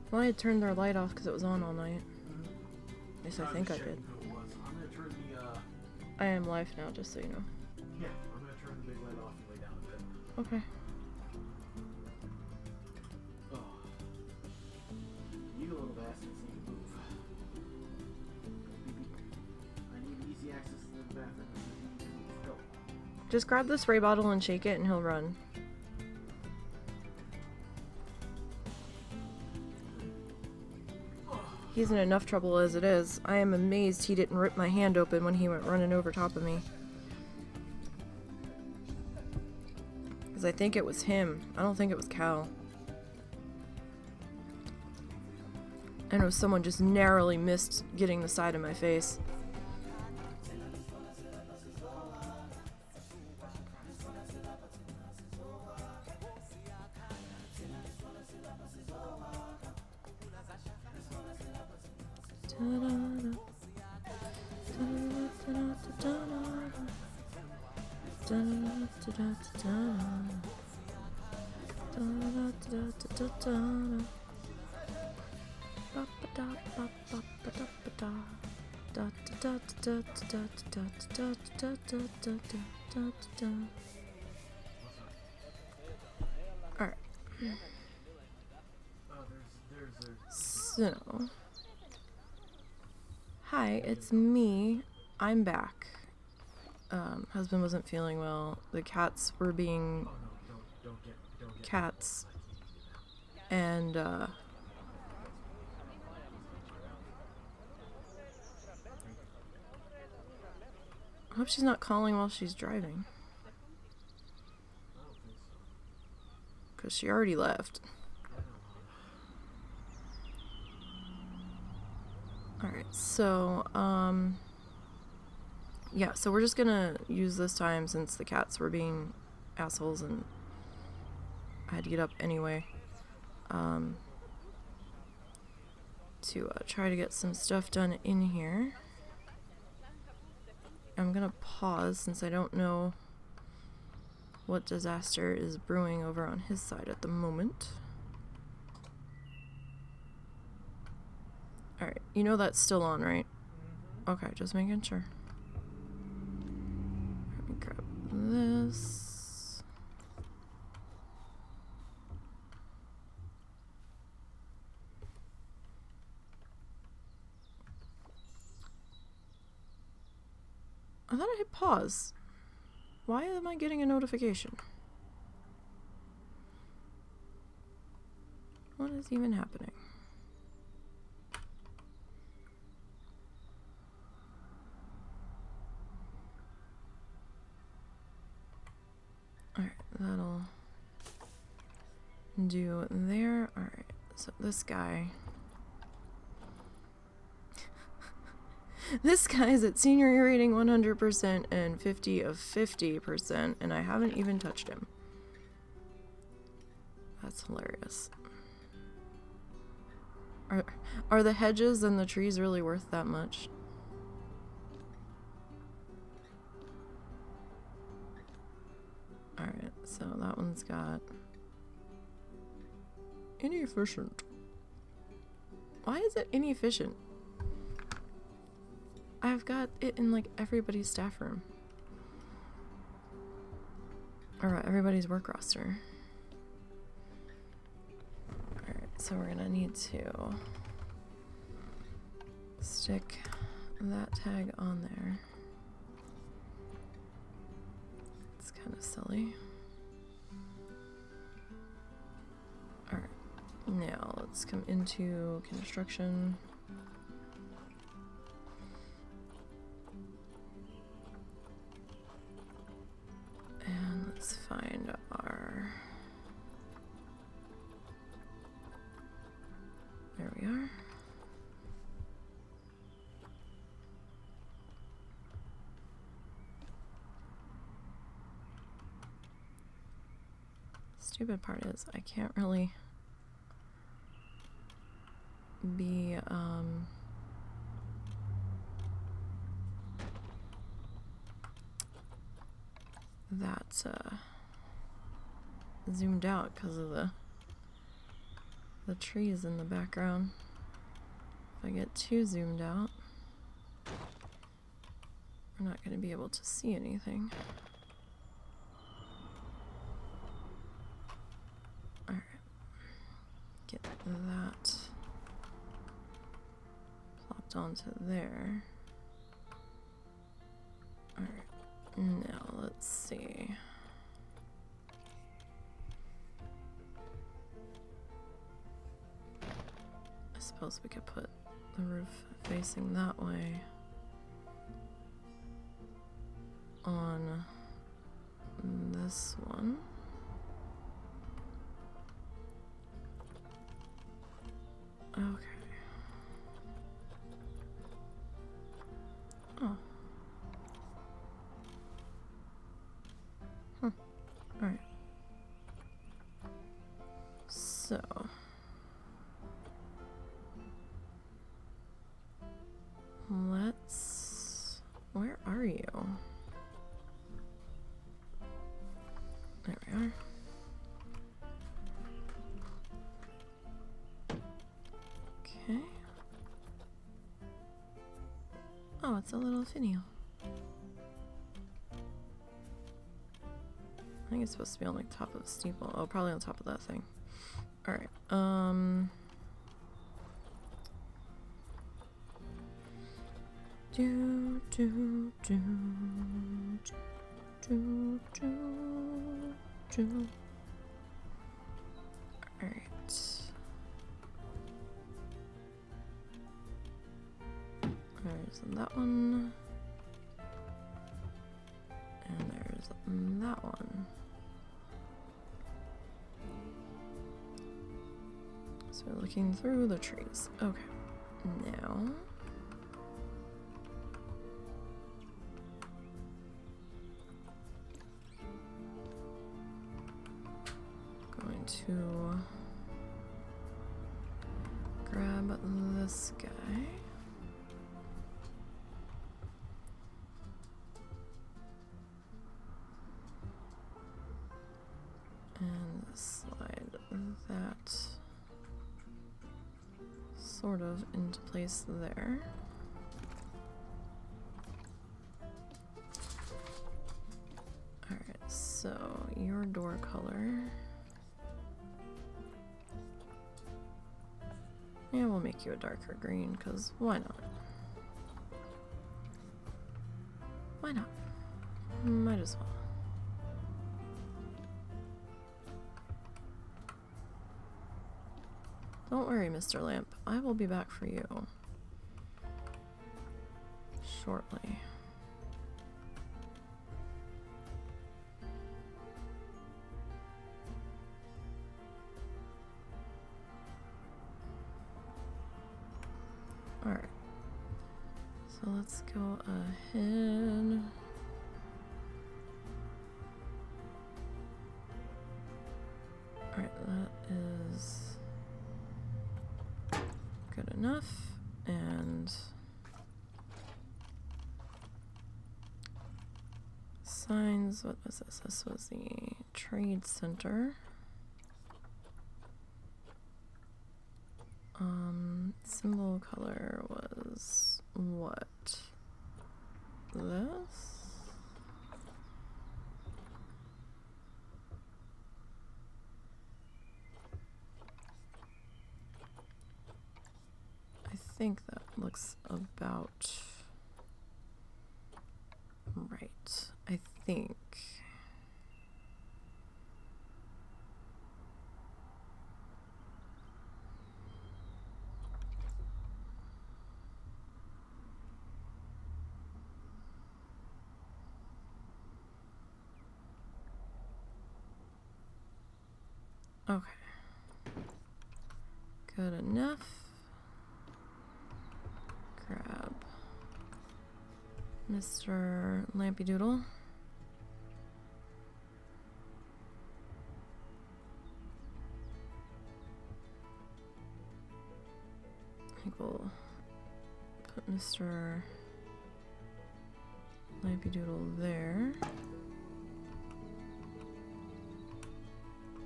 Well, I had turned their light off because it was on all night. At least I think I did. I'm gonna turn the, I am live now, just so you know. yeah, I'm gonna turn the big light off and lay down a bit. Okay. Oh. You little bastards need to move. I need easy access to the bathroom. Go. Just grab the spray bottle and shake it and he'll run. He's in enough trouble as it is. I am amazed he didn't rip my hand open when he went running over top of me. Because I think it was him. I don't think it was Cal. I know someone just narrowly missed getting the side of my face. Alright. So, hi, it's me. I'm back. Husband wasn't feeling well. The cats were being cats. And, I hope she's not calling while she's driving. Because she already left. Alright, so, yeah, so we're just gonna use this time since the cats were being assholes and I had to get up anyway, to try to get some stuff done in here. I'm gonna pause since I don't know what disaster is brewing over on his side at the moment. Alright, you know that's still on, right? Okay, just making sure. Let me grab this. I thought I hit pause. Why am I getting a notification? What is even happening? Alright, that'll do there. Alright, so this guy. This guy's at senior rating 100% and 50 of 50%, and I haven't even touched him. That's hilarious. Are the hedges and the trees really worth that much? Alright, so that one's got inefficient. Why is it inefficient? I've got it in like everybody's staff room. Or everybody's work roster. Alright, so we're gonna need to stick that tag on there. It's kind of silly. Alright, now let's come into construction. And let's find our... There we are. Stupid part is I can't really be that zoomed out because of the the trees in the background. If I get too zoomed out, we're not going to be able to see anything. Alright. Get that plopped onto there. Alright. Now, let's see. I suppose we could put the roof facing that way on this one. Okay. Oh. Huh. Alright. So. Let's... Where are you? There we are. Okay. Oh, it's a little finial. I think it's supposed to be on like top of the steeple. Oh, probably on top of that thing. Alright, do do do do do do. Alright. There's that one. And there's that one. So we're looking through the trees. Okay. Now. Going to grab this guy. And slide that sort of into place there. Alright, so your door color. Yeah, we'll make you a darker green, because why not? Why not? Might as well. Don't worry, Mr. Lamp. I will be back for you shortly. Alright. So let's go ahead. Alright, that is good enough, and signs, what was this? This was the trade center. Symbol color was what? This? I think that looks about right. I think. Okay. Good enough. Grab Mr. Lampy Doodle. I think we'll put Mr. Lampy Doodle there.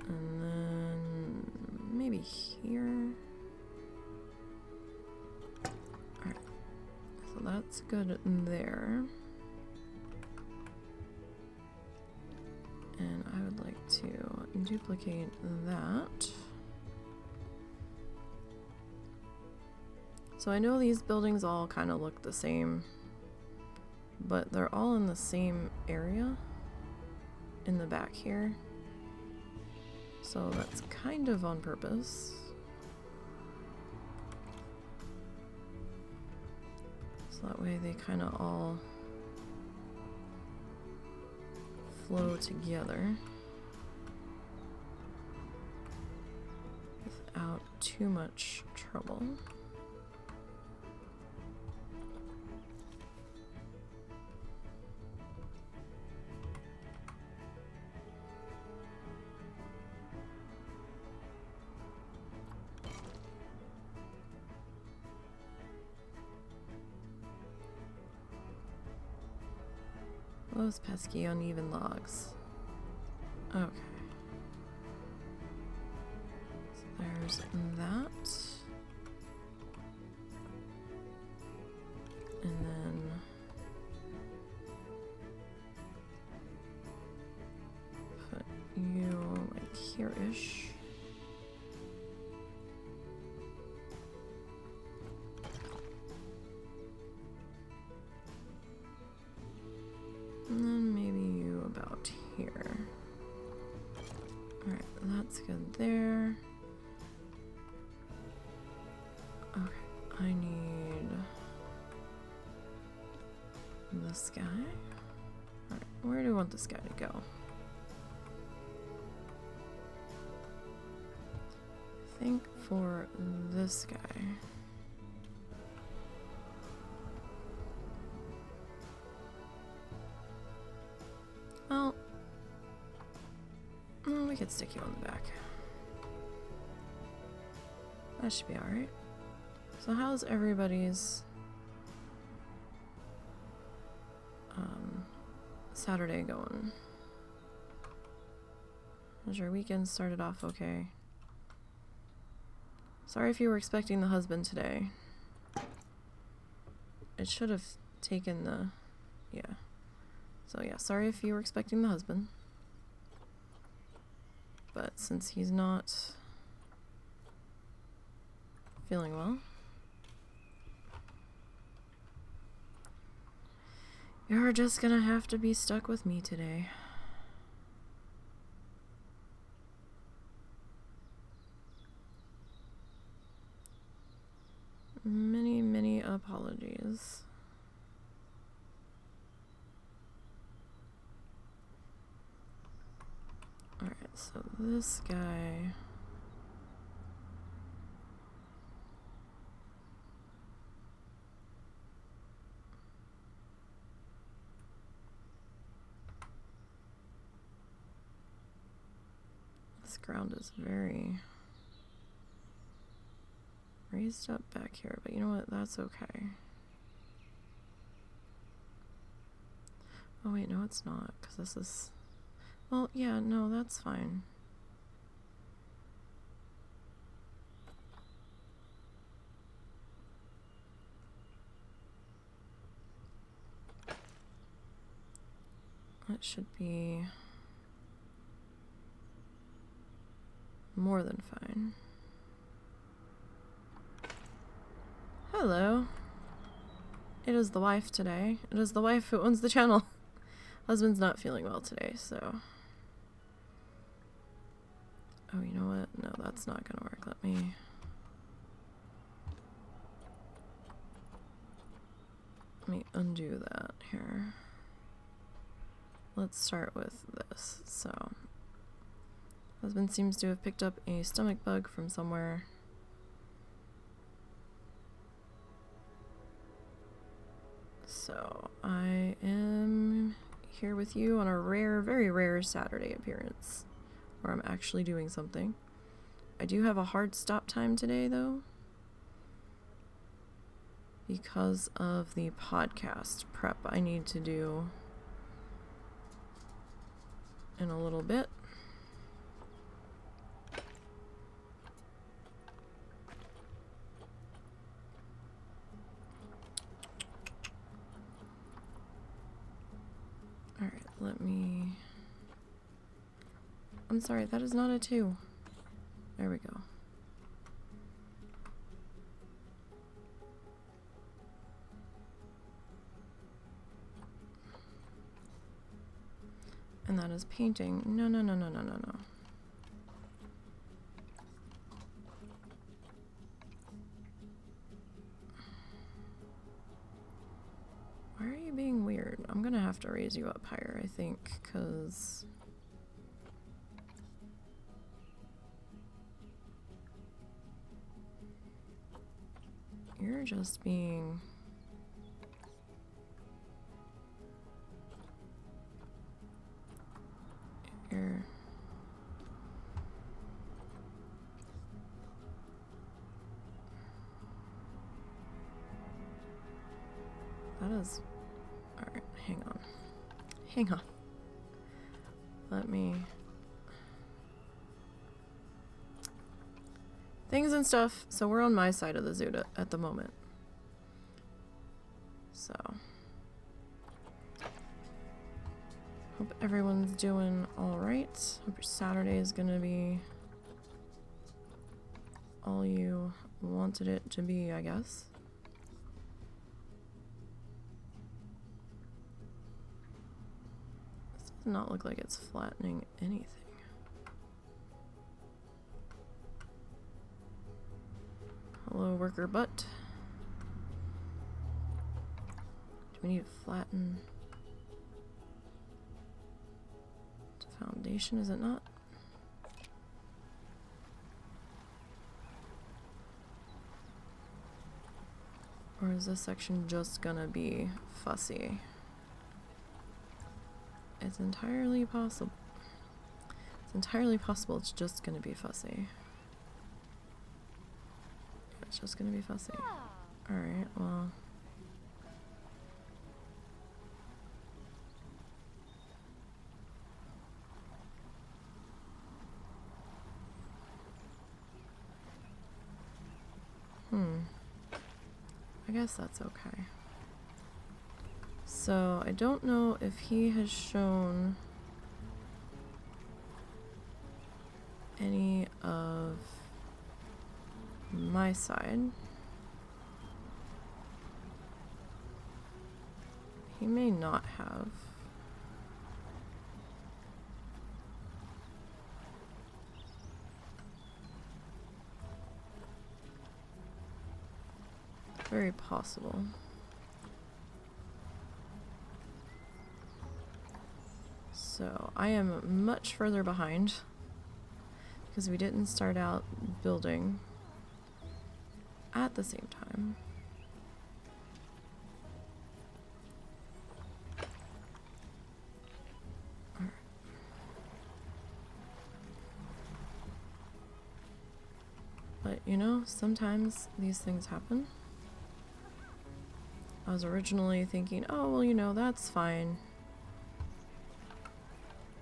And then maybe here. Alright, so that's good there. And I would like to duplicate that. So I know these buildings all kind of look the same, but they're all in the same area in the back here. So that's kind of on purpose. So that way they kind of all flow together without too much trouble. Those pesky uneven logs. Okay. So there's that. And then put you like here-ish. And then maybe you about here. Alright, that's good there. Okay, I need this guy. Alright, where do we want this guy to go? I think for this guy. Well, we could stick you on the back. That should be alright. So how's everybody's Saturday going? Has your weekend started off okay? Sorry if you were expecting the husband today. It should have taken the... yeah. So yeah, sorry if you were expecting the husband. But since he's not feeling well, you're just gonna have to be stuck with me today. Many, many apologies. Alright, so this guy... this ground is very raised up back here, but you know what? That's okay. Oh wait, no it's not, because this is... well, yeah, no, that's fine. That should be more than fine. Hello. It is the wife today. It is the wife who owns the channel. Husband's not feeling well today, so... oh, you know what? No, that's not gonna work. Let me undo that here. Let's start with this. So, husband seems to have picked up a stomach bug from somewhere. So, I am here with you on a rare, very rare Saturday appearance, where I'm actually doing something. I do have a hard stop time today, though, because of the podcast prep I need to do in a little bit. let me... I'm sorry, that is not a 2. There we go. And that is painting. No, no, no, no, no, no, no. Why are you being weird? I'm gonna have to raise you up higher, I think, because... you're just being... you're... that is... alright, hang on. Hang on. Let me... things and stuff. So we're on my side of the zoo at the moment. So... hope everyone's doing alright. Hope your Saturday is gonna be all you wanted it to be, I guess. This does not look like it's flattening anything. Hello, worker butt. Do we need to flatten the foundation? Is it not? Or is this section just gonna be fussy? It's entirely possible. It's entirely possible it's just gonna be fussy. It's just gonna be fussy. Alright, well. I guess that's okay. So, I don't know if he has shown any of my side. He may not have. Very possible. So I am much further behind because we didn't start out building at the same time. Alright. But you know, sometimes these things happen. I was originally thinking, oh, well, you know, that's fine.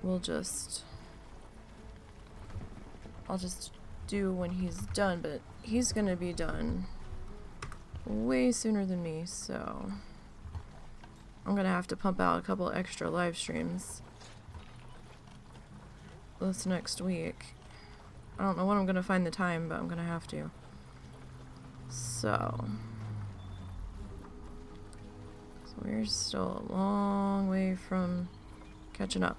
I'll just do when he's done, but he's gonna be done way sooner than me, so I'm gonna have to pump out a couple extra live streams this next week. I don't know when I'm gonna find the time, but I'm gonna have to. So we're still a long way from catching up.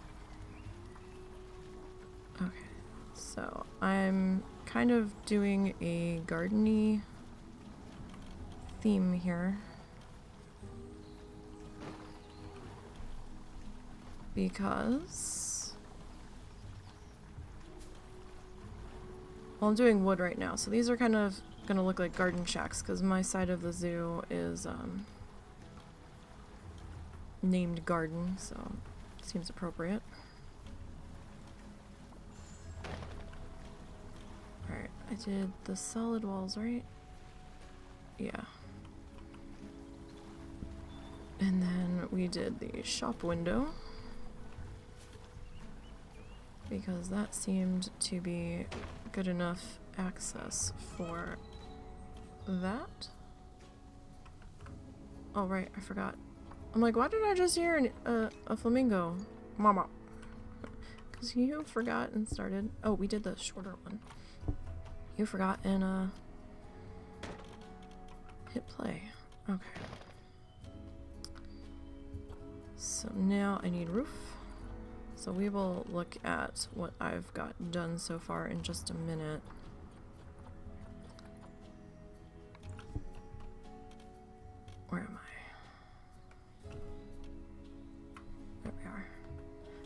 Okay, so I'm kind of doing a garden-y theme here. Because... well, I'm doing wood right now, so these are kind of gonna look like garden shacks, because my side of the zoo is, named garden, so it seems appropriate. Alright, I did the solid walls, right? Yeah. And then we did the shop window, because that seemed to be good enough access for that. Oh right, I forgot. I'm like, why did I just hear a flamingo? Mama. Because you forgot and started. Oh, we did the shorter one. You forgot and hit play. Okay. So now I need roof. So we will look at what I've got done so far in just a minute. Where am I? There we are.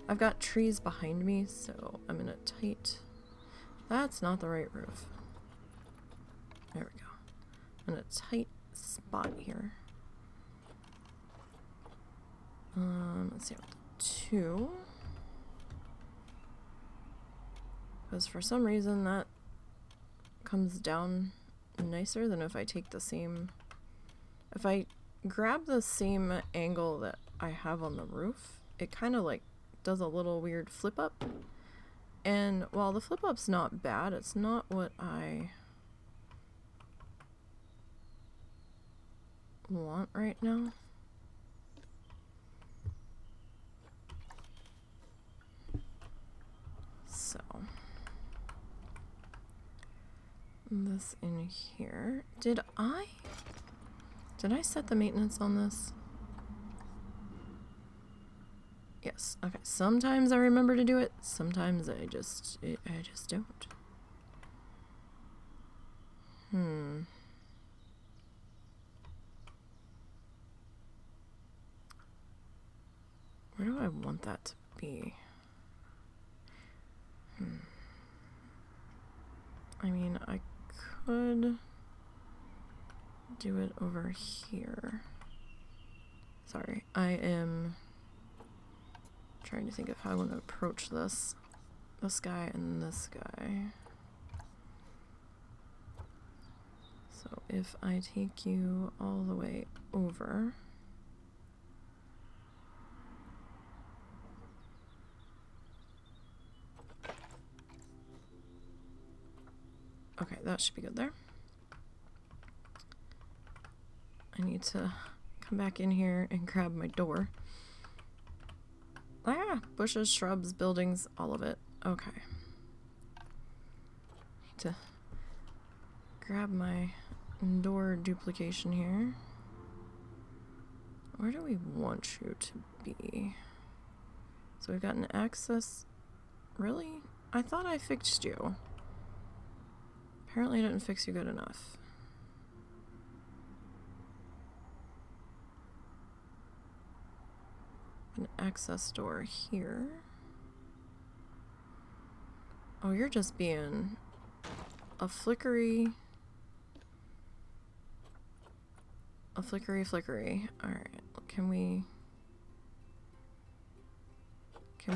I've got trees behind me, so I'm in a tight... That's not the right roof. There we go. I'm in a tight spot here. Let's see, 2. Because for some reason that comes down nicer than if I take the same... If I grab the same angle that I have on the roof, it kind of like does a little weird flip up. And while the flip up's not bad, it's not what I want right now. So this in here. Did I set the maintenance on this? Yes. Okay. Sometimes I remember to do it. Sometimes I just don't. Where do I want that to be? I mean, I could do it over here. Sorry, I am trying to think of how I want to approach this. This guy and this guy. So if I take you all the way over. Okay, that should be good there. I need to come back in here and grab my door. Ah, bushes, shrubs, buildings, all of it. Okay. Need to grab my door duplication here. Where do we want you to be? So we've got an access. Really? I thought I fixed you. Apparently I didn't fix you good enough. An access door here. Oh, you're just being a flickery. Alright, can we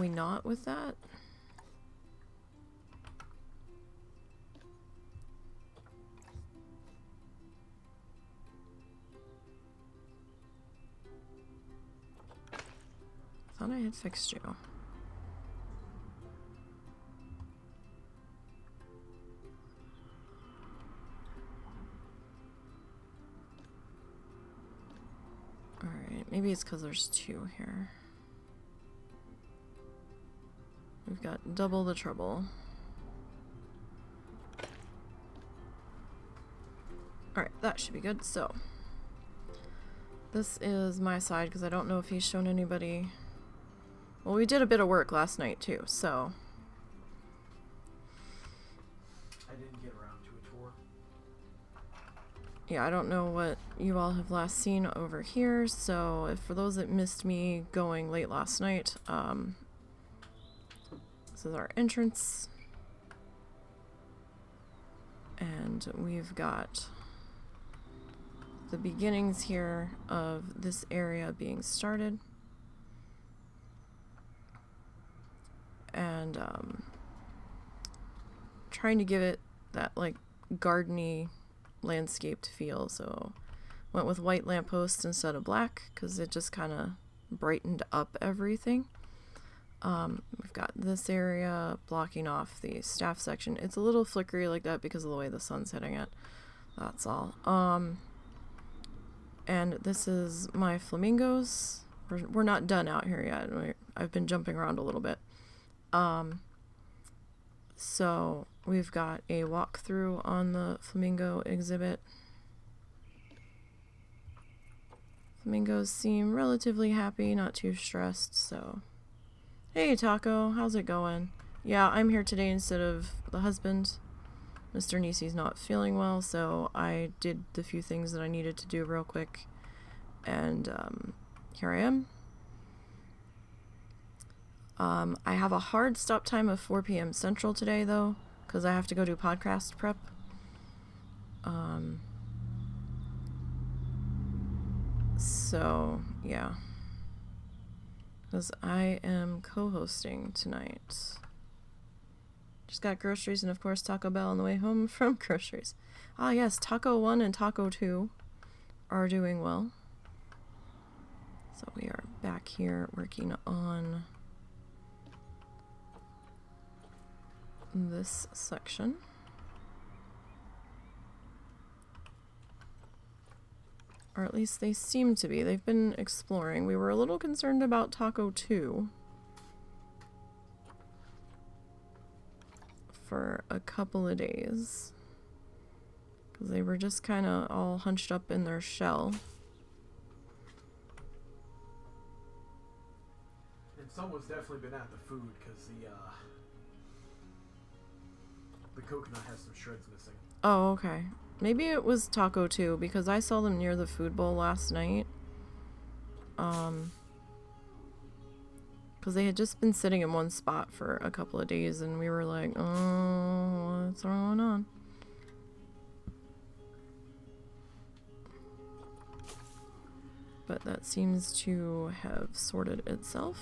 not with that? Thought I had fixed you. Alright, maybe it's because there's 2 here. We've got double the trouble. Alright, that should be good. So, this is my side because I don't know if he's shown anybody. Well, we did a bit of work last night too, so. I didn't get around to a tour. Yeah, I don't know what you all have last seen over here, so if for those that missed me going late last night, this is our entrance. And we've got the beginnings here of this area being started. And trying to give it that like gardeny landscaped feel, so went with white lampposts instead of black because it just kind of brightened up everything. We've got this area blocking off the staff section. It's a little flickery like that because of the way the sun's hitting it. That's all. And this is my flamingos. We're not done out here yet. I've been jumping around a little bit. So we've got a walkthrough on the flamingo exhibit. Flamingos seem relatively happy, not too stressed, so... Hey, Taco, how's it going? Yeah, I'm here today instead of the husband. Mr. Nisey's not feeling well, so I did the few things that I needed to do real quick. And, here I am. I have a hard stop time of 4 p.m. Central today, though, because I have to go do podcast prep. So, yeah. Because I am co-hosting tonight. Just got groceries and, of course, Taco Bell on the way home from groceries. Ah, yes, Taco 1 and Taco 2 are doing well. So we are back here working on this section. Or at least they seem to be. They've been exploring. We were a little concerned about Taco 2 for a couple of days. Because they were just kind of all hunched up in their shell. And someone's definitely been at the food because the coconut has some shreds missing. Oh, okay. Maybe it was Taco 2 because I saw them near the food bowl last night. Because they had just been sitting in one spot for a couple of days and we were like, oh, what's going on? But that seems to have sorted itself.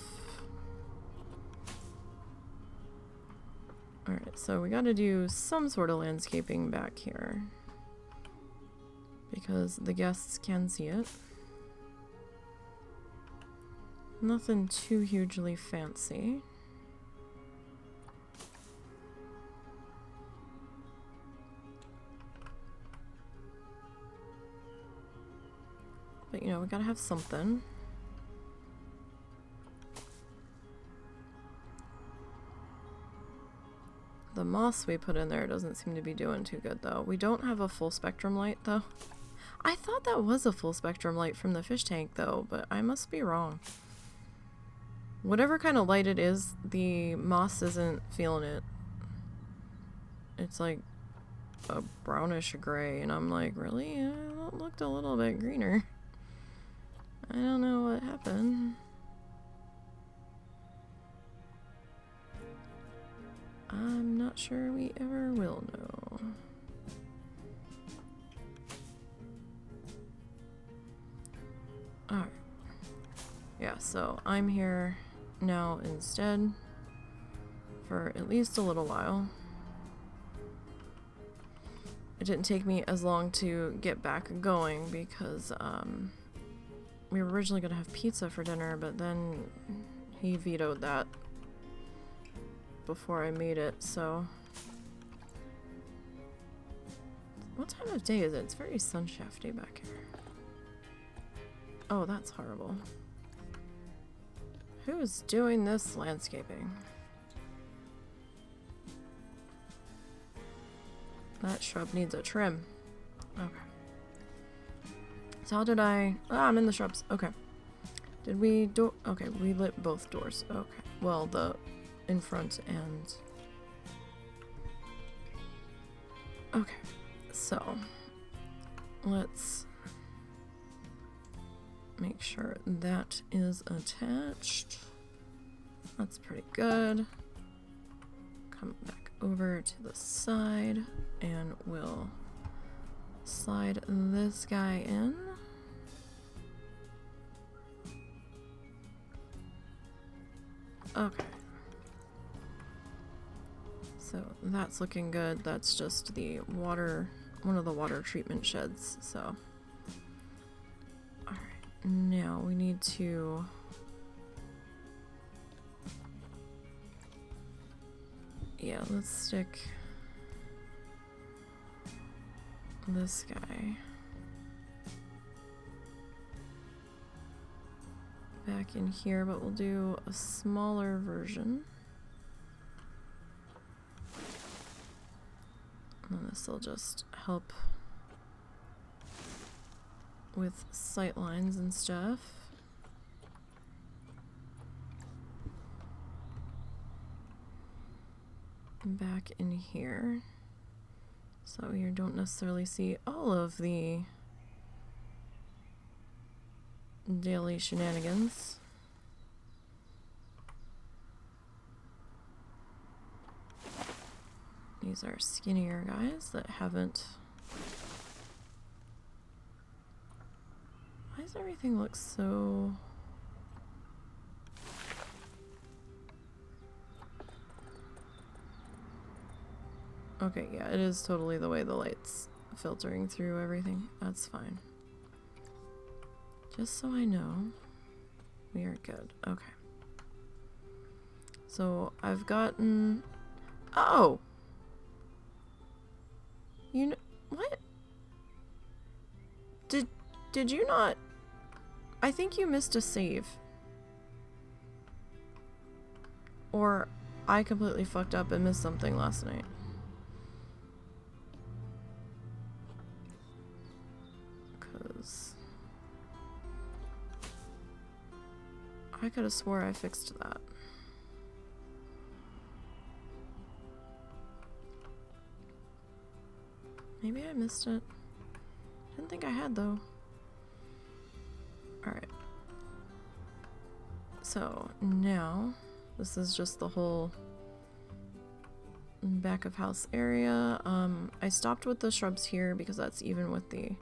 Alright, so we gotta do some sort of landscaping back here. Because the guests can see it. Nothing too hugely fancy. But you know, we gotta have something. The moss we put in there doesn't seem to be doing too good though. We don't have a full spectrum light though. I thought that was a full spectrum light from the fish tank though, but I must be wrong. Whatever kind of light it is, the moss isn't feeling it. It's like a brownish gray, and I'm like, really? That looked a little bit greener. I don't know what happened. I'm not sure we ever will know. Alright. Yeah, so I'm here now instead for at least a little while. It didn't take me as long to get back going because we were originally going to have pizza for dinner, but then he vetoed that before I made it, so... What time of day is it? It's very sunshafty back here. Oh, that's horrible. Who is doing this landscaping? That shrub needs a trim. Okay. So how did I... Ah, I'm in the shrubs. Okay. Did we do... Okay, we lit both doors. Okay. Well, the in front and... Okay. So, let's make sure that is attached. That's pretty good. Come back over to the side and we'll slide this guy in. Okay. So that's looking good. That's just the water, one of the water treatment sheds, so. Alright, now we need to let's stick this guy back in here, but we'll do a smaller version. And this will just help with sight lines and stuff. Back in here, so you don't necessarily see all of the daily shenanigans. These are skinnier guys that haven't... Why does everything look so... Okay, yeah, it is totally the way the light's filtering through everything. That's fine. Just so I know, we are good. Okay. So I've gotten... Oh! You know... What? Did you not... I think you missed a save. Or I completely fucked up and missed something last night. I could have swore I fixed that. Maybe I missed it. Didn't think I had though. Alright. So now, this is just the whole back of house area. I stopped with the shrubs here because that's even with the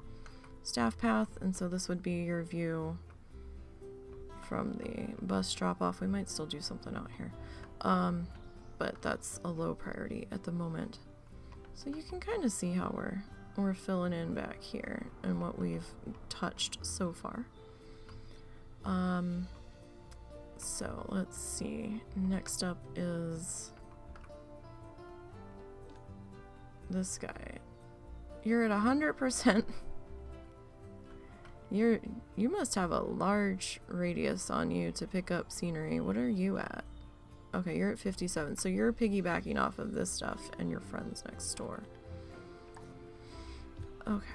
staff path, and so this would be your view from the bus drop off. We might still do something out here, but that's a low priority at the moment. So you can kind of see how we're filling in back here and what we've touched so far. So let's see. Next up is this guy. You're at 100%. You must have a large radius on you to pick up scenery. What are you at? Okay, you're at 57. So you're piggybacking off of this stuff and your friends next door. Okay.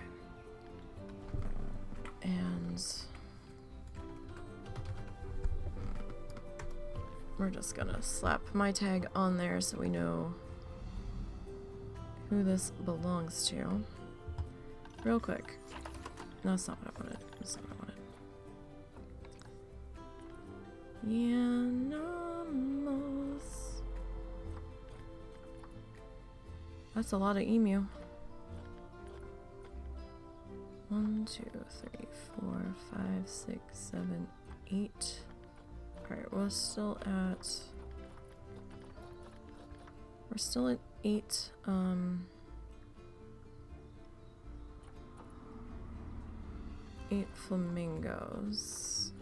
And we're just gonna slap my tag on there so we know who this belongs to. Real quick. No, that's not what I wanted. That's not what I wanted. Yanamos. That's a lot of emu. 1, 2, 3, 4, 5, 6, 7, 8. Alright, we're still at 8, 8 flamingos.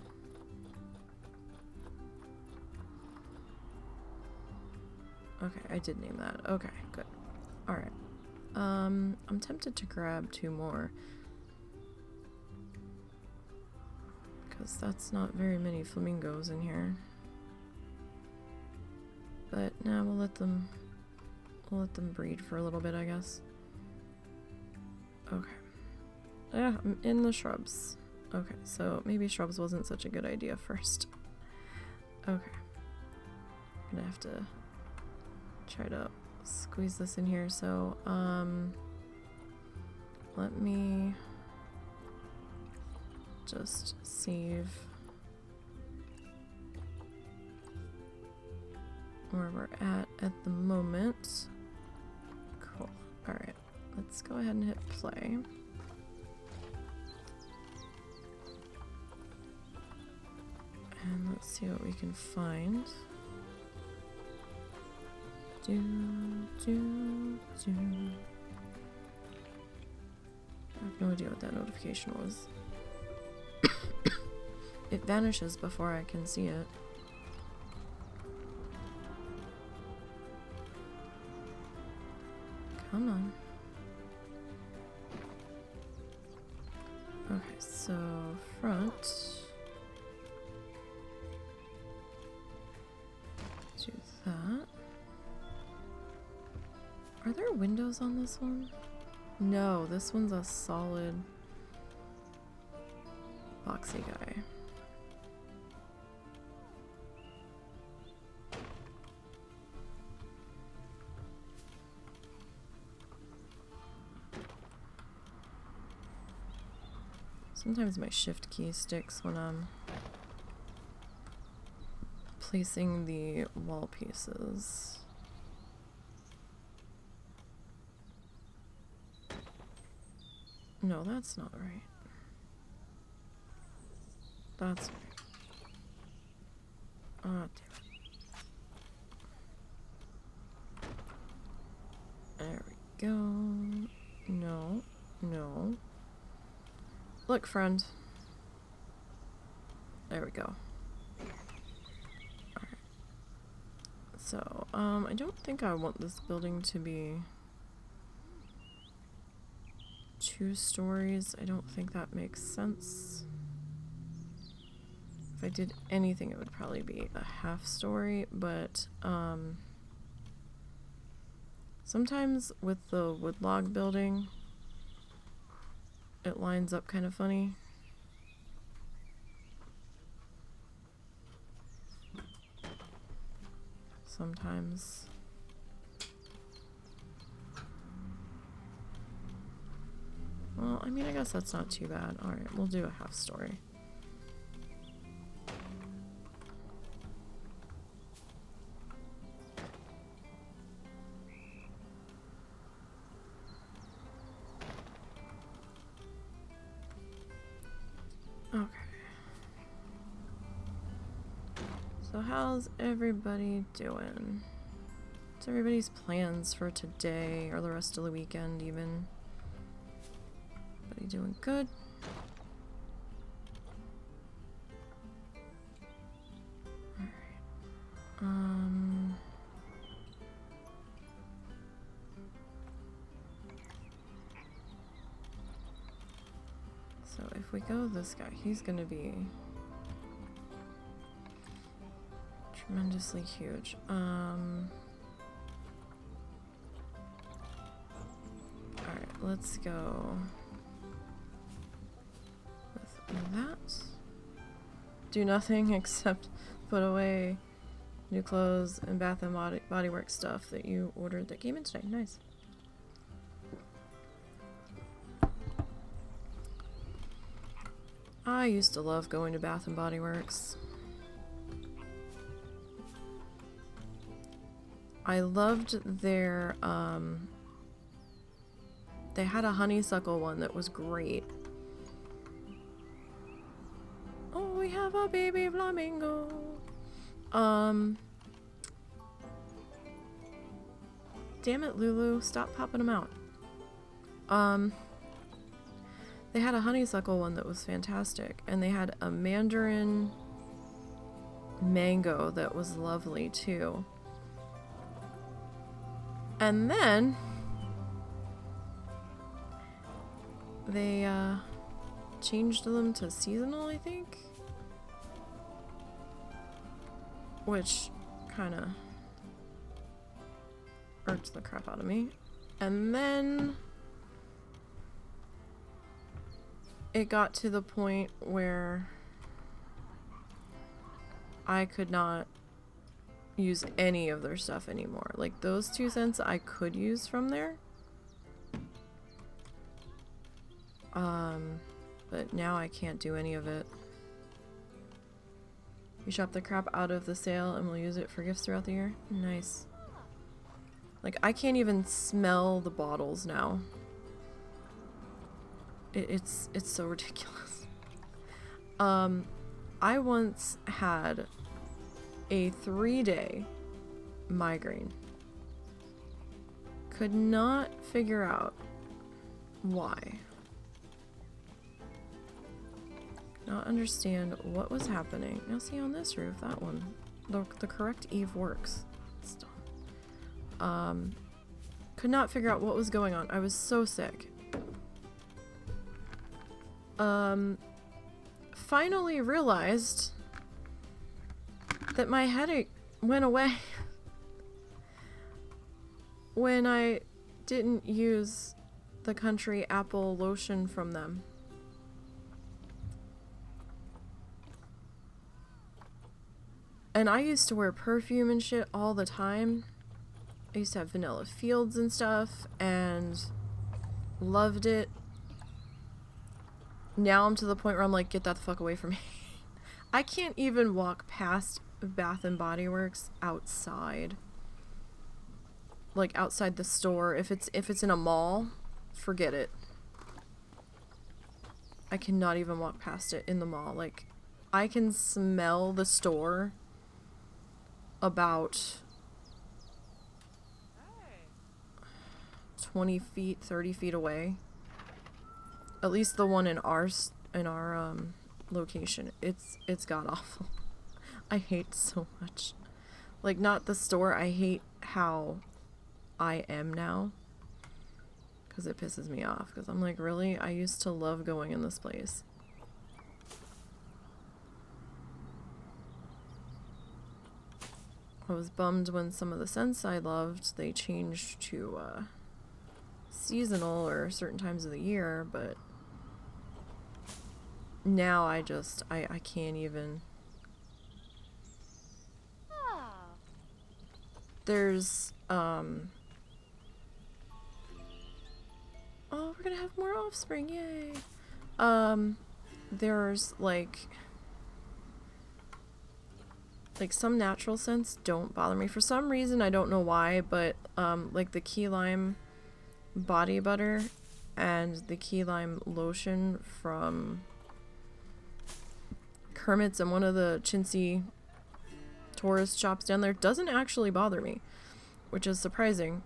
Okay, I did name that. Okay, good. Alright. I'm tempted to grab 2 more. Because that's not very many flamingos in here. But now we'll let them breed for a little bit, I guess. Okay. Yeah, I'm in the shrubs. Okay, so maybe shrubs wasn't such a good idea first. Okay. I'm gonna have to try to squeeze this in here, so, let me just save where we're at the moment. Cool. Alright, let's go ahead and hit play. And let's see what we can find. I have no idea what that notification was. It vanishes before I can see it. Come on. Okay, so front. windows on this one? No, this one's a solid boxy guy. Sometimes my shift key sticks when I'm placing the wall pieces. No, that's not right. That's right. Ah, damn it. There we go. No, no. Look, friend. There we go. Alright. So, I don't think I want this building to be 2 stories. I don't think that makes sense. If I did anything, it would probably be a half story, but, sometimes with the woodlog building, it lines up kind of funny. Sometimes. Well, I mean, I guess that's not too bad. Alright, we'll do a half story. Okay. So how's everybody doing? What's everybody's plans for today or the rest of the weekend even? Everybody doing good? Alright. So if we go this guy, he's gonna be tremendously huge. Alright, let's go with that. Do nothing except put away new clothes and Bath and Body Works stuff that you ordered that came in today. Nice. I used to love going to Bath and Body Works. I loved their, they had a honeysuckle one that was great. Oh, we have a baby flamingo. Damn it, Lulu, stop popping them out. They had a honeysuckle one that was fantastic, and they had a mandarin mango that was lovely too. And then they changed them to seasonal, I think, which kind of irked the crap out of me. And then it got to the point where I could not use any of their stuff anymore. Like, those 2 cents I could use from there. But now I can't do any of it. We shop the crap out of the sale and we'll use it for gifts throughout the year. Nice. Like, I can't even smell the bottles now. It's so ridiculous. I once had a 3-day migraine. Could not figure out why. Not understand what was happening. Now see, on this roof, that one, the correct eave works. It's done. Could not figure out what was going on. I was so sick. Finally realized that my headache went away when I didn't use the country apple lotion from them. And I used to wear perfume and shit all the time. I used to have vanilla fields and stuff and loved it. Now I'm to the point where I'm like, get that the fuck away from me. I can't even walk past Bath and Body Works outside. Like outside the store. If it's in a mall, forget it. I cannot even walk past it in the mall. Like, I can smell the store about 20 feet, 30 feet away. At least the one in our location. It's god awful. I hate it so much. Like, not the store, I hate how I am now. Because it pisses me off. Because I'm like, really? I used to love going in this place. I was bummed when some of the scents I loved, they changed to seasonal or certain times of the year, but now I can't even. There's oh, we're gonna have more offspring, yay. There's like some natural scents don't bother me for some reason. I don't know why, but like the key lime body butter and the key lime lotion from Kermit's and one of the chintzy tourist shops down there doesn't actually bother me, which is surprising.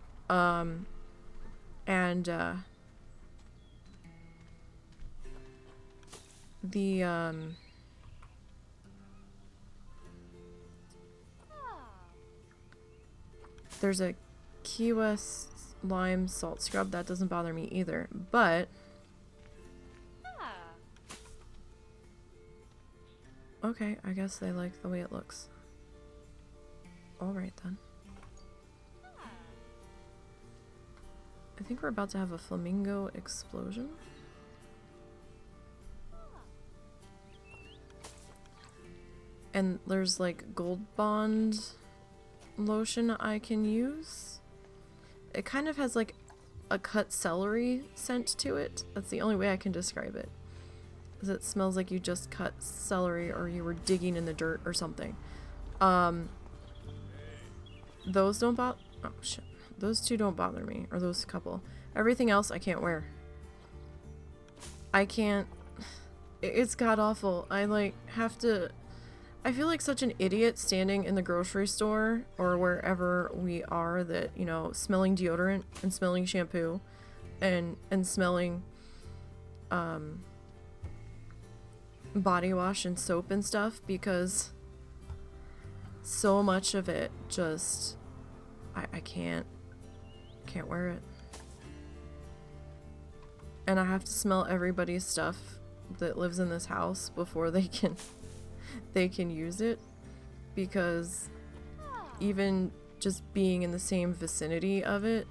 There's a Key West lime salt scrub that doesn't bother me either, but okay, I guess they like the way it looks. Alright then. I think we're about to have a flamingo explosion. And there's like Gold Bond lotion I can use. It kind of has like a cut celery scent to it. That's the only way I can describe it. Is it smells like you just cut celery or you were digging in the dirt or something. Those don't bother. Oh shit. Those two don't bother me, or those couple. Everything else I can't wear. I can't. It's god awful. I like have to. I feel like such an idiot standing in the grocery store or wherever we are that, you know, smelling deodorant and smelling shampoo and smelling body wash and soap and stuff, because so much of it just I can't wear it. And I have to smell everybody's stuff that lives in this house before they can use it, because even just being in the same vicinity of it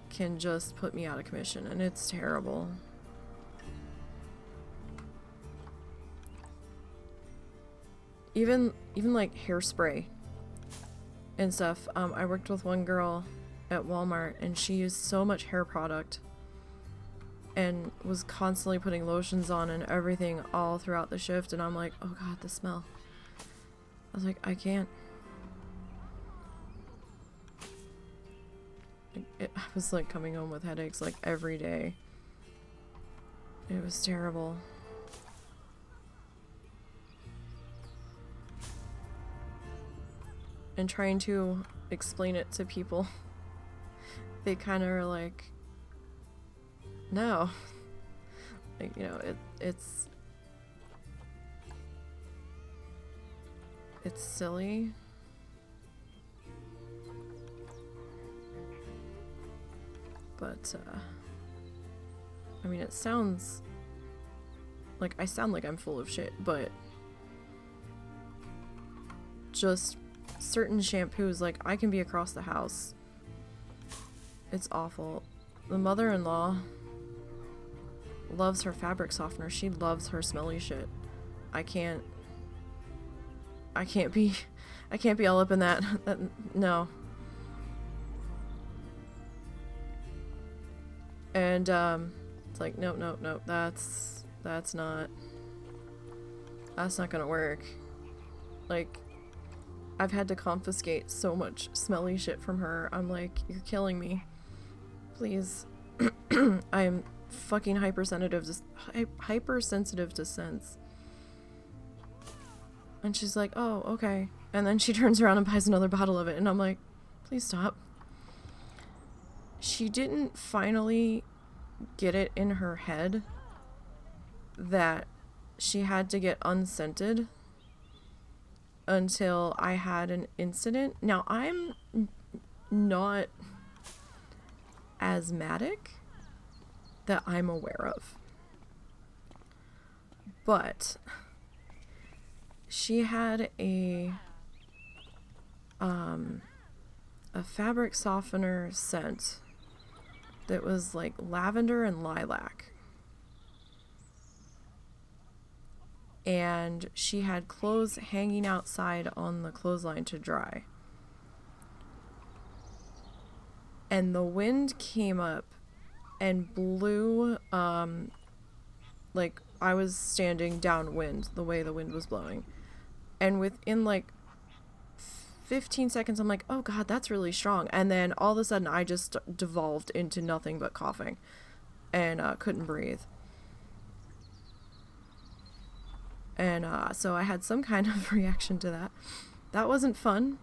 can just put me out of commission, and it's terrible. Even like hairspray and stuff. I worked with one girl at Walmart and she used so much hair product and was constantly putting lotions on and everything all throughout the shift, and I'm like, oh god, the smell. I was like, I can't. I was like coming home with headaches like every day. It was terrible. And trying to explain it to people, they kind of are like, no. Like, you know, it's silly. But, I mean, it sounds like I sound like I'm full of shit, but just certain shampoos, like I can be across the house It's awful. The mother-in-law loves her fabric softener. She loves her smelly shit. I can't be all up in that. No. And it's like nope, that's not gonna work. Like, I've had to confiscate so much smelly shit from her. I'm like, you're killing me. Please. I'm fucking hypersensitive to scents. And she's like, oh, okay. And then she turns around and buys another bottle of it, and I'm like, please stop. She didn't finally get it in her head that she had to get unscented until I had an incident. Now, I'm not asthmatic that I'm aware of, but she had a fabric softener scent that was like lavender and lilac. And she had clothes hanging outside on the clothesline to dry. And the wind came up and blew, like, I was standing downwind, the way the wind was blowing. And within, like, 15 seconds, I'm like, oh god, that's really strong. And then all of a sudden, I just devolved into nothing but coughing. And couldn't breathe. And so I had some kind of reaction to that. That wasn't fun.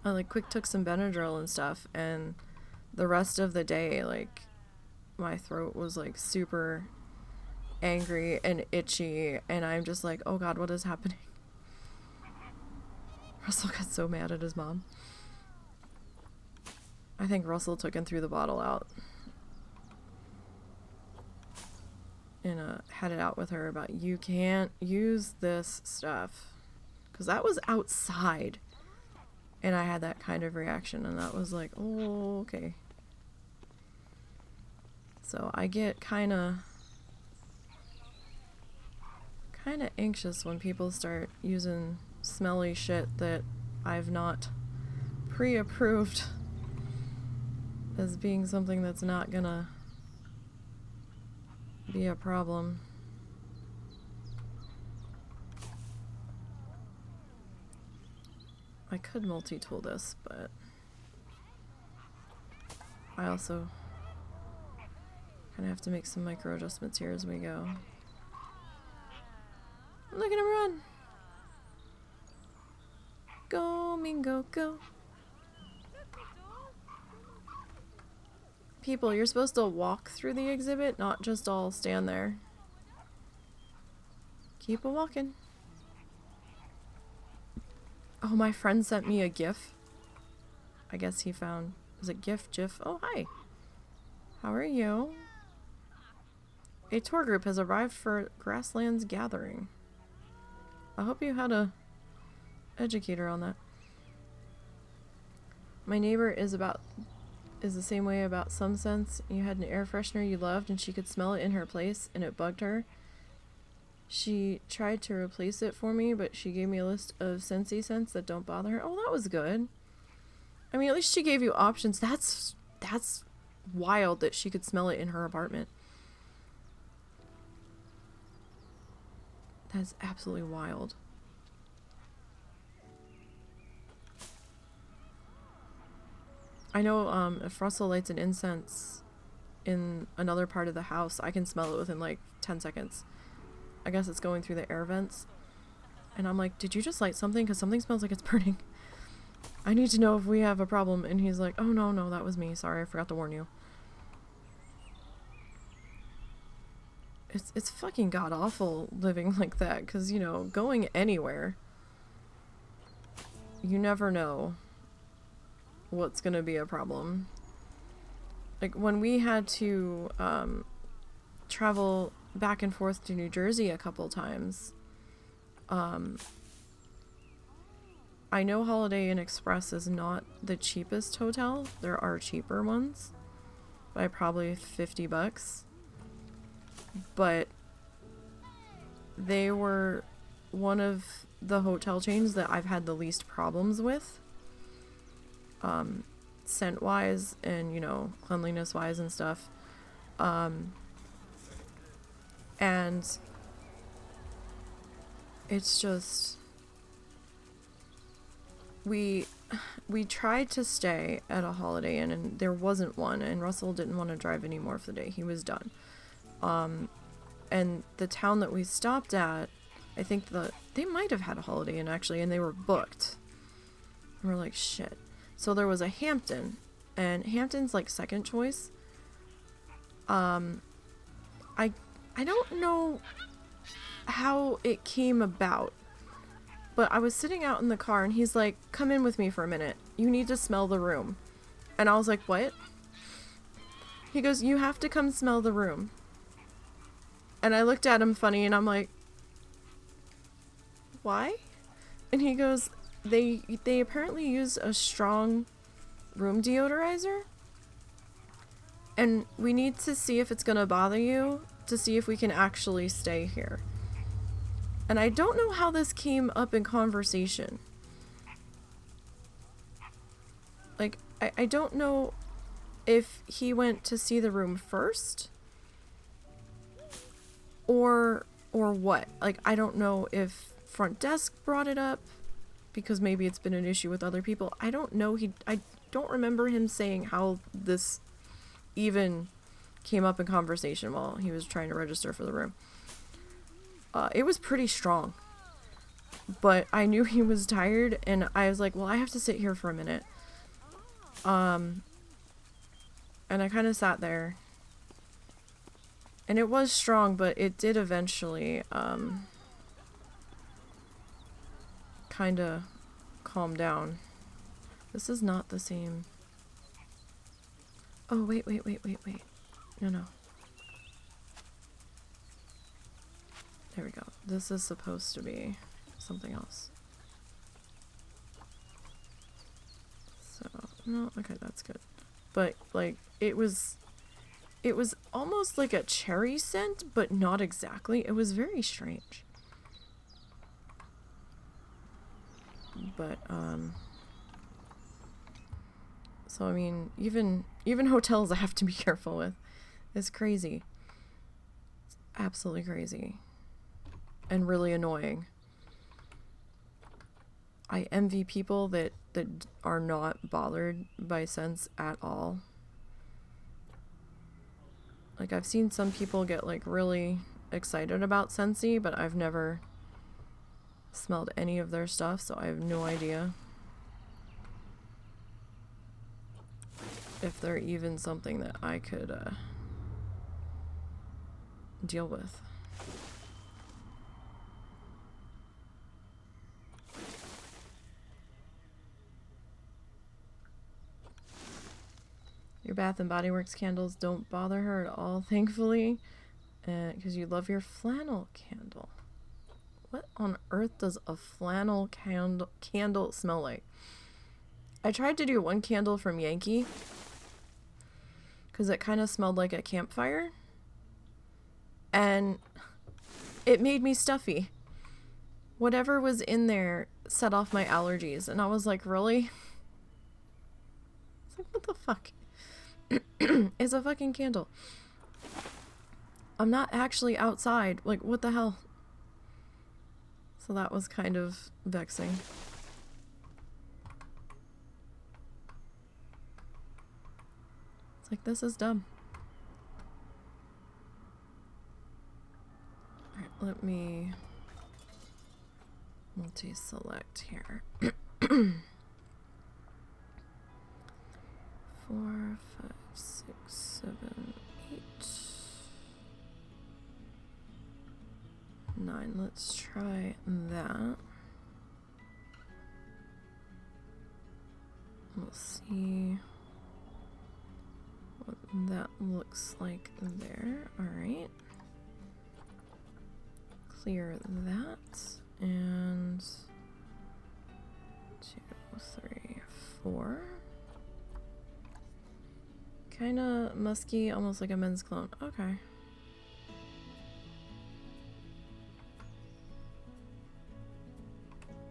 I like quick took some Benadryl and stuff, and the rest of the day, like, my throat was like super angry and itchy, and I'm just like, oh god, what is happening? Russell got so mad at his mom. I think Russell took and threw the bottle out. And had it out with her about, you can't use this stuff, because that was outside, and I had that kind of reaction, and that was like, oh, okay. So I get kind of anxious when people start using smelly shit that I've not pre-approved as being something that's not gonna be a problem. I could multi-tool this, but I also kind of have to make some micro adjustments here as we go. Look at him run! Go, Mingo, go! People, you're supposed to walk through the exhibit, not just all stand there. Keep a walking. Oh, my friend sent me a GIF. I guess he found... Is it GIF? Oh, hi. How are you? A tour group has arrived for Grasslands Gathering. I hope you had a educator on that. My neighbor is the same way about some scents. You had an air freshener you loved and she could smell it in her place and it bugged her. She tried to replace it for me, but she gave me a list of Scentsy scents that don't bother her. Oh, that was good. I mean, at least she gave you options. That's wild that she could smell it in her apartment. That's absolutely wild. I know if Russell lights an incense in another part of the house, I can smell it within like 10 seconds. I guess it's going through the air vents. And I'm like, did you just light something? Because something smells like it's burning. I need to know if we have a problem. And he's like, oh no, that was me. Sorry, I forgot to warn you. It's fucking god awful living like that. Because, you know, going anywhere, you never know what's gonna be a problem. Like when we had to travel back and forth to New Jersey a couple times, I know Holiday Inn Express is not the cheapest hotel. There are cheaper ones by probably $50. But they were one of the hotel chains that I've had the least problems with. Scent wise and, you know, cleanliness wise and stuff. And it's just, we tried to stay at a Holiday Inn and there wasn't one, and Russell didn't want to drive anymore for the day. He was done. And the town that we stopped at, I think they might have had a Holiday Inn actually, and they were booked. And we're like, shit. So there was a Hampton, and Hampton's like second choice. I don't know how it came about, but I was sitting out in the car and he's like, come in with me for a minute. You need to smell the room. And I was like, what? He goes, you have to come smell the room. And I looked at him funny and I'm like, why? And he goes, they apparently use a strong room deodorizer. And we need to see if it's gonna bother you to see if we can actually stay here. And I don't know how this came up in conversation. Like, I don't know if he went to see the room first or what. Like, I don't know if front desk brought it up because maybe it's been an issue with other people. I don't know. I don't remember him saying how this even came up in conversation while he was trying to register for the room. It was pretty strong, but I knew he was tired and I was like, well, I have to sit here for a minute. And I kind of sat there and it was strong, but it did eventually, kind of calm down. This is not the same. Oh, wait. No. There we go. This is supposed to be something else. So, no, okay, that's good. But, like, it was almost like a cherry scent, but not exactly. It was very strange. But, so, I mean, even hotels I have to be careful with. It's crazy. It's absolutely crazy. And really annoying. I envy people that are not bothered by scents at all. Like, I've seen some people get, like, really excited about Scentsy, but I've never smelled any of their stuff, so I have no idea if they're even something that I could deal with. Your Bath and Body Works candles don't bother her at all, thankfully, because you love your flannel candle. What on earth does a flannel candle smell like? I tried to do one candle from Yankee because it kind of smelled like a campfire, and it made me stuffy. Whatever was in there set off my allergies, and I was like, really? It's like, what the fuck? It's a fucking candle. I'm not actually outside. Like, what the hell? So that was kind of vexing. It's like, this is dumb. Alright, let me multi-select here. 4, 5, 6, 7, 8, 9. Let's try that. We'll see what that looks like there. Alright. Clear that. And 4. Kinda musky, almost like a men's cologne. Okay.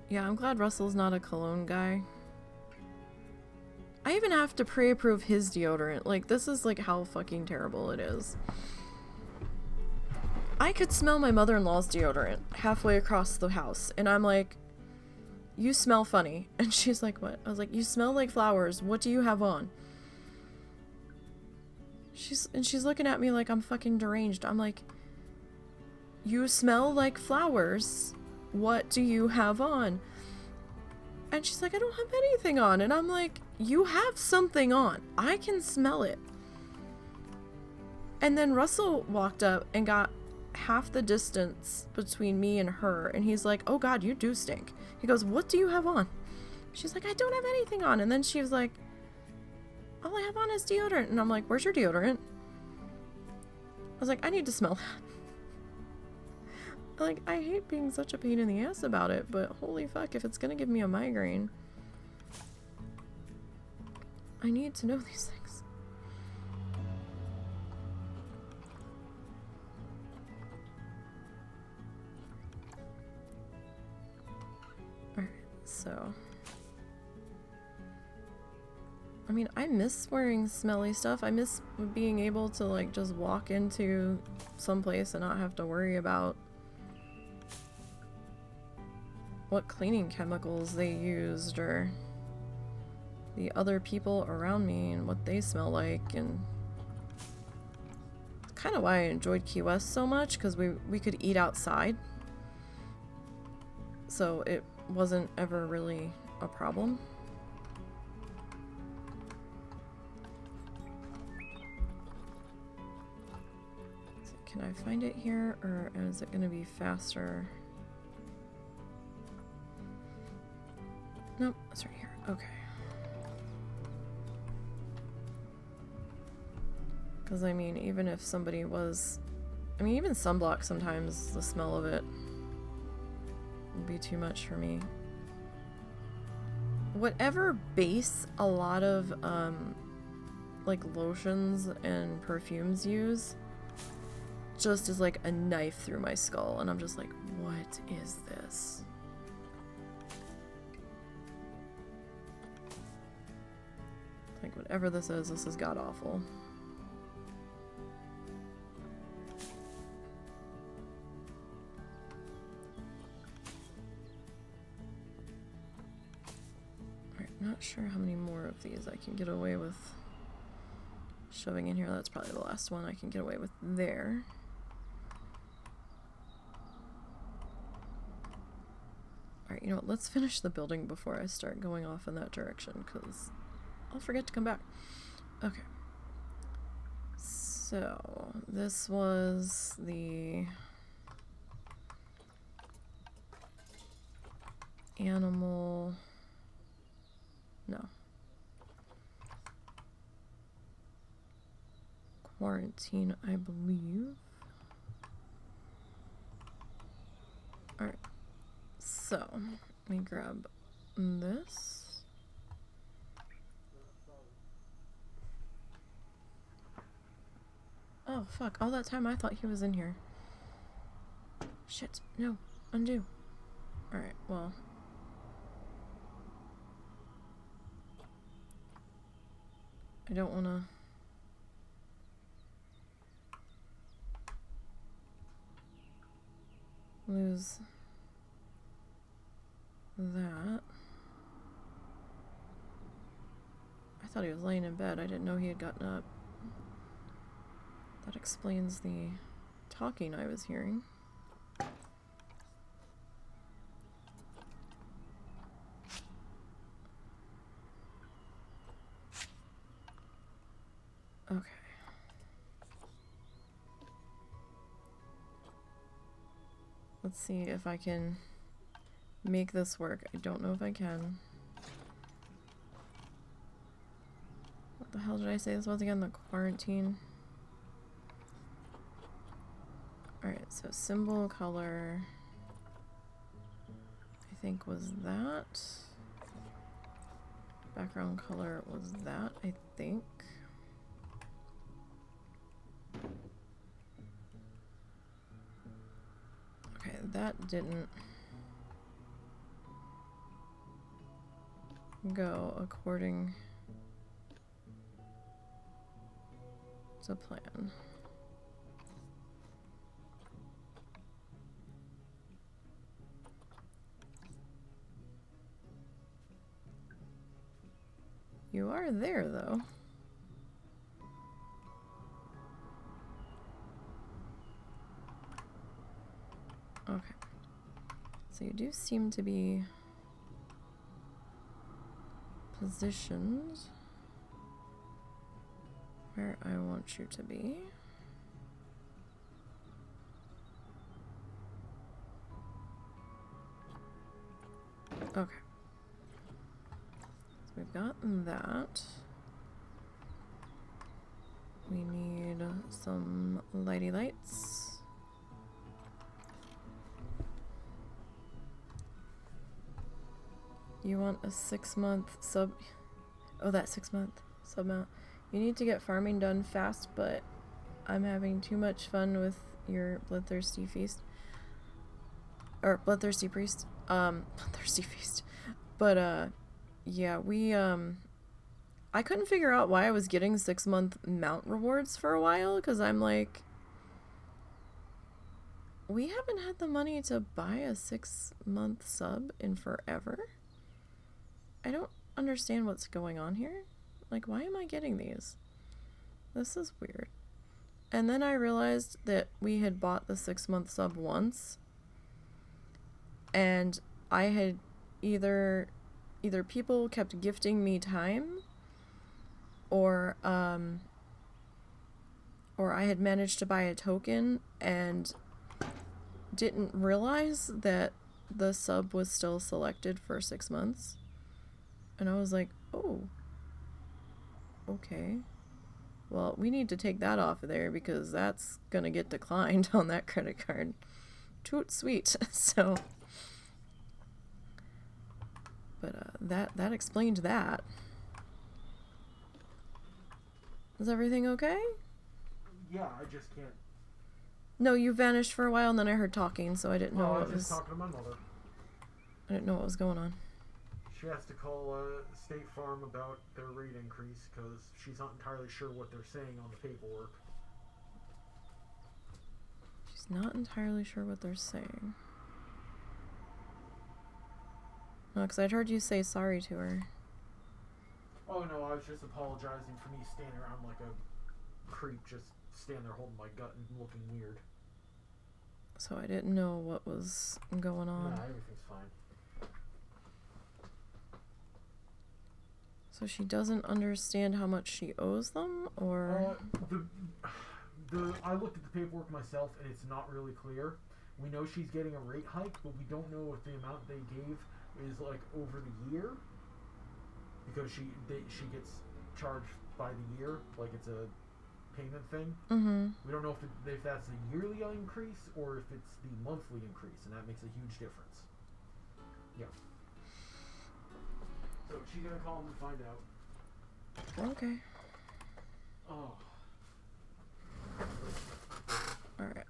Yeah, I'm glad Russell's not a cologne guy. I even have to pre-approve his deodorant. Like, this is like how fucking terrible it is. I could smell my mother-in-law's deodorant halfway across the house, and I'm like, you smell funny. And she's like, what? I was like, you smell like flowers. What do you have on? She's looking at me like I'm fucking deranged. I'm like, you smell like flowers. What do you have on? And she's like, I don't have anything on. And I'm like, you have something on. I can smell it. And then Russell walked up and got half the distance between me and her. And he's like, oh God, you do stink. He goes, what do you have on? She's like, I don't have anything on. And then she was like, all I have on is deodorant. And I'm like, where's your deodorant? I was like, I need to smell that. Like, I hate being such a pain in the ass about it, but holy fuck, if it's gonna give me a migraine, I need to know these things. Alright, so I mean, I miss wearing smelly stuff. I miss being able to, like, just walk into some place and not have to worry about what cleaning chemicals they used or the other people around me and what they smell like. And it's kind of why I enjoyed Key West so much, because we could eat outside, so it wasn't ever really a problem. So can I find it here, or is it going to be faster? Nope, it's right here. Okay. Because, I mean, even if somebody was... I mean, even sunblock sometimes, the smell of it would be too much for me. Whatever base a lot of, like, lotions and perfumes use, just is like a knife through my skull. And I'm just like, what is this? Like, whatever this is god-awful. Alright, not sure how many more of these I can get away with shoving in here. That's probably the last one I can get away with there. Alright, you know what? Let's finish the building before I start going off in that direction, because I'll forget to come back. Okay. So, this was the animal... No. Quarantine, I believe. Alright. So, let me grab this. Oh, fuck. All that time I thought he was in here. Shit. No. Undo. Alright, well. I don't want to... lose that. I thought he was laying in bed. I didn't know he had gotten up. That explains the talking I was hearing. Okay. Let's see if I can make this work. I don't know if I can. What the hell did I say this was again? The quarantine? Alright, so symbol color, I think was that. Background color was that, I think. Okay, that didn't go according to plan. You are there, though. Okay. So you do seem to be positioned where I want you to be. Okay. So we've got that. We need some lighty lights. You want a 6-month sub... Oh, that 6-month sub mount. You need to get farming done fast, but I'm having too much fun with your bloodthirsty feast. Or bloodthirsty priest. Bloodthirsty feast. But, yeah, we, I couldn't figure out why I was getting 6-month mount rewards for a while, because I'm like... We haven't had the money to buy a 6-month sub in forever. I don't understand what's going on here. Like, why am I getting these? This is weird. And then I realized that we had bought the 6-month sub once. And I had either people kept gifting me time, or I had managed to buy a token and didn't realize that the sub was still selected for 6 months. And I was like, oh, okay. Well, we need to take that off of there because that's gonna get declined on that credit card. Toot sweet. So, but that explained that. Is everything okay? Yeah, I just can't. No, you vanished for a while and then I heard talking, so I didn't know I what was just was... talking to my mother. I didn't know what was going on. She has to call State Farm about their rate increase because she's not entirely sure what they're saying on the paperwork. She's not entirely sure what they're saying. No, because I'd heard you say sorry to her. Oh no, I was just apologizing for me standing around like a creep, just standing there holding my gut and looking weird. So I didn't know what was going on. Nah, everything's fine. So she doesn't understand how much she owes them, or... I looked at the paperwork myself, and it's not really clear. We know she's getting a rate hike, but we don't know if the amount they gave is like over the year, because she gets charged by the year, like it's a payment thing. Mm-hmm. We don't know if that's a yearly increase or if it's the monthly increase, and that makes a huge difference. Yeah. So she's gonna call him and find out. Okay. Oh. Alright.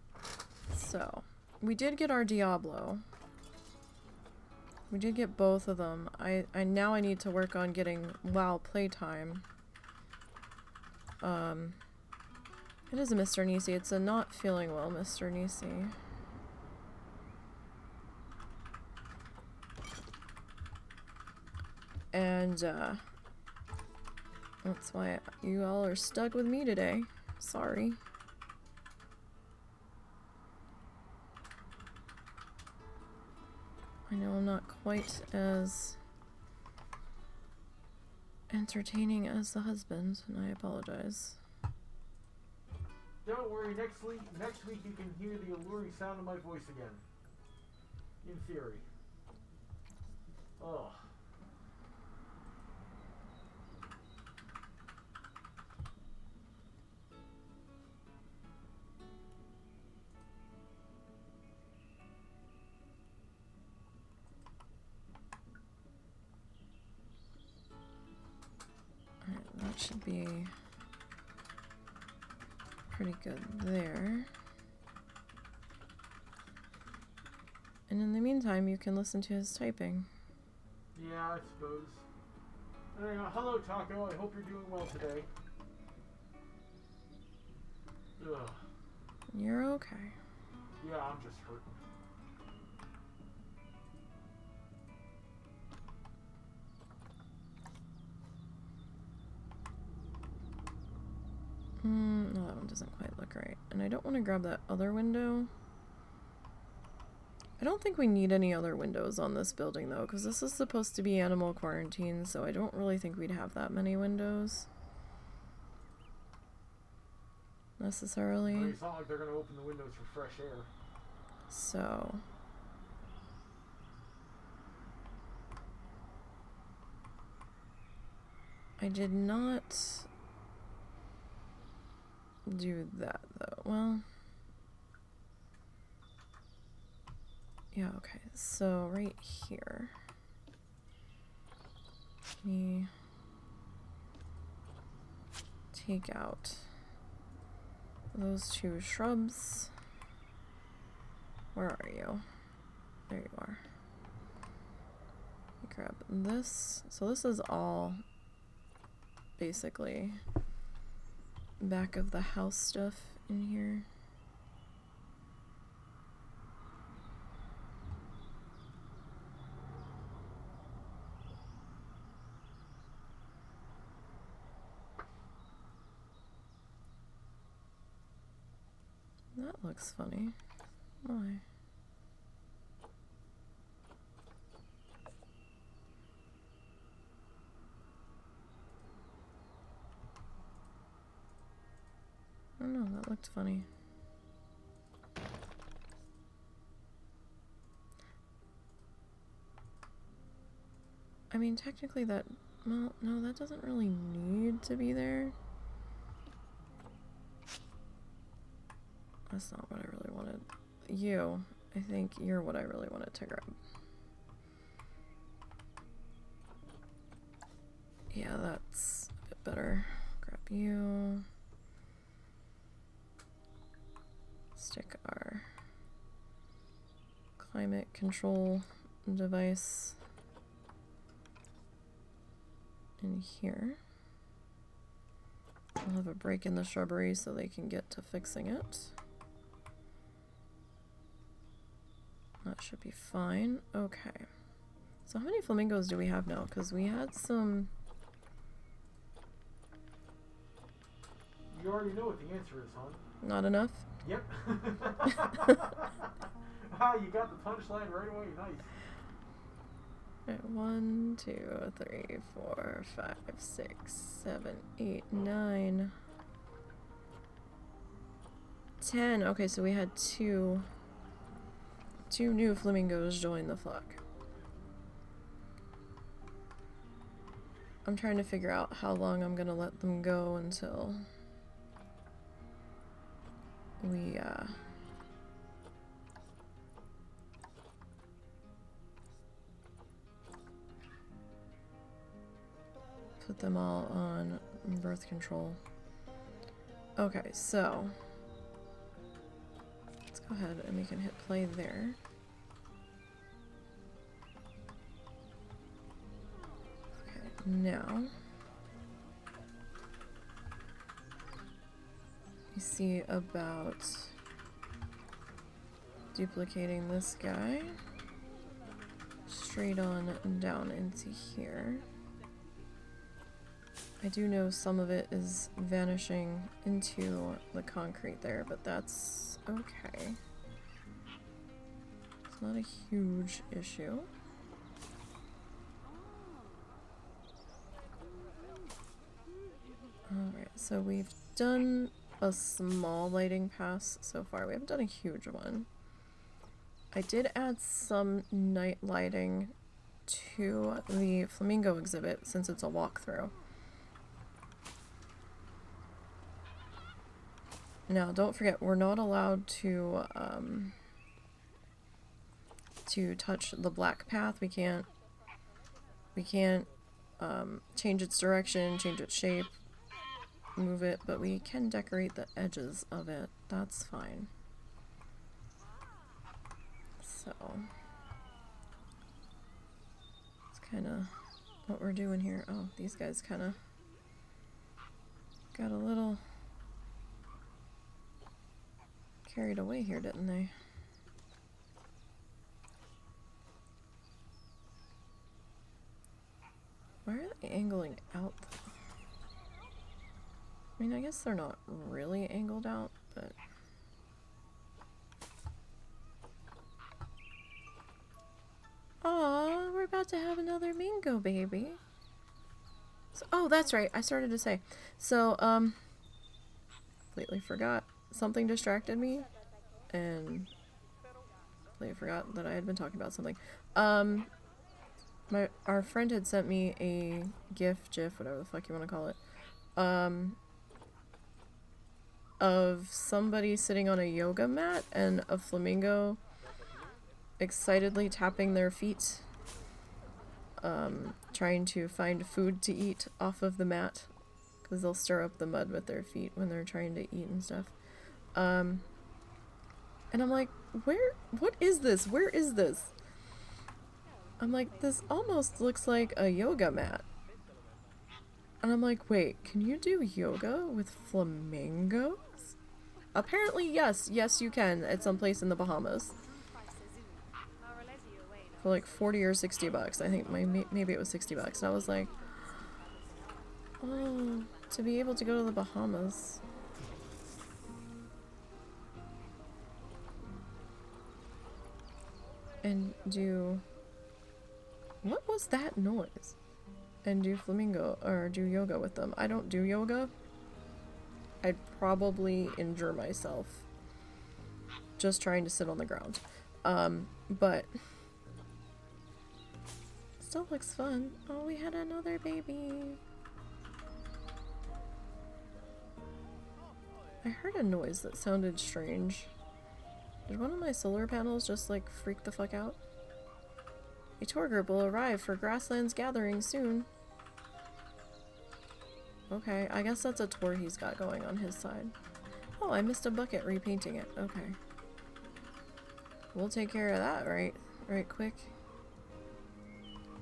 So, we did get our Diablo. We did get both of them. Now I need to work on getting WoW playtime. It is a MrNisey. It's a not feeling well MrNisey. And, that's why you all are stuck with me today. Sorry. I know I'm not quite as entertaining as the husband, and I apologize. Don't worry, next week you can hear the alluring sound of my voice again. In theory. Oh. should be pretty good there. And in the meantime, you can listen to his typing. Yeah, I suppose. Hello, Taco. I hope you're doing well today. Ugh. You're okay. Yeah, I'm just hurting. No, that one doesn't quite look right. And I don't want to grab that other window. I don't think we need any other windows on this building though, because this is supposed to be animal quarantine, so I don't really think we'd have that many windows. Necessarily. I mean, it's not like they're going to open the windows for fresh air. So... I did not do that though. Well... Yeah, okay. So right here... Let me take out those two shrubs. Where are you? There you are. Grab this. So this is all basically back of the house stuff in here. That looks funny. Why? I don't know, that looked funny. I mean, technically that... Well, no, that doesn't really need to be there. That's not what I really wanted. You, I think you're what I really wanted to grab. Yeah, that's a bit better. Grab you. Stick our climate control device in here. We'll have a break in the shrubbery so they can get to fixing it. That should be fine. Okay. So how many flamingos do we have now? Because we had some... You already know what the answer is, hon. Not enough? Yep. Ah, you got the punchline right away. Nice. Alright, 1, 2, 3, 4, 5, 6, 7, 8, 9, 10. Okay, so we had two new flamingos join the flock. I'm trying to figure out how long I'm gonna let them go until we put them all on birth control. Okay, so let's go ahead and we can hit play there. Okay, now we see about duplicating this guy straight on down into here. I do know some of it is vanishing into the concrete there, but that's okay. It's not a huge issue. Alright, so we've done a small lighting pass so far. We haven't done a huge one. I did add some night lighting to the flamingo exhibit since it's a walkthrough. Now, don't forget, we're not allowed to touch the black path. We can't change its direction, change its shape, move it, but we can decorate the edges of it. That's fine. So it's kind of what we're doing here. Oh, these guys kind of got a little carried away here, didn't they? Why are they angling out? I mean, I guess they're not really angled out, but... Aw, we're about to have another Mingo baby. So, oh, that's right. I started to say. So, completely forgot. Something distracted me, and completely forgot that I had been talking about something. Our friend had sent me a GIF, whatever the fuck you want to call it, of somebody sitting on a yoga mat and a flamingo excitedly tapping their feet, trying to find food to eat off of the mat, because they'll stir up the mud with their feet when they're trying to eat and stuff. And I'm like, what is this? Where is this? I'm like, this almost looks like a yoga mat. And I'm like, wait, can you do yoga with flamingos? Apparently, yes. Yes, you can at some place in the Bahamas. For like 40 or 60 bucks. I think maybe it was 60 bucks. And I was like, oh, to be able to go to the Bahamas. And do... What was that noise? And do flamingo, or do yoga with them. I don't do yoga. I'd probably injure myself just trying to sit on the ground. But still looks fun. Oh, we had another baby. I heard a noise that sounded strange. Did one of my solar panels just like freak the fuck out? A tour group will arrive for Grasslands Gathering soon. Okay, I guess that's a tour he's got going on his side. Oh, I missed a bucket repainting it. Okay. We'll take care of that right quick.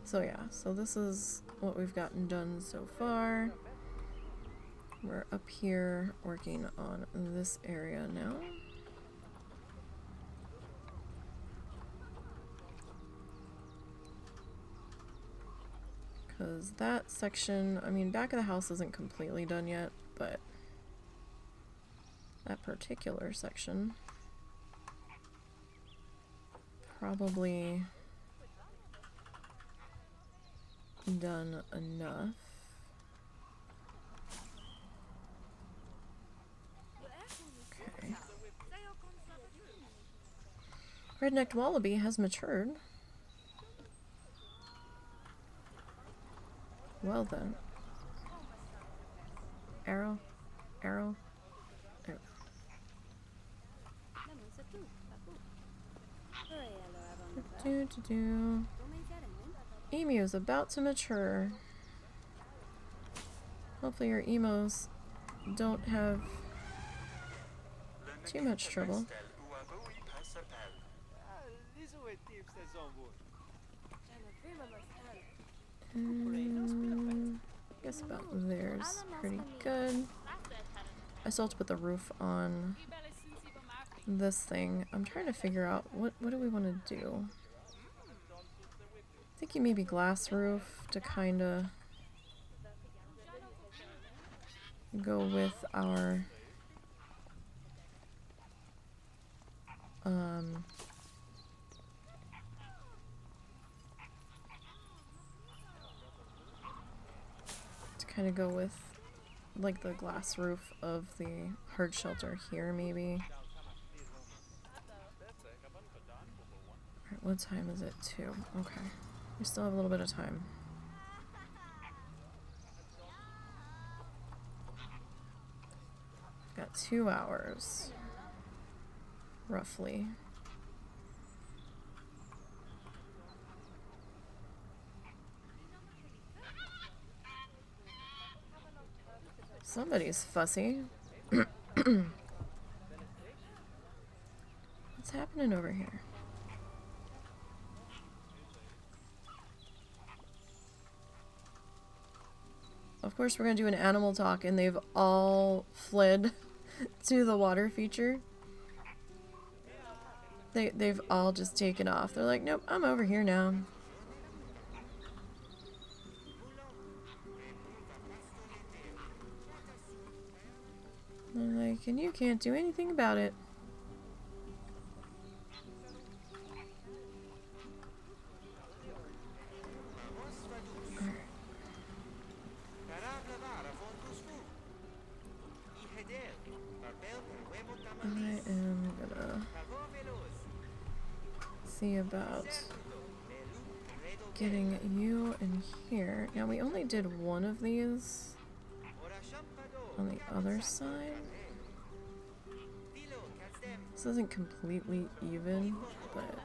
So yeah, so this is what we've gotten done so far. We're up here working on this area now. Because that section, I mean, back of the house isn't completely done yet, but that particular section probably done enough. Okay. Red-necked wallaby has matured. Well then. Arrow. There. Emu is about to mature. Hopefully your emos don't have too much trouble. I guess about there's pretty good. I still have to put the roof on this thing. I'm trying to figure out what do we want to do. Thinking maybe glass roof to kind of go with our kind of go with like the glass roof of the hard shelter here maybe. Alright, what time is it? 2. Okay. We still have a little bit of time. Got 2 hours. Roughly. Somebody's fussy. What's happening over here? Of course, we're gonna do an animal talk, and they've all fled to the water feature. They've all just taken off. They're like, nope, I'm over here now. They're like, and you can't do anything about it. I am gonna see about getting you in here. Now we only did one of these on the other side. This isn't completely even, but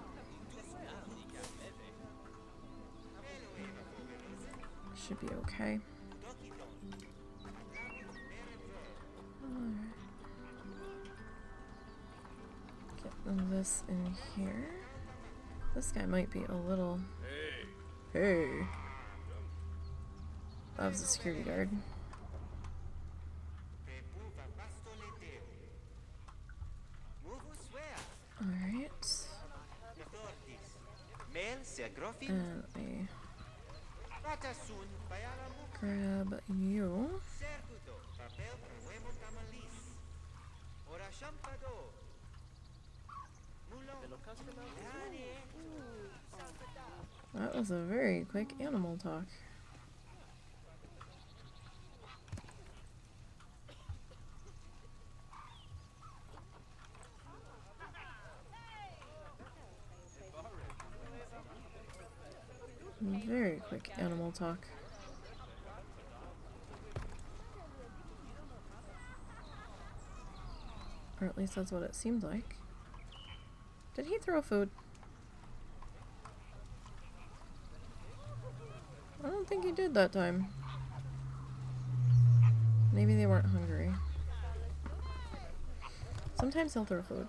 should be okay. Alright. Get this in here. This guy might be a little... Hey! That was a security guard. Alright. And I grab you. That was a very quick animal talk. Very quick animal talk. Or at least that's what it seemed like. Did he throw food? I don't think he did that time. Maybe they weren't hungry. Sometimes he'll throw food.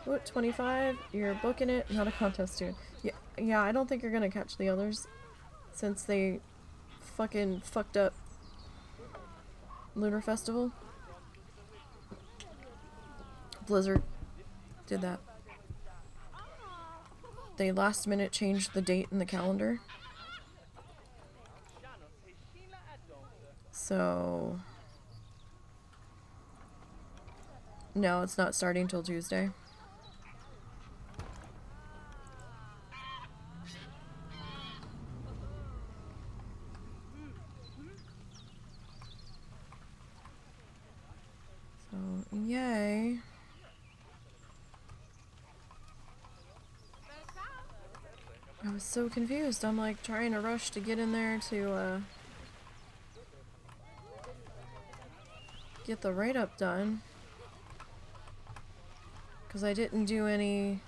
Oh, 25, you're booking it, not a contest too. Yeah, I don't think you're gonna catch the others since they fucking fucked up Lunar Festival. Blizzard did that. They last minute changed the date in the calendar. So no, it's not starting till Tuesday. So yay. I was so confused. I'm like trying to rush to get in there to get the write-up done. Because I didn't do any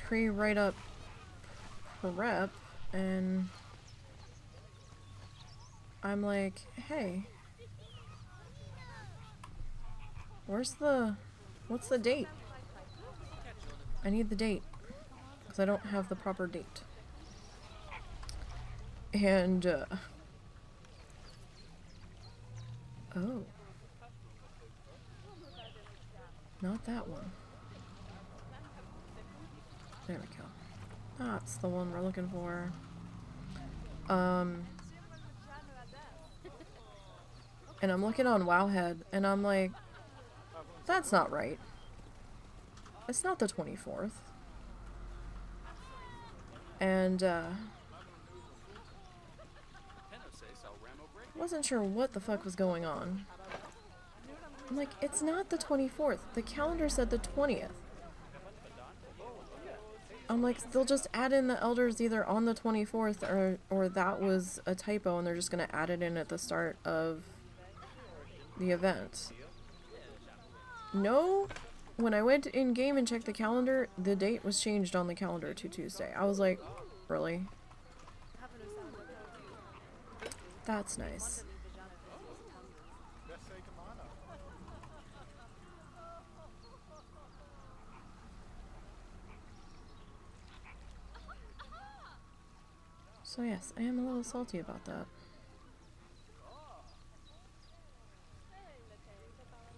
pre-write-up prep, and I'm like, hey, what's the date? I need the date, because I don't have the proper date. And, oh. Not that one. There we go. That's the one we're looking for. And I'm looking on Wowhead, and I'm like, that's not right. It's not the 24th. And, wasn't sure what the fuck was going on. I'm like, it's not the 24th. The calendar said the 20th. I'm like, they'll just add in the elders either on the 24th or that was a typo and they're just gonna add it in at the start of the event. No, when I went in game and checked the calendar, the date was changed on the calendar to Tuesday. I was like, really? That's nice. So yes, I am a little salty about that.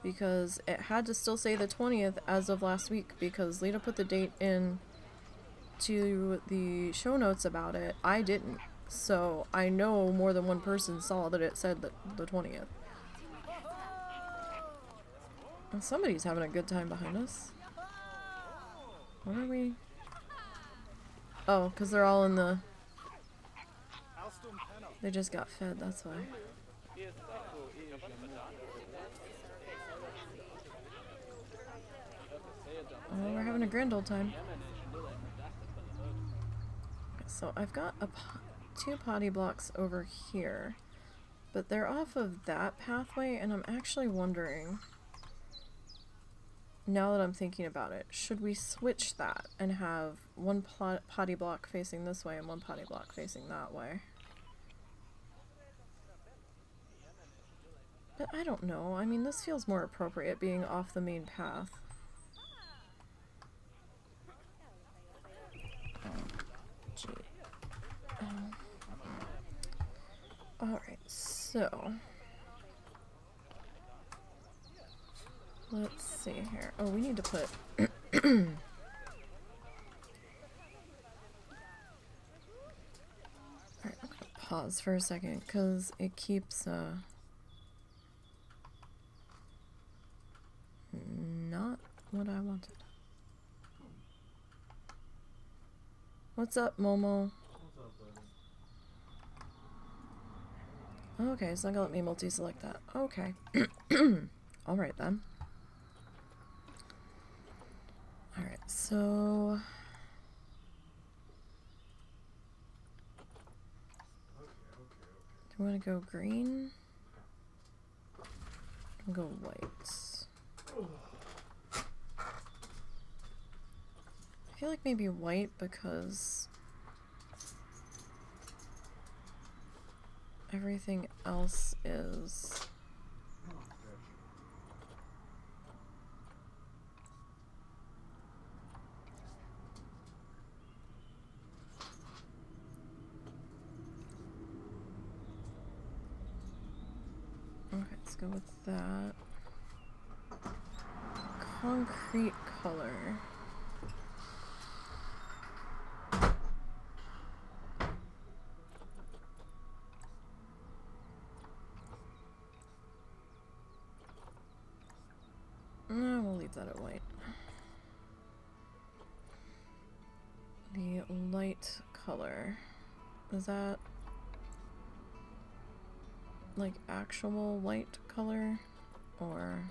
Because it had to still say the 20th as of last week because Lita put the date in to the show notes about it. I didn't. So I know more than one person saw that it said the 20th. And somebody's having a good time behind us. What are we? Oh, because they're all in the... They just got fed, that's why. Oh, we're having a grand old time. So I've got two potty blocks over here, but they're off of that pathway, and I'm actually wondering, now that I'm thinking about it, should we switch that and have one potty block facing this way and one potty block facing that way? But I don't know. I mean, this feels more appropriate being off the main path. Gee. Alright, so... Let's see here. Oh, we need to put... Alright, I'm gonna pause for a second, because it keeps, not what I wanted. What's up, Momo? What's up, buddy? Okay, it's not gonna let me multi-select that. Okay. Alright then. Alright, so... Do you want to go green? I'll go white. I feel like maybe white because everything else is... Okay, let's go with that. Concrete color. No, we'll leave that at white. The light color. Is that like actual white color? Or...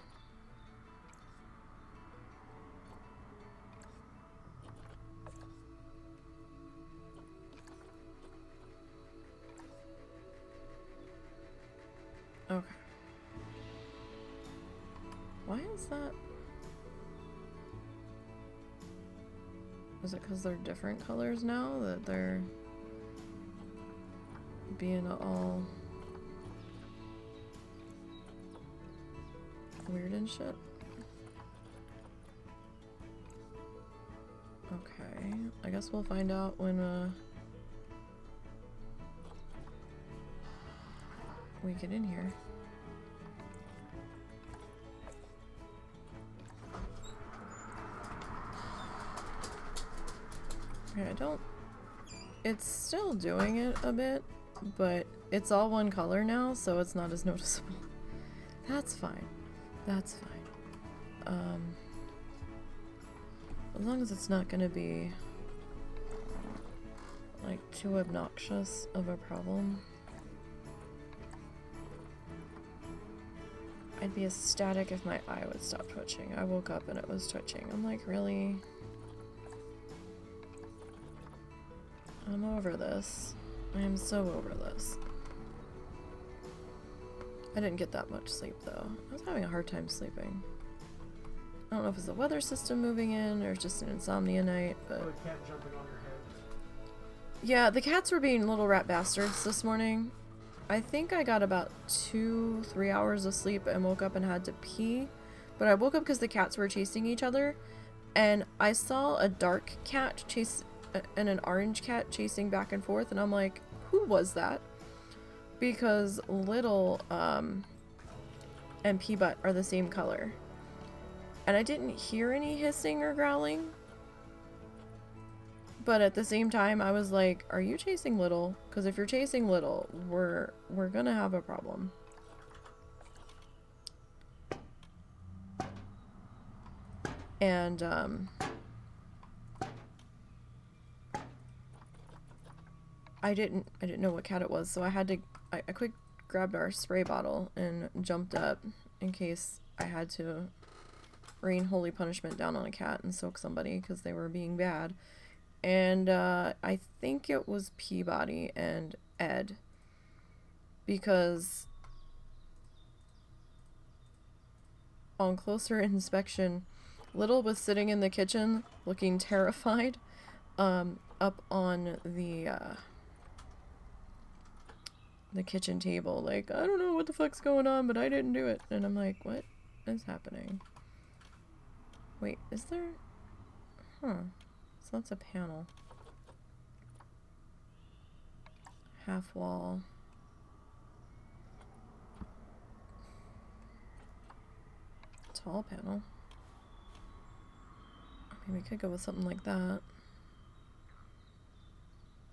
Okay. Why is that? Is it because they're different colors now that they're being all weird and shit? Okay, I guess we'll find out when we get in here. Okay, I don't... It's still doing it a bit, but it's all one color now, so it's not as noticeable. That's fine. That's fine. As long as it's not gonna be like too obnoxious of a problem. I'd be ecstatic if my eye would stop twitching. I woke up and it was twitching. I'm like, really? I'm over this. I am so over this. I didn't get that much sleep though. I was having a hard time sleeping. I don't know if it's the weather system moving in or just an insomnia night, but... Or a cat jumping on your head. Yeah, the cats were being little rat bastards this morning. I think I got about 2-3 hours of sleep and woke up and had to pee. But I woke up because the cats were chasing each other. And I saw a dark cat chase and an orange cat chasing back and forth. And I'm like, who was that? Because Little and Peabut are the same color. And I didn't hear any hissing or growling. But at the same time, I was like, are you chasing Little? Because if you're chasing Little, we're gonna have a problem. And, I didn't know what cat it was, so I had to, I quick grabbed our spray bottle and jumped up in case I had to rain holy punishment down on a cat and soak somebody because they were being bad. And I think it was Peabody and Ed, because on closer inspection, Little was sitting in the kitchen looking terrified, up on the kitchen table, like, I don't know what the fuck's going on, but I didn't do it. And I'm like, what is happening? Wait, is there? Huh. So that's a panel. Half wall. Tall panel. I mean, we could go with something like that.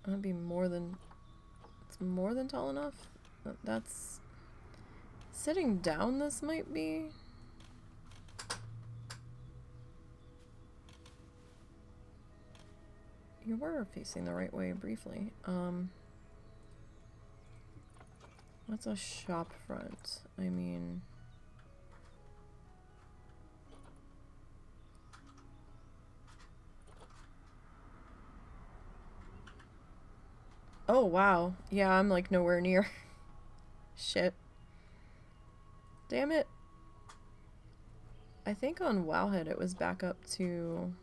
That'd be more than... It's more than tall enough. That's... Sitting down, this might be... You were facing the right way briefly. What's a shop front? I mean... Oh, wow. Yeah, I'm like nowhere near. Shit. Damn it. I think on Wowhead it was back up to...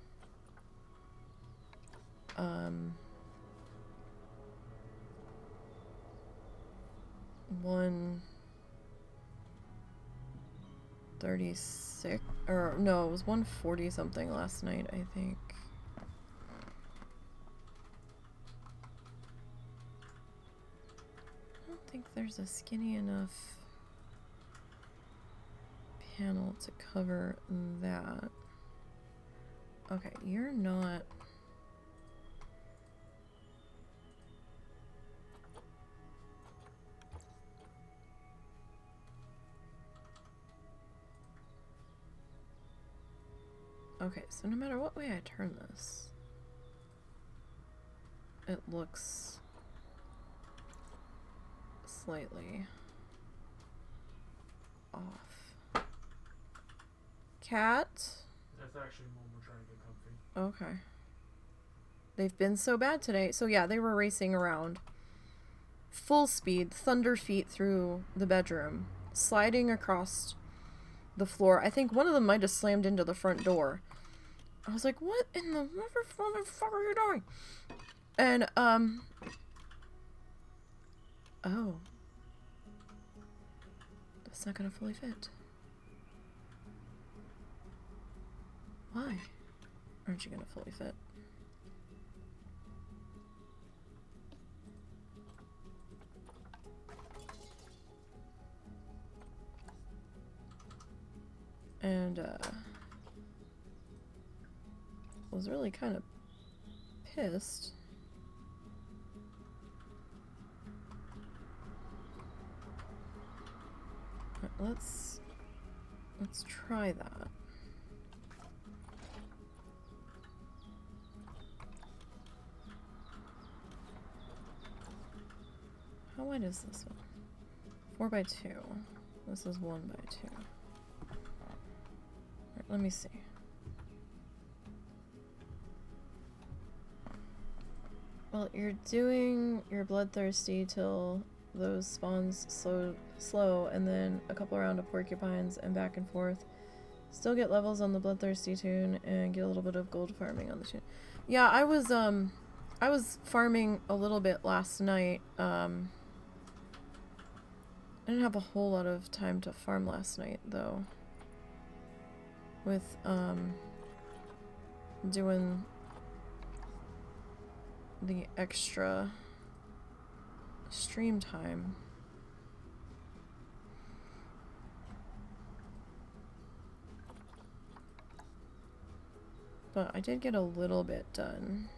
136, or no, it was 140 something last night, I think. I don't think there's a skinny enough panel to cover that. Okay, you're not... Okay, so no matter what way I turn this, it looks slightly off. Cat? That's actually when we're trying to get comfy. Okay. They've been so bad today. So yeah, they were racing around. Full speed, thunder feet through the bedroom, sliding across the floor. I think one of them might have slammed into the front door. I was like, what in the fuck are you doing? And, oh. That's not gonna fully fit. Why aren't you gonna fully fit? And, was really kind of pissed. Right, let's try that. How wide is this one? 4x2. This is 1x2. Right, let me see. Well, you're doing your bloodthirsty till those spawns slow, and then a couple round of porcupines and back and forth. Still get levels on the bloodthirsty tune and get a little bit of gold farming on the tune. Yeah, I was farming a little bit last night. I didn't have a whole lot of time to farm last night, though. With, doing the extra stream time. But I did get a little bit done.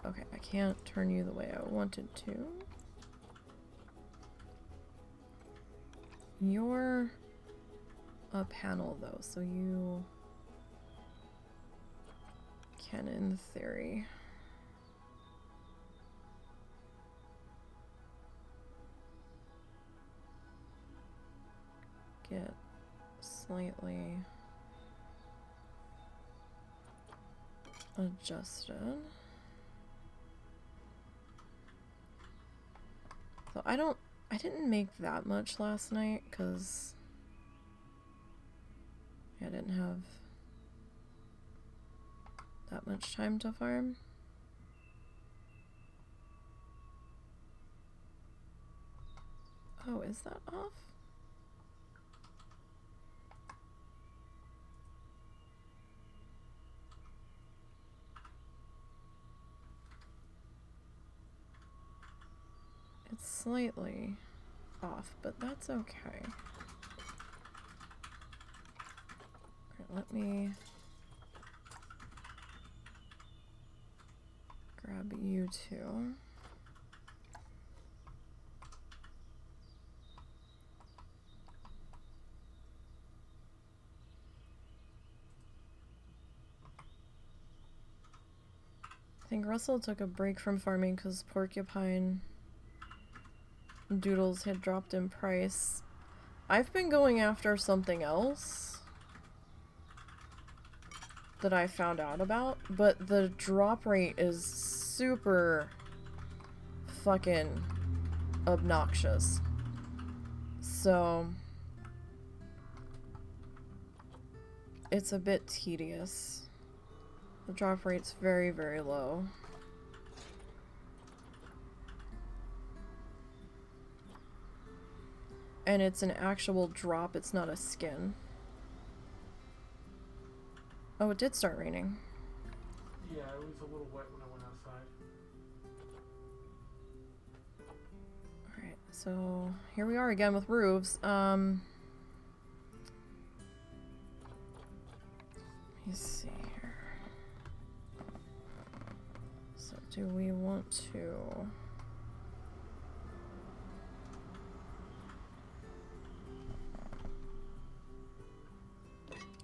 Okay, I can't turn you the way I wanted to. You're a panel though, so you can, in theory, get slightly adjusted. So I didn't make that much last night because I didn't have that much time to farm. Oh, is that off? It's slightly off, but that's okay. Alright, let me grab you two. I think Russell took a break from farming because Porcupine Doodles had dropped in price. I've been going after something else that I found out about, but the drop rate is super fucking obnoxious. So it's a bit tedious. The drop rate's very, very low. And it's an actual drop, it's not a skin. Oh, it did start raining. Yeah, it was a little wet when I went outside. Alright, so here we are again with roofs. Let me see here. So do we want to...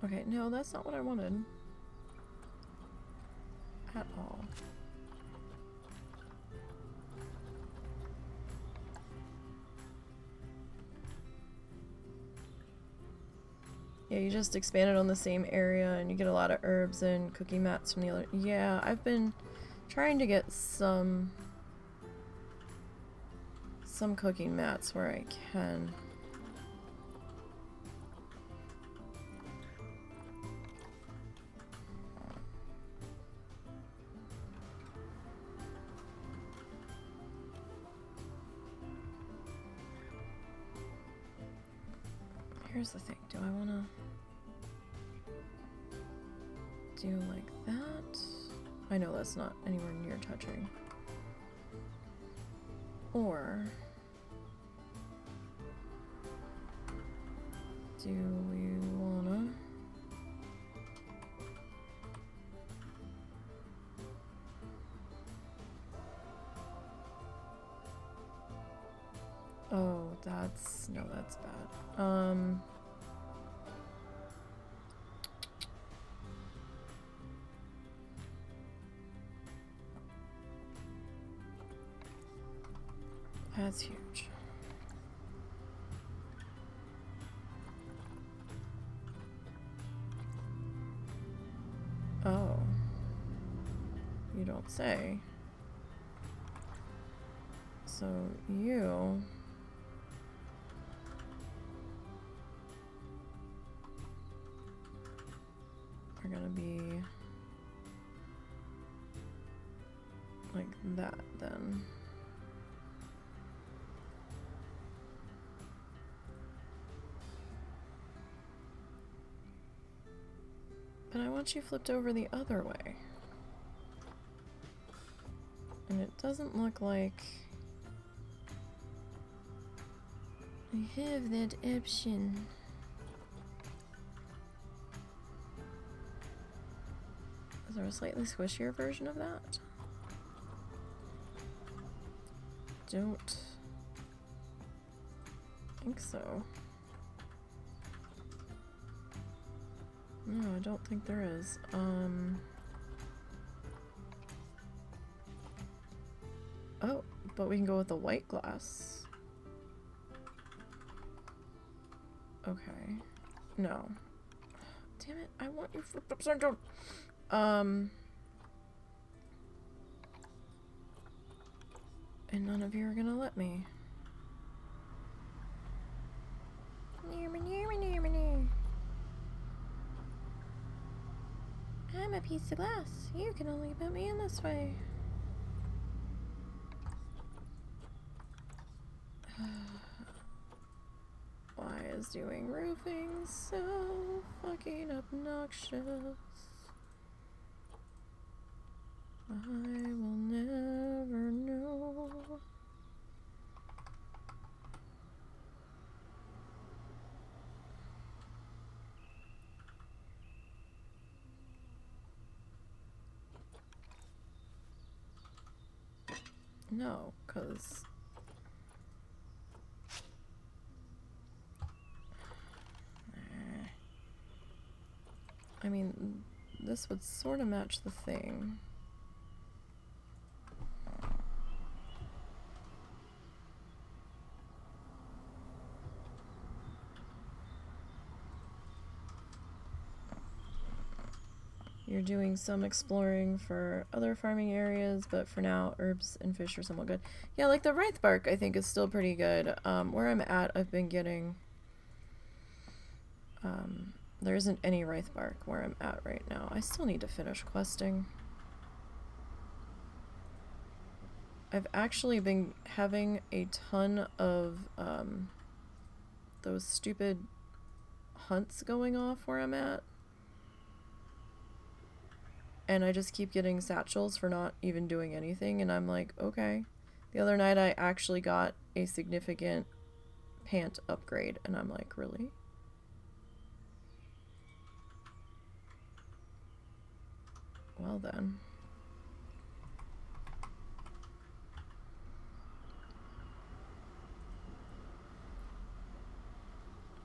Okay, no, that's not what I wanted. At all. Yeah, you just expanded on the same area and you get a lot of herbs and cookie mats from the other... Yeah, I've been trying to get some cooking mats where I can. Here's the thing, do I want to do like that? I know that's not anywhere near touching. Or do we wanna oh, that's no, that's bad. That's huge. Oh. You don't say. So you are gonna be like that then. And I want you flipped over the other way. And it doesn't look like I have that option. Is there a slightly squishier version of that? Don't think so. No, I don't think there is. Oh, but we can go with the white glass. Okay. No. Damn it, I want you flipped upside down. And none of you are gonna let me. I'm a piece of glass. You can only put me in this way. Why is doing roofing so fucking obnoxious? I will never know. No, 'cause I mean, this would sort of match the thing. You're doing some exploring for other farming areas, but for now, herbs and fish are somewhat good. Yeah, like the Wraith bark, I think is still pretty good. Where I'm at, I've been getting... there isn't any Wraith bark where I'm at right now. I still need to finish questing. I've actually been having a ton of those stupid hunts going off where I'm at. And I just keep getting satchels for not even doing anything, and I'm like, okay. The other night I actually got a significant pant upgrade, and I'm like, really? Well then.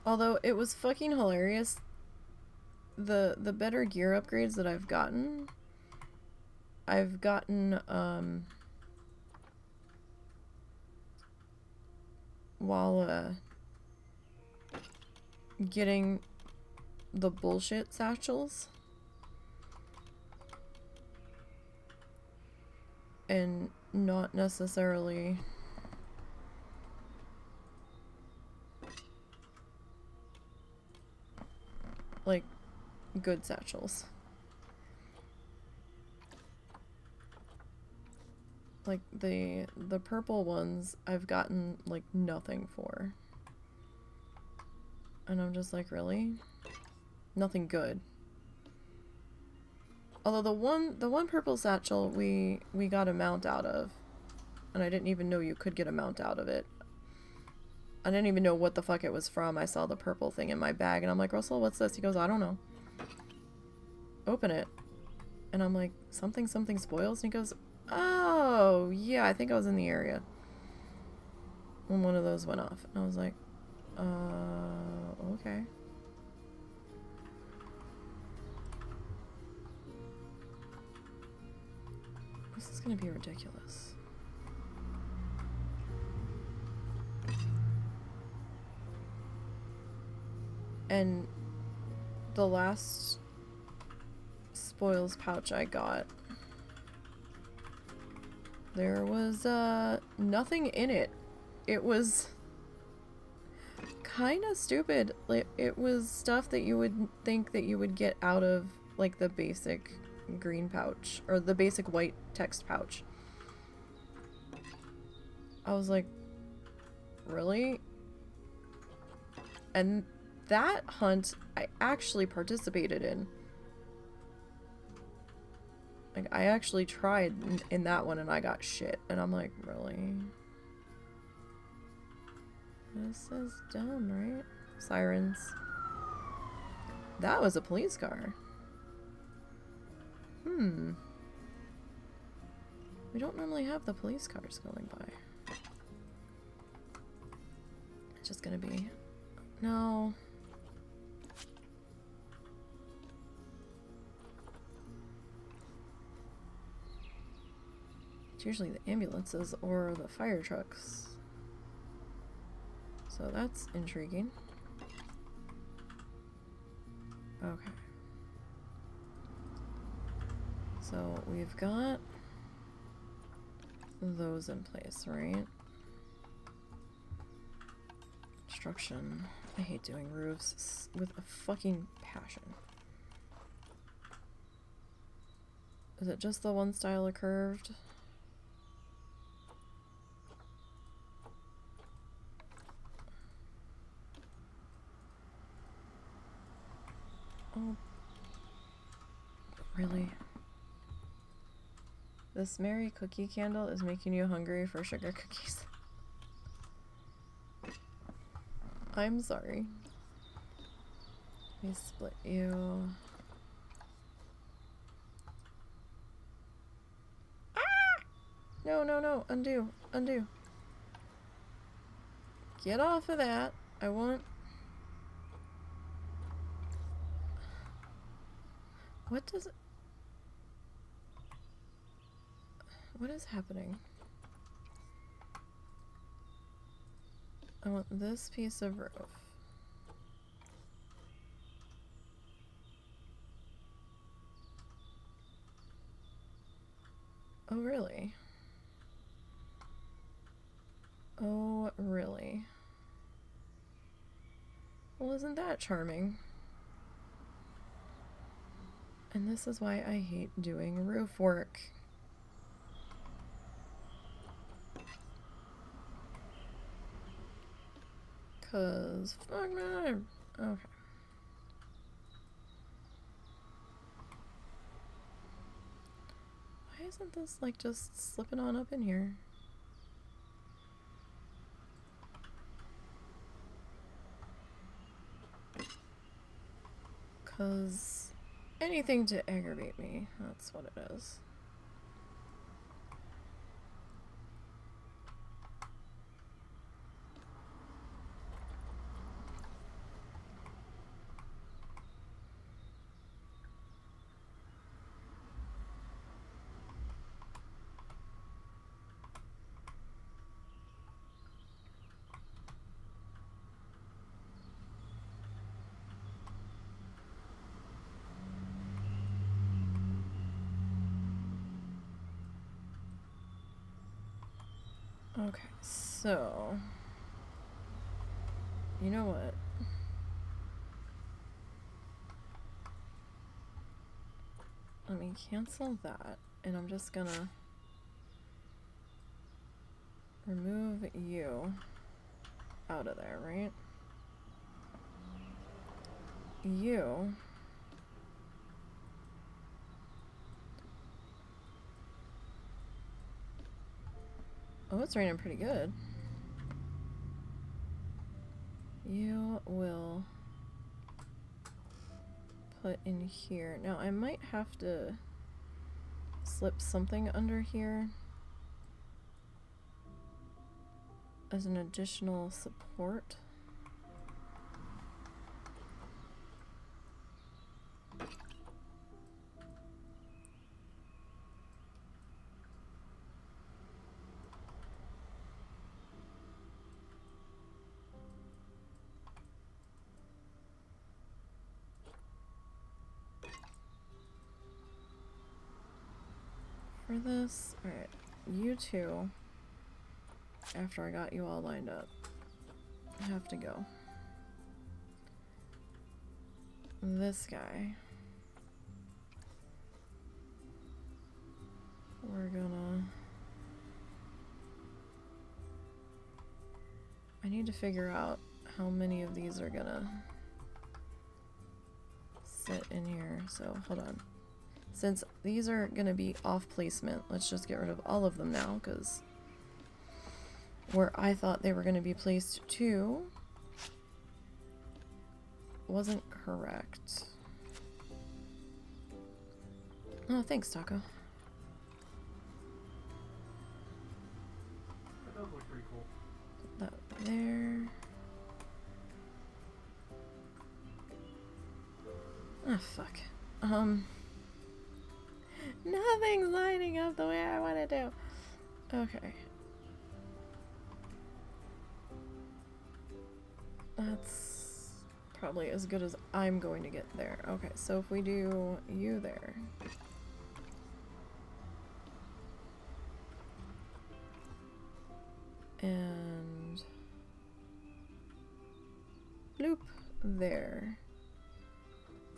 Although it was fucking hilarious, the better gear upgrades that I've gotten, while getting the bullshit satchels and not necessarily like good satchels. Like the purple ones I've gotten like nothing for. And I'm just like, really? Nothing good. Although the one purple satchel we got a mount out of, and I didn't even know you could get a mount out of it. I didn't even know what the fuck it was from. I saw the purple thing in my bag and I'm like, Russell, what's this? He goes, I don't know. Open it. And I'm like, something spoils? And he goes, oh, yeah, I think I was in the area when one of those went off. And I was like, okay. This is gonna be ridiculous. And the last spoils pouch I got, there was nothing in it. It was kind of stupid. Like, it was stuff that you would think that you would get out of like the basic green pouch or the basic white text pouch. I was like, really? And that hunt I actually participated in. Like, I actually tried in that one and I got shit. And I'm like, really? This is dumb, right? Sirens. That was a police car. We don't normally have the police cars going by. It's just gonna be... No. It's usually the ambulances or the fire trucks. So that's intriguing. Okay. So we've got those in place, right? Construction. I hate doing roofs with a fucking passion. Is it just the one style of curved? Oh, really? This Mary cookie candle is making you hungry for sugar cookies. I'm sorry. Let me split you. Ah! No, no, no. Undo. Undo. Get off of that. I want... What does it... What is happening? I want this piece of roof. Oh, really? Oh, really? Well, isn't that charming? And this is why I hate doing roof work. Cause fuck me. Okay. Why isn't this like just slipping on up in here? Cause anything to aggravate me, that's what it is. Okay, so you know what? Let me cancel that, and I'm just gonna remove you out of there, right? You. Oh, it's raining pretty good. You will put in here. Now, I might have to slip something under here as an additional support. For this, alright, you two, after I got you all lined up, have to go. This guy, we're gonna... I need to figure out how many of these are gonna sit in here, so hold on. Since these are going to be off placement, let's just get rid of all of them now, because where I thought they were going to be placed too wasn't correct. Oh, thanks, Taco. That does look pretty cool. Put that there. Ah, fuck. Nothing's lining up the way I want it to. Okay. That's probably as good as I'm going to get there. Okay, so if we do you there. And bloop there.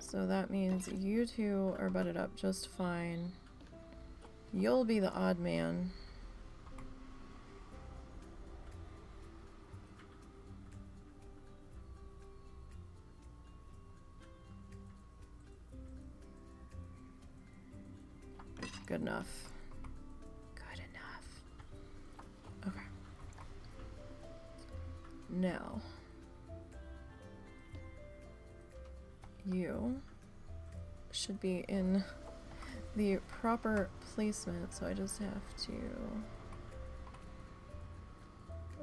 So that means you two are butted up just fine. You'll be the odd man. Good enough. Good enough. Okay. Now, you should be in the proper placement, so I just have to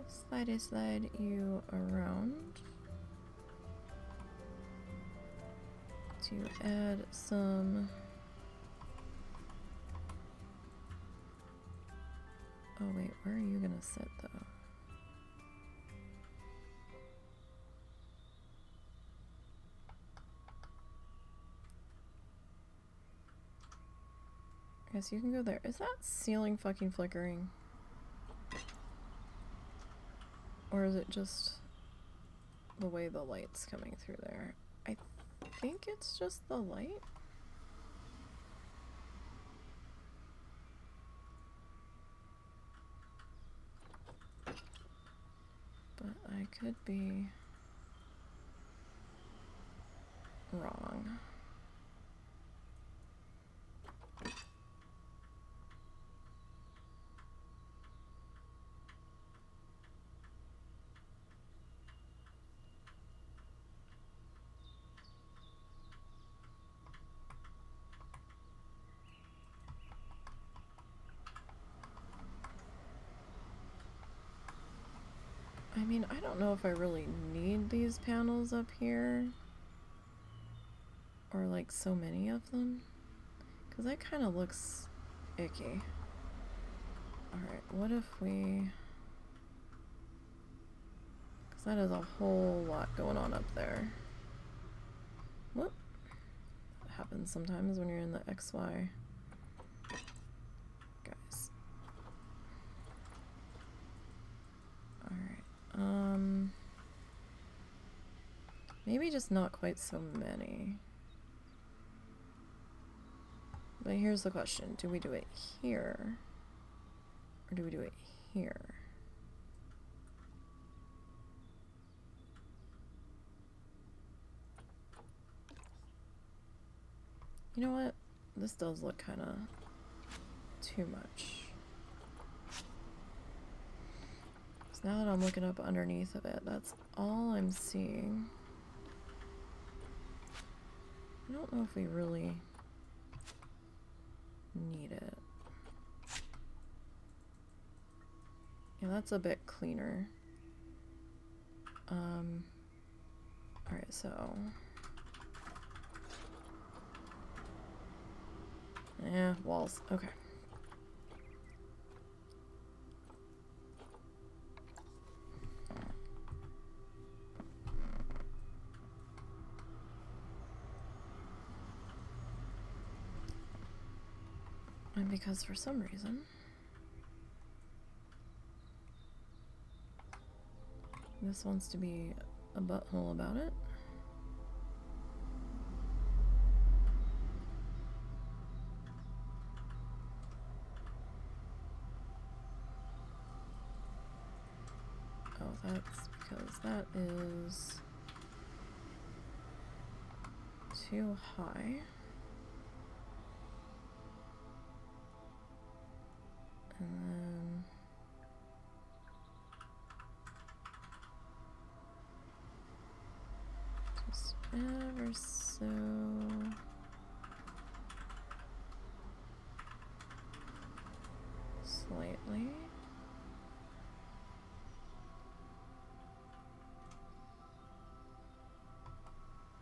slide you around to add some. Oh wait, where are you gonna sit though? I guess you can go there. Is that ceiling fucking flickering? Or is it just the way the light's coming through there? I think it's just the light. But I could be wrong. I mean, I don't know if I really need these panels up here. Or like so many of them. Because that kind of looks icky. Alright, what if we... Because that is a whole lot going on up there. Whoop. That happens sometimes when you're in the XY. Guys. Alright. Maybe just not quite so many. But here's the question. Do we do it here? Or do we do it here? You know what? This does look kind of too much. So now that I'm looking up underneath of it, that's all I'm seeing. I don't know if we really need it. Yeah, that's a bit cleaner. Alright, so... Yeah, walls. Okay. And because for some reason this wants to be a butthole about it. Oh, that's because that is too high. And then just ever so slightly.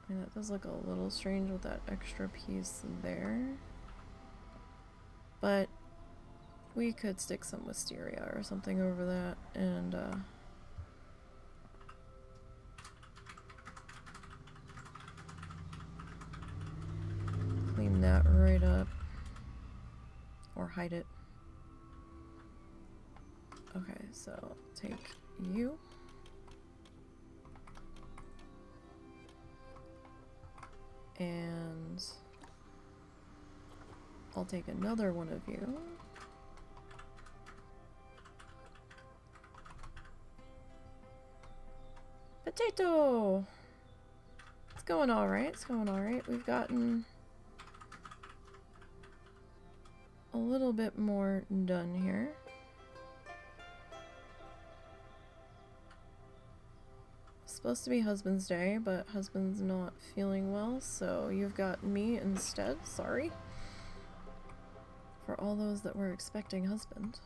I mean, that does look a little strange with that extra piece there. But we could stick some wisteria or something over that and clean that right up. Or hide it. Okay, so take you. And I'll take another one of you. Potato! It's going alright, it's going alright. We've gotten a little bit more done here. It's supposed to be Husband's Day, but husband's not feeling well, so you've got me instead. Sorry. For all those that were expecting husband.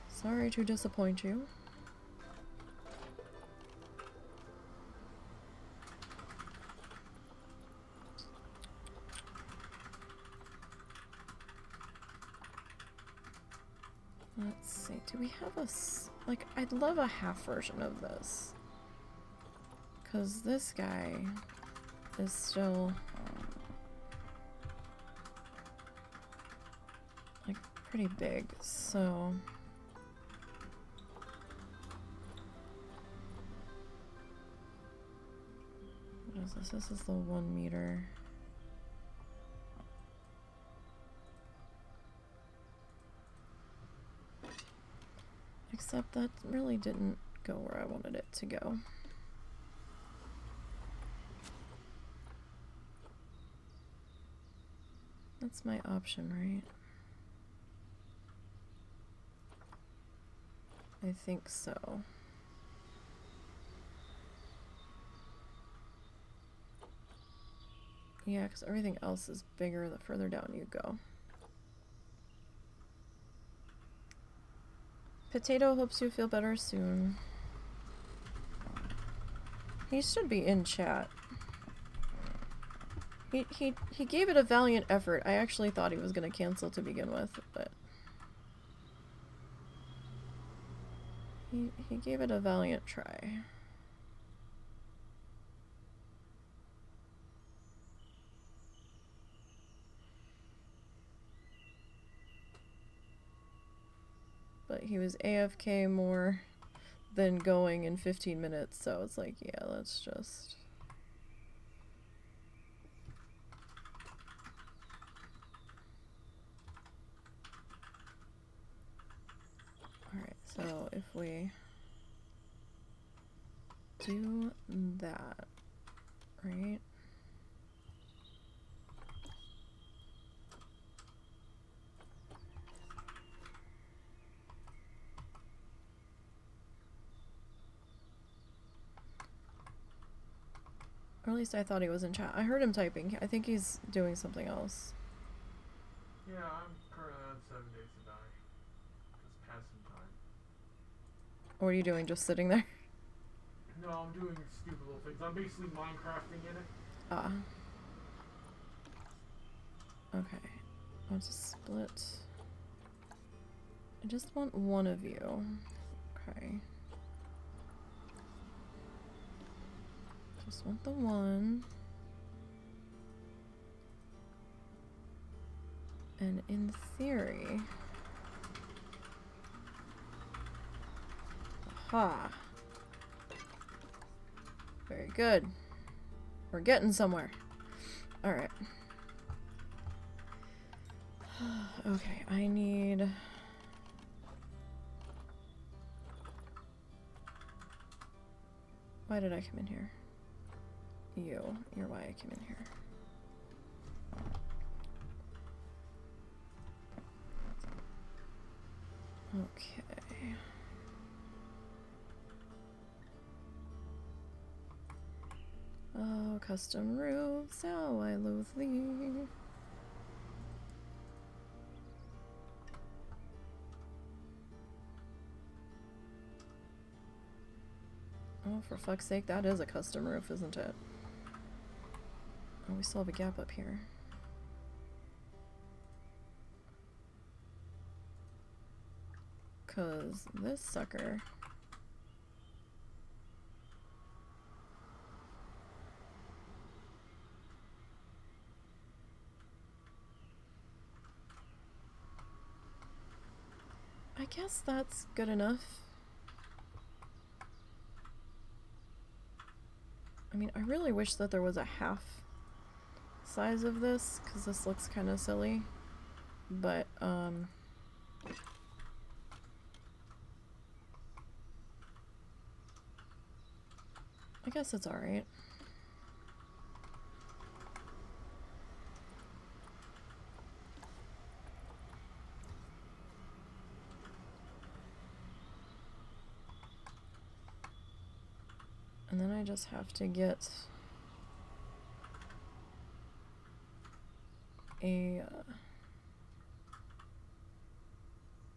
Sorry to disappoint you. Let's see, do we have a, like, I'd love a half version of this. Because this guy is still, like, pretty big, so. What is this? This is the 1 meter. Except that really didn't go where I wanted it to go. That's my option, right? I think so. Yeah, because everything else is bigger the further down you go. Potato hopes you feel better soon. He should be in chat. He gave it a valiant effort. I actually thought he was gonna cancel to begin with, but he gave it a valiant try. But he was AFK more than going in 15 minutes, so it's like, yeah, let's just... Alright, so if we do that, right? Or at least I thought he was in chat. I heard him typing. I think he's doing something else. Yeah, I'm currently on 7 days to die. Just passing time. What are you doing? Just sitting there? No, I'm doing stupid little things. I'm basically Minecrafting in it. Ah. Okay. I'll just split. I just want one of you. Okay. Just want the one. And in theory... Aha! Very good. We're getting somewhere. Alright. Okay, I need... Why did I come in here? You're why I came in here. Okay. Oh, custom roofs, how I loathe thee. Oh, for fuck's sake, that is a custom roof, isn't it? Oh, we still have a gap up here. Cause this sucker... I guess that's good enough. I mean, I really wish that there was a half size of this, because this looks kind of silly. But, I guess it's alright. And then I just have to get a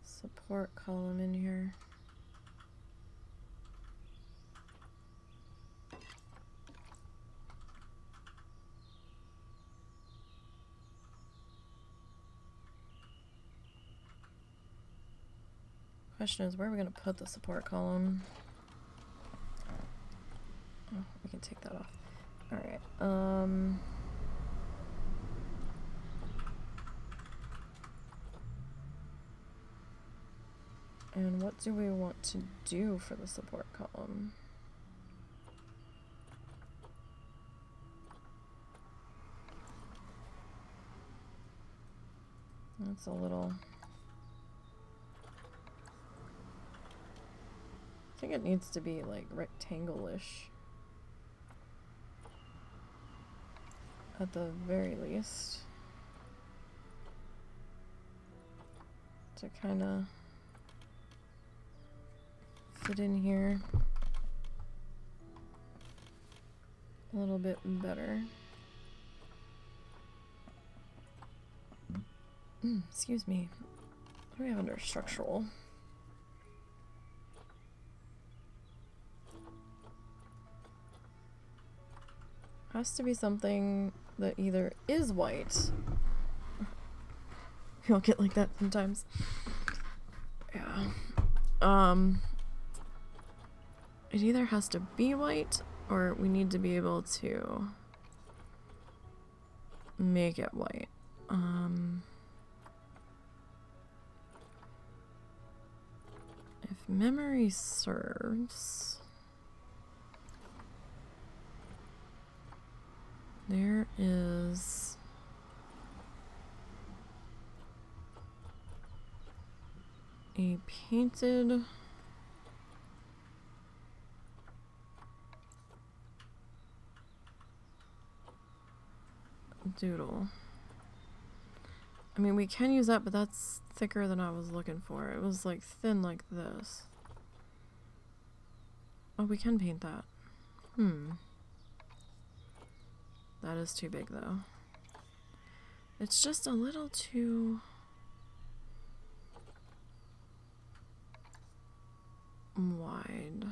support column in here. Question is, where are we going to put the support column? Oh, we can take that off. Alright, and what do we want to do for the support column? That's a little... I think it needs to be like rectangle-ish. At the very least. To kind of fit in here a little bit better. Excuse me. What do we have under structural? Has to be something that either is white. You'll get like that sometimes. Yeah. It either has to be white or we need to be able to make it white. If memory serves, there is a painted doodle. I mean, we can use that, but that's thicker than I was looking for. It was like thin like this. Oh, we can paint that. That is too big though. It's just a little too wide.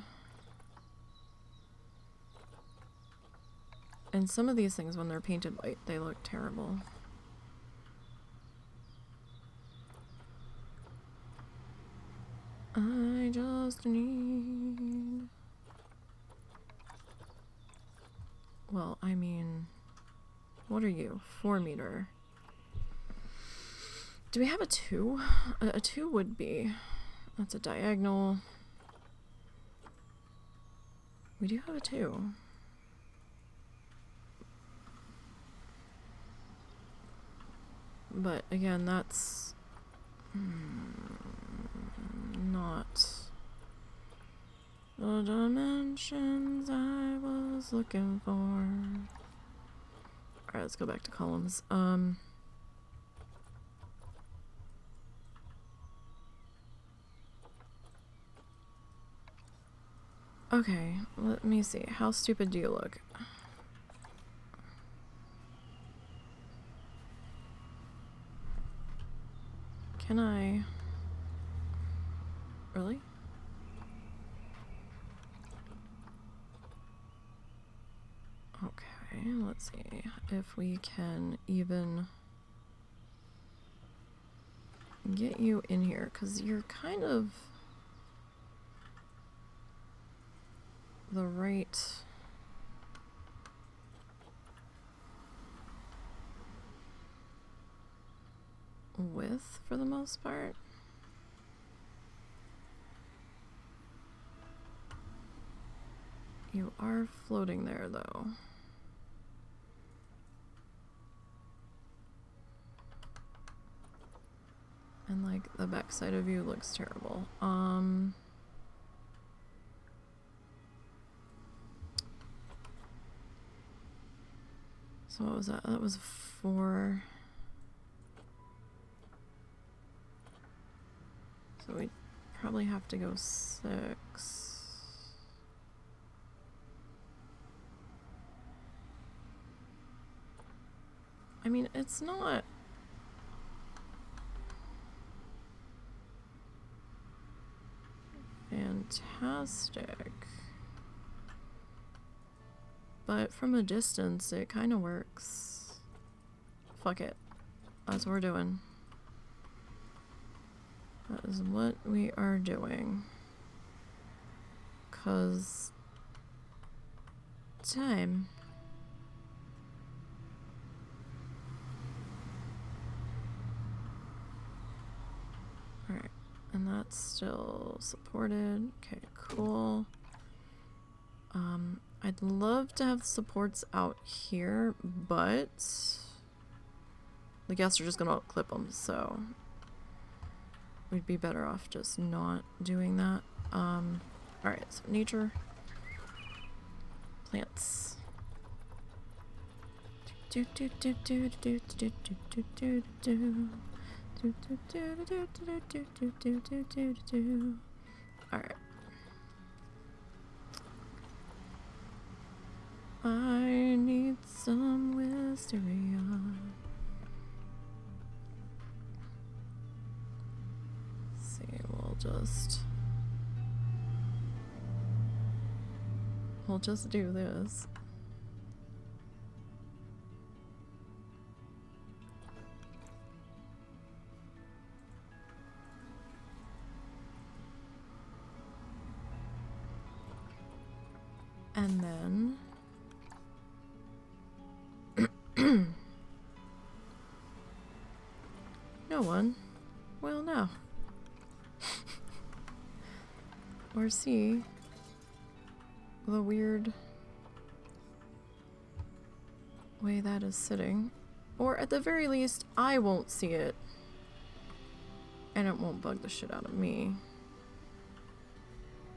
And some of these things, when they're painted white, they look terrible. I just need... Well, I mean... What are you? 4 meter. Do we have a 2? A 2 would be... That's a diagonal. We do have a 2. But again, that's... not the dimensions I was looking for. Alright, let's go back to columns. Okay, let me see. How stupid do you look? Can I... Really? Okay, let's see if we can even get you in here, because you're kind of the right width for the most part. You are floating there though. And like the backside of you looks terrible. So what was that? That was 4. So we probably have to go 6. I mean, it's not fantastic, but from a distance it kind of works. Fuck it. That's what we're doing. That is what we are doing. 'Cause time. Alright, and that's still supported. Okay, cool. I'd love to have supports out here, but the guests are just gonna clip them, so we'd be better off just not doing that. Alright, so nature. Plants. Alright. I need some wisteria. See, we'll just do this. And then no one will know or see the weird way that is sitting, or at the very least I won't see it and it won't bug the shit out of me.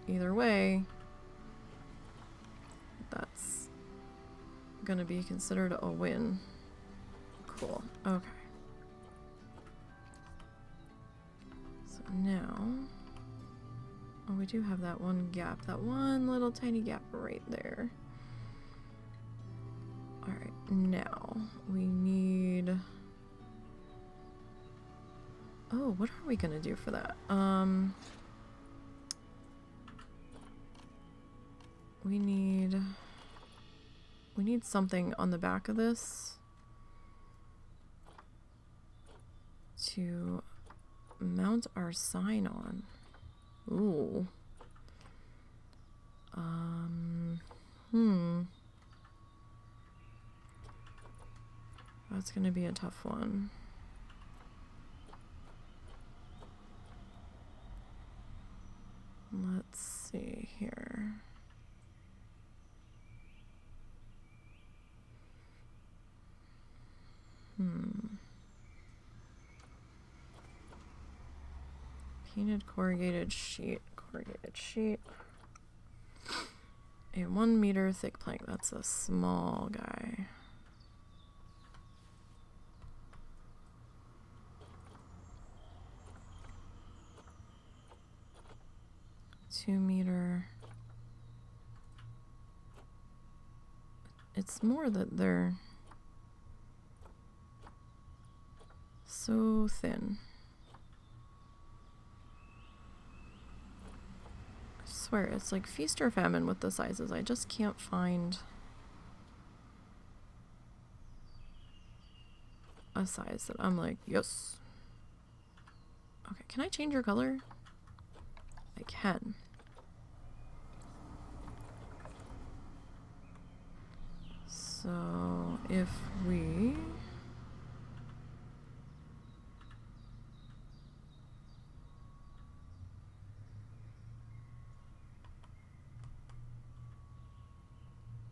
Either way, that's gonna be considered a win. Cool. Okay. So now, oh, we do have that one gap, that one little tiny gap right there. Alright, now we need... Oh, what are we gonna do for that? We need something on the back of this to mount our sign on. Ooh. That's gonna be a tough one. Let's see here. Painted corrugated sheet. Corrugated sheet. A 1 meter thick plank. That's a small guy. Two meter. It's more that they're so thin. I swear, it's like feast or famine with the sizes. I just can't find a size that I'm like, yes. Okay, can I change your color? I can. So if we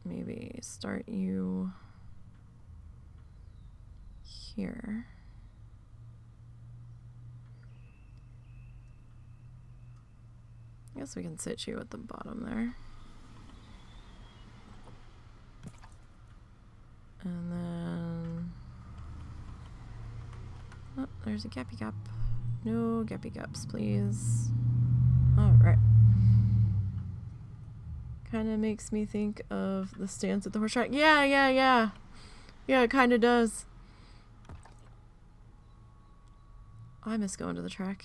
maybe start you here. I guess we can sit you at the bottom there. And then... oh, there's a gappy gap. No gappy gaps, please. Alright. Kind of makes me think of the stance at the horse track. Yeah. Yeah, it kind of does. I miss going to the track.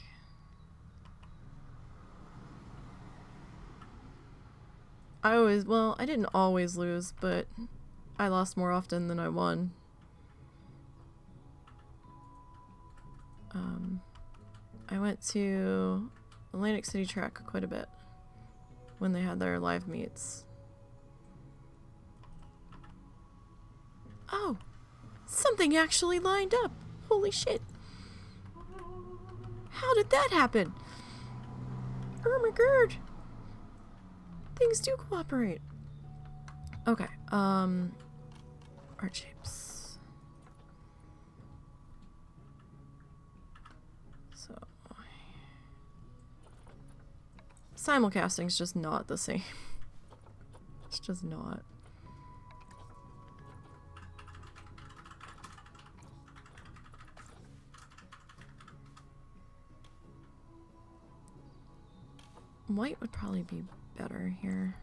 Well, I didn't always lose, but I lost more often than I won. I went to Atlantic City track quite a bit when they had their live meets. Oh! Something actually lined up! Holy shit! How did that happen? Oh my god! Things do cooperate. Okay, art shapes. So simulcasting's just not the same. It's just not. White would probably be better here.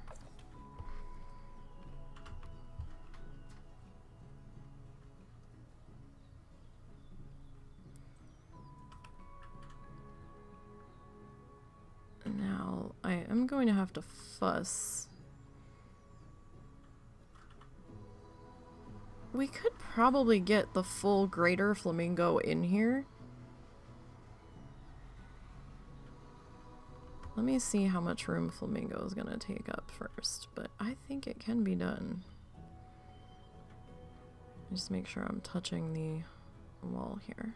Now, I am going to have to fuss. We could probably get the full greater flamingo in here. Let me see how much room flamingo is gonna take up first, but I think it can be done. Just make sure I'm touching the wall here.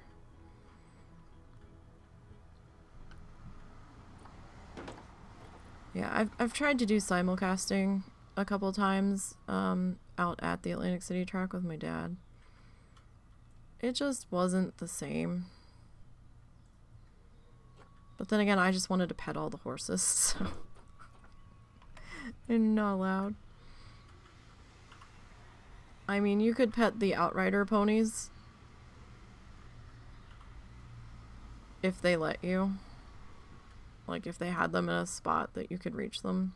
Yeah, I've tried to do simulcasting a couple times out at the Atlantic City track with my dad. It just wasn't the same. But then again, I just wanted to pet all the horses, so I'm not allowed. I mean, you could pet the outrider ponies if they let you. Like, if they had them in a spot that you could reach them.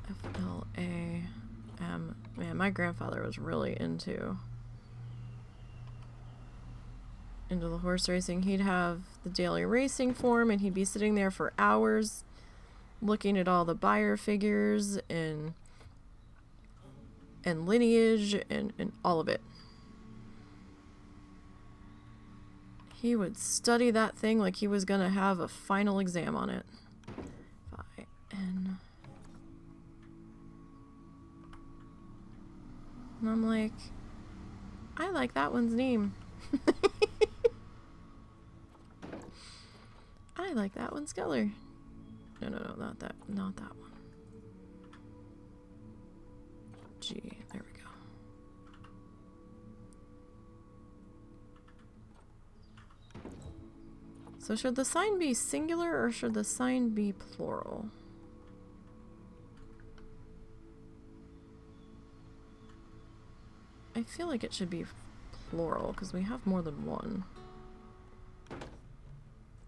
F-L-A-M. Man, my grandfather was really into the horse racing. He'd have the daily racing form, and he'd be sitting there for hours looking at all the buyer figures and lineage and all of it. He would study that thing like he was gonna have a final exam on it. N. And I'm like, I like that one's name. I like that one's color. No, not that one. G, there we go. So should the sign be singular or should the sign be plural? I feel like it should be plural because we have more than one.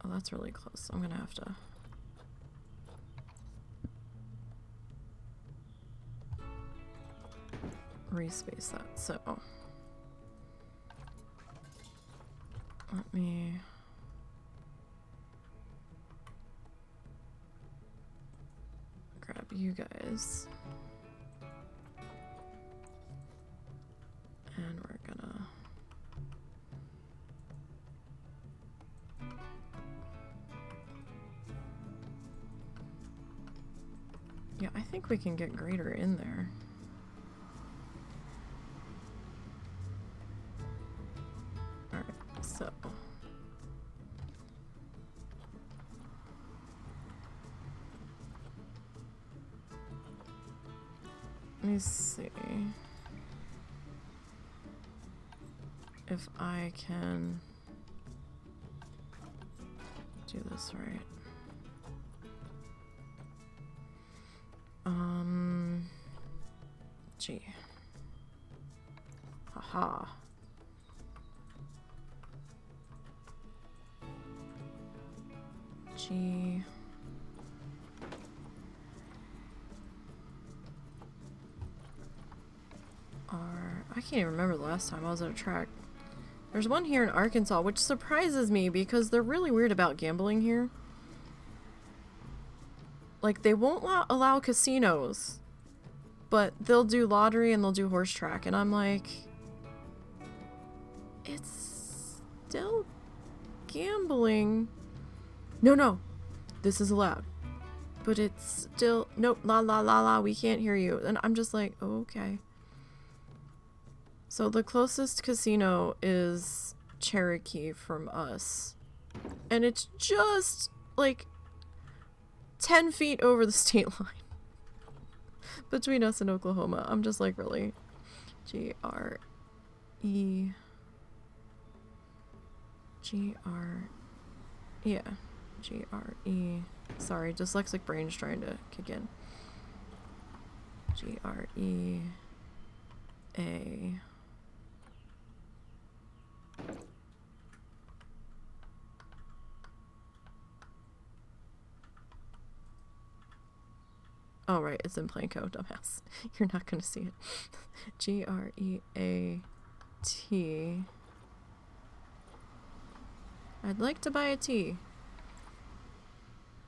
Oh, that's really close. I'm gonna have to... respace that. So let me grab you guys. And we're gonna yeah, I think we can get greater in there. Alright, so let me see if I can do this right. G. Haha. G. R. I can't even remember the last time I was at a track. There's one here in Arkansas, which surprises me because they're really weird about gambling here. Like, they won't allow casinos, but they'll do lottery and they'll do horse track. And I'm like, it's still gambling. No, this is allowed. But it's still, nope, la la la la, we can't hear you. And I'm just like, oh, okay. So the closest casino is Cherokee from us. And it's just like 10 feet over the state line between us and Oklahoma. I'm just like, really? G-R-E. Yeah. G-R-E. Sorry, dyslexic brain's trying to kick in. G-R-E-A. Oh, right, it's in Planko, dumbass. You're not gonna see it. G-R-E-A-T. I'd like to buy a tea.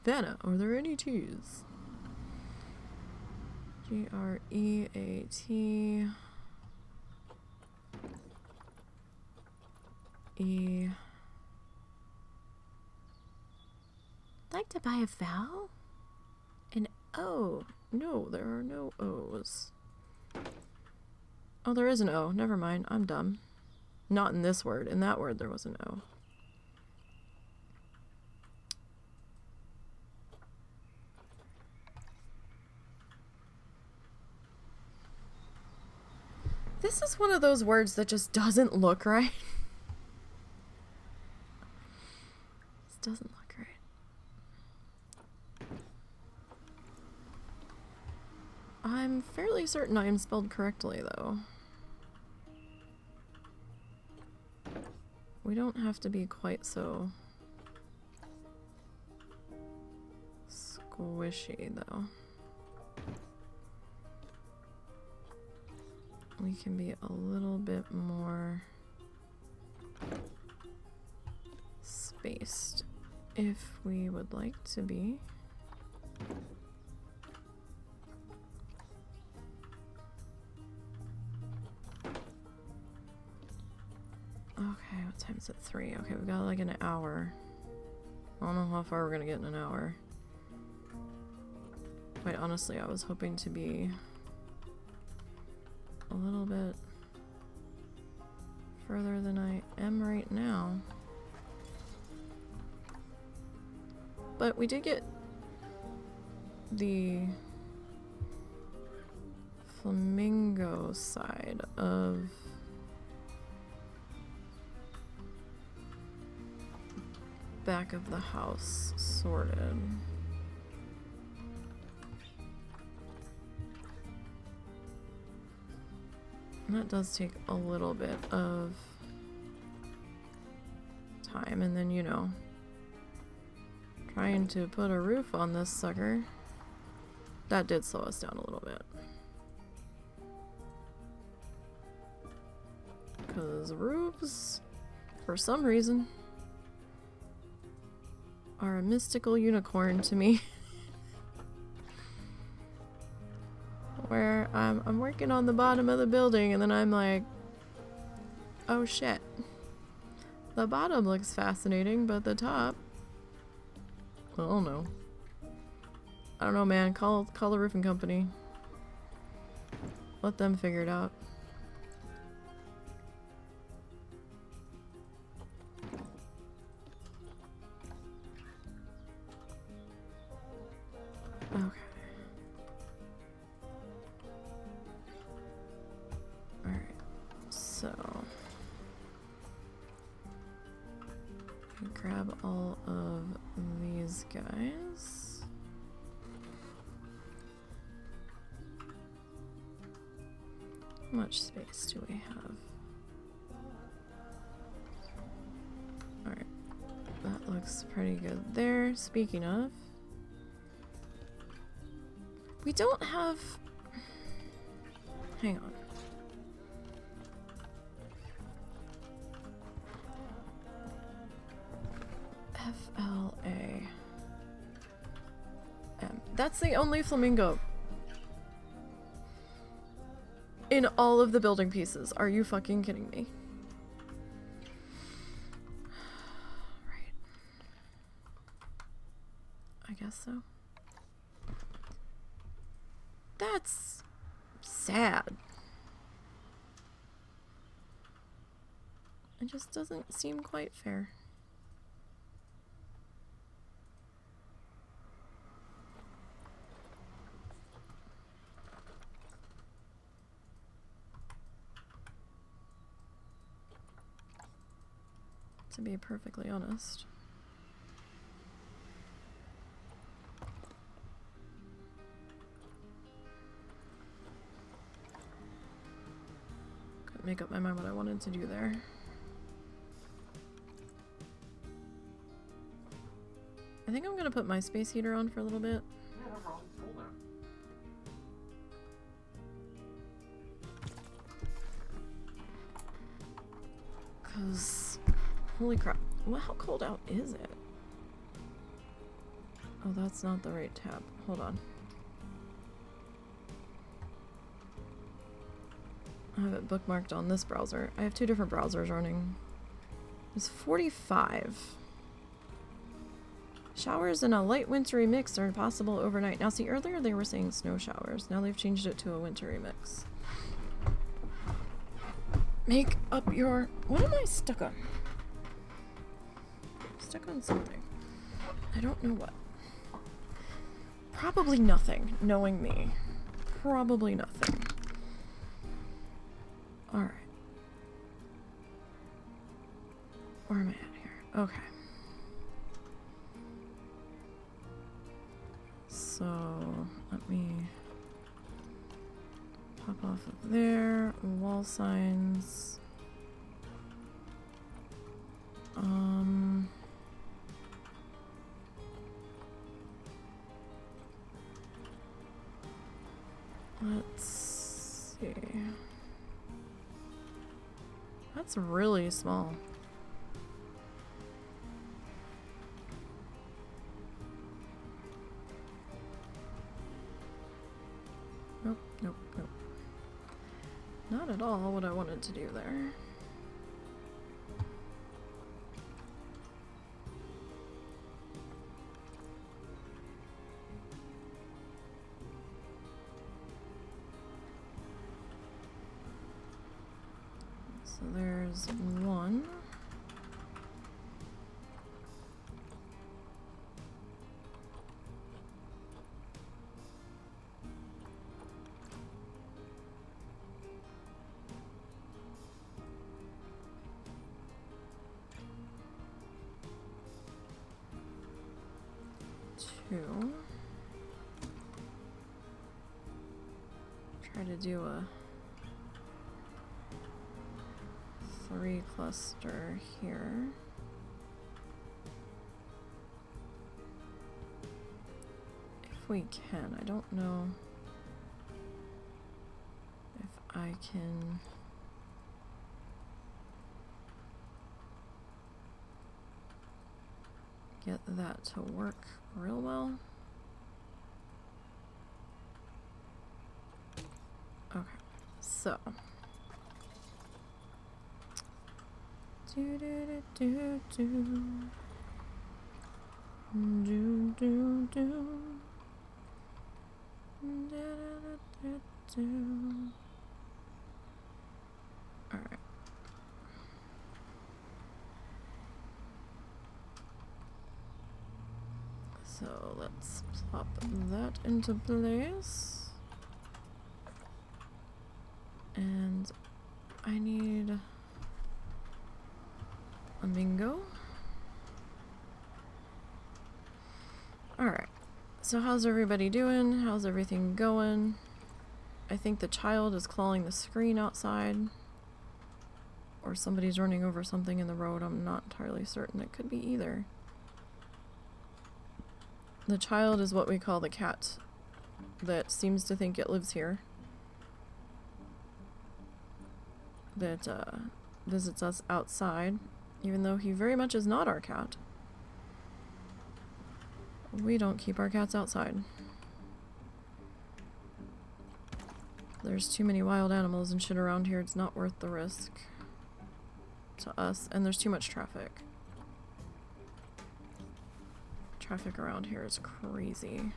Vanna, are there any teas? G-R-E-A-T. E. I'd like to buy a vowel? An O. No, there are no O's. Oh, there is an O. Never mind. I'm dumb. Not in this word. In that word, there was an O. This is one of those words that just doesn't look right. This doesn't look right. I'm fairly certain I am spelled correctly, though. We don't have to be quite so squishy, though. We can be a little bit more spaced if we would like to be. Okay, what time is it? 3. Okay, we've got like an hour. I don't know how far we're gonna get in an hour. Quite honestly, I was hoping to be a little bit further than I am right now. But we did get the flamingo side of back of the house sorted. And that does take a little bit of time, and then, you know, trying to put a roof on this sucker, that did slow us down a little bit. Because roofs, for some reason, are a mystical unicorn to me. Where I'm working on the bottom of the building and then I'm like, oh shit. The bottom looks fascinating, but the top, I don't know. I don't know, man. Call the roofing company. Let them figure it out. Okay. Alright. So grab all of these guys. How much space do we have? Alright. That looks pretty good there. Speaking of, we don't have... Hang on. FLAM. That's the only flamingo in all of the building pieces. Are you fucking kidding me? Right. I guess so. That's sad. It just doesn't seem quite fair. To be perfectly honest. Couldn't make up my mind what I wanted to do there. I think I'm gonna put my space heater on for a little bit. Yeah, no problem. It's cool now. 'Cause holy crap. Well, how cold out is it? Oh, that's not the right tab. Hold on. I have it bookmarked on this browser. I have two different browsers running. It's 45. Showers in a light wintry mix are possible overnight. Now see, earlier they were saying snow showers. Now they've changed it to a wintry mix. Make up your... What am I stuck on? Stuck on something. I don't know what. Probably nothing, knowing me. Probably nothing. Alright. Where am I at here? Okay. So, let me pop off of there. Wall signs. Let's see. That's really small. Nope, nope, nope. Not at all what I wanted to do there. So there's one. Two. Try to do a 3 cluster here. If we can, I don't know if I can get that to work real well. Okay, so do do do do do do do do. All right. So let's plop that into place. And I need a bingo. Alright. So how's everybody doing? How's everything going? I think the child is clawing the screen outside. Or somebody's running over something in the road. I'm not entirely certain. It could be either. The child is what we call the cat that seems to think it lives here. That visits us outside, even though he very much is not our cat. We don't keep our cats outside. There's too many wild animals and shit around here. It's not worth the risk to us, and there's too much traffic. Traffic around here is crazy.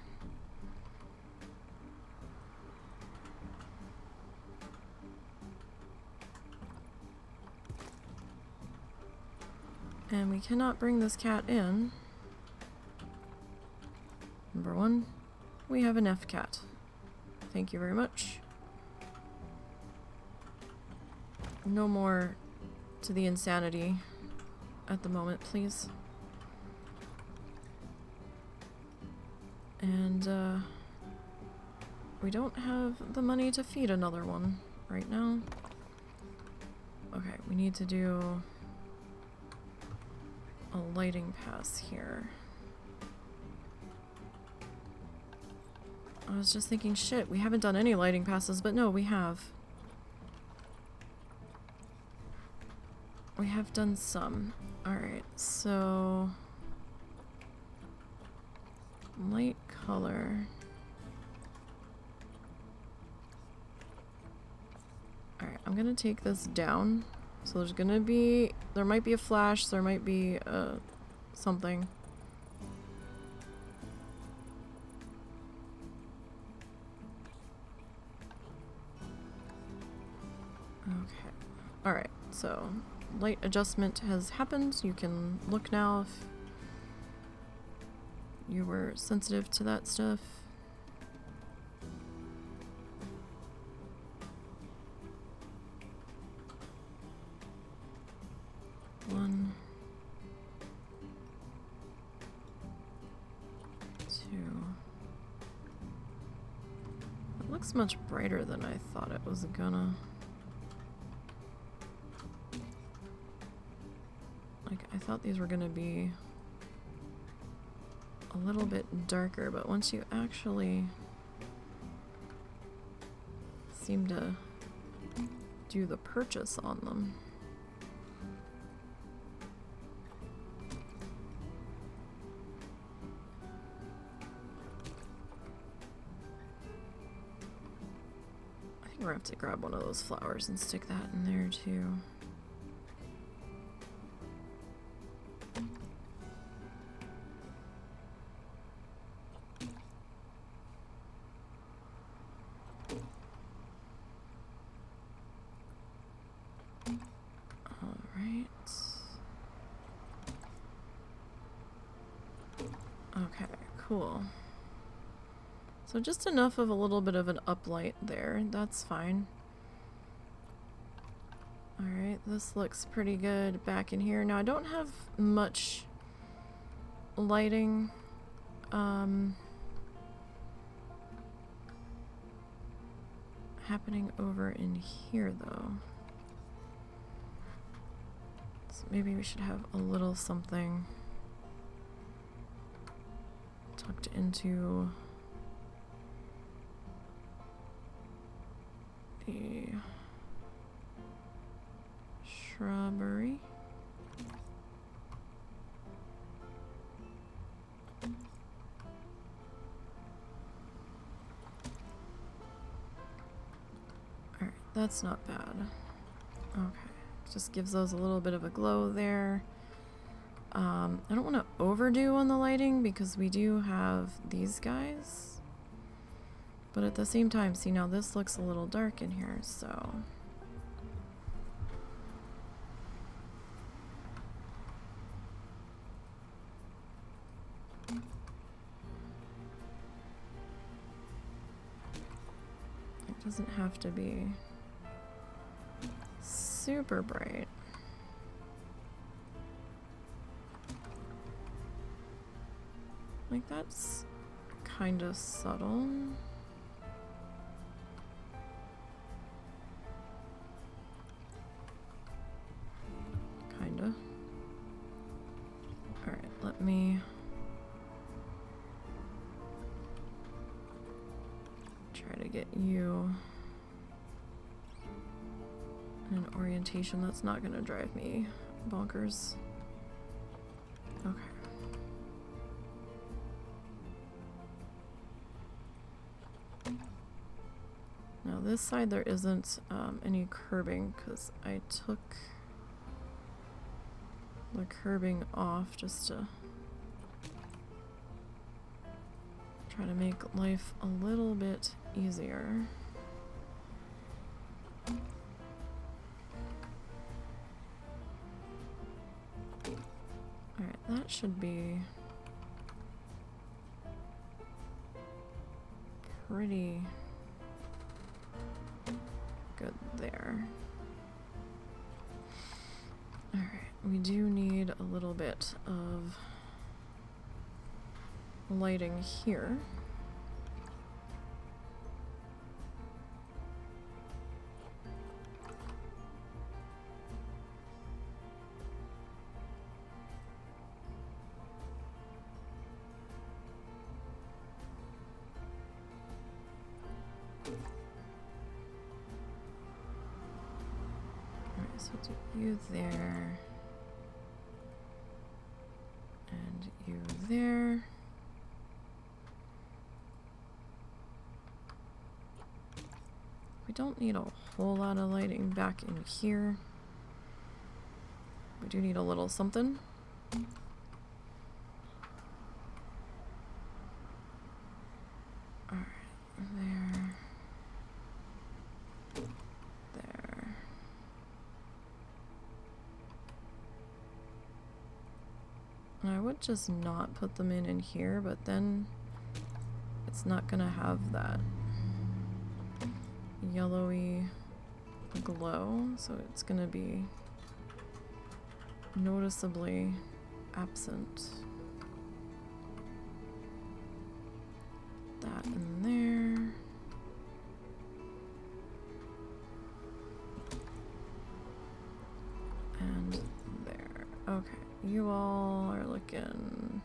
And we cannot bring this cat in. Number one, we have an F cat. Thank you very much. No more to the insanity at the moment, please. And, we don't have the money to feed another one right now. Okay, we need to do a lighting pass here. I was just thinking, shit, we haven't done any lighting passes, but no, we have. We have done some. Alright, so light color. Alright, I'm gonna take this down. So there's gonna be, there might be a flash, there might be something. Okay. Alright, so light adjustment has happened. You can look now if you were sensitive to that stuff. One, two. It looks much brighter than I thought it was gonna. Like, I thought these were gonna be a little bit darker, but once you actually seem to do the purchase on them, I think we're gonna have to grab one of those flowers and stick that in there too. Okay, cool. So just enough of a little bit of an uplight there. That's fine. Alright, this looks pretty good back in here. Now I don't have much lighting. Happening over in here though. So maybe we should have a little something tucked into the shrubbery. That's not bad. Okay. Just gives those a little bit of a glow there. I don't want to overdo on the lighting because we do have these guys. But at the same time, see, now this looks a little dark in here, so... It doesn't have to be super bright. Like, that's kind of subtle. Kinda. Alright, let me try to get you in an orientation that's not gonna drive me bonkers. Okay. Now this side there isn't any curbing because I took the curbing off just to try to make life a little bit easier. Alright, that should be pretty good there. Alright, we do need a little bit of lighting here. So do you there, and you there. We don't need a whole lot of lighting back in here. We do need a little something. Alright, there. There. And I would just not put them in here, but then it's not gonna have that yellowy glow, so it's gonna be noticeably absent. That in there. And there. Okay, you all are looking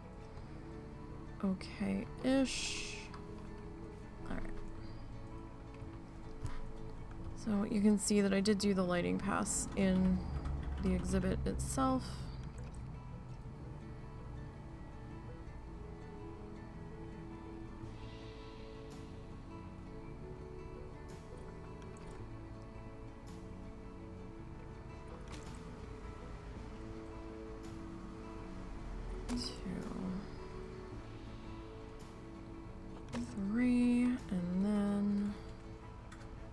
okay-ish. Alright. So you can see that I did do the lighting pass in the exhibit itself.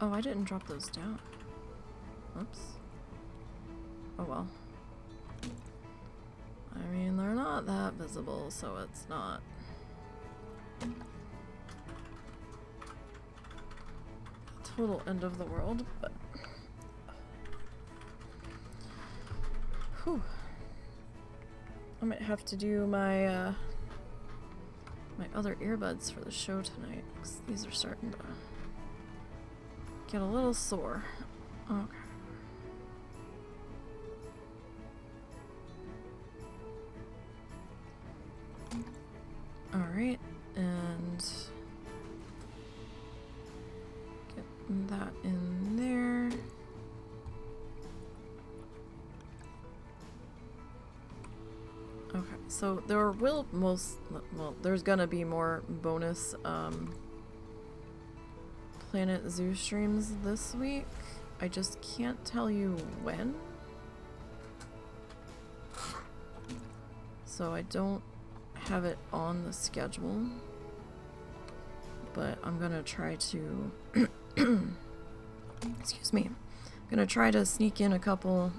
Oh, I didn't drop those down. Oops. Oh well. I mean, they're not that visible, so it's not total end of the world, but whew. I might have to do my my other earbuds for the show tonight, 'cause these are starting to get a little sore. Okay. Alright, and get that in there. Okay, so there will there's gonna be more bonus Planet Zoo streams this week. I just can't tell you when. So I don't have it on the schedule, but I'm gonna try to excuse me, I'm gonna try to sneak in a couple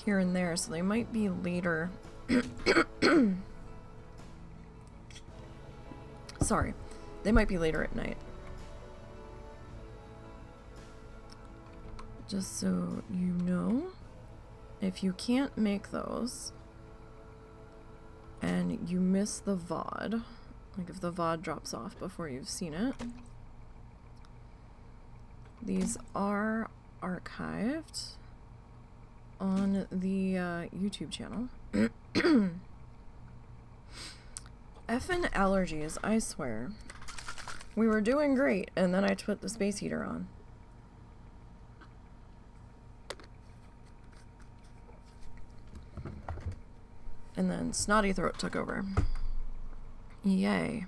here and there, so they might be later. Sorry, they might be later at night. Just so you know, if you can't make those and you miss the VOD, like if the VOD drops off before you've seen it, these are archived on the YouTube channel. Effin' allergies, I swear. We were doing great, and then I put the space heater on. And then snotty throat took over. Yay.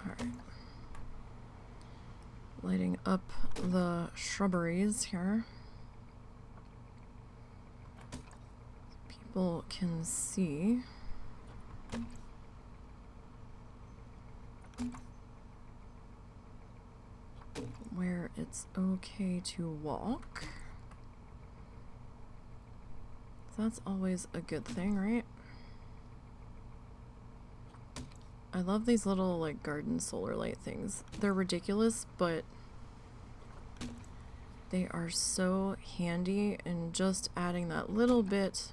Alright. Lighting up the shrubberies here. People can see. Where it's okay to walk. That's always a good thing, right? I love these little, like, garden solar light things. They're ridiculous, but they are so handy in just adding that little bit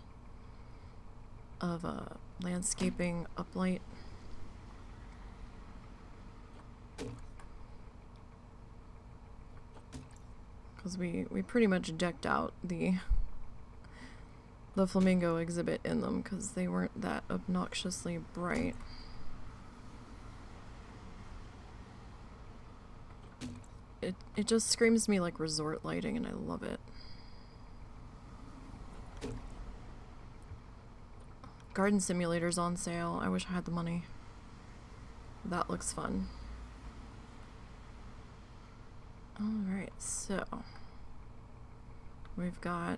of a landscaping uplight. Because we pretty much decked out the flamingo exhibit in them because they weren't that obnoxiously bright. It just screams me like resort lighting, and I love it. Garden Simulator's on sale. I wish I had the money. That looks fun. Alright, so we've got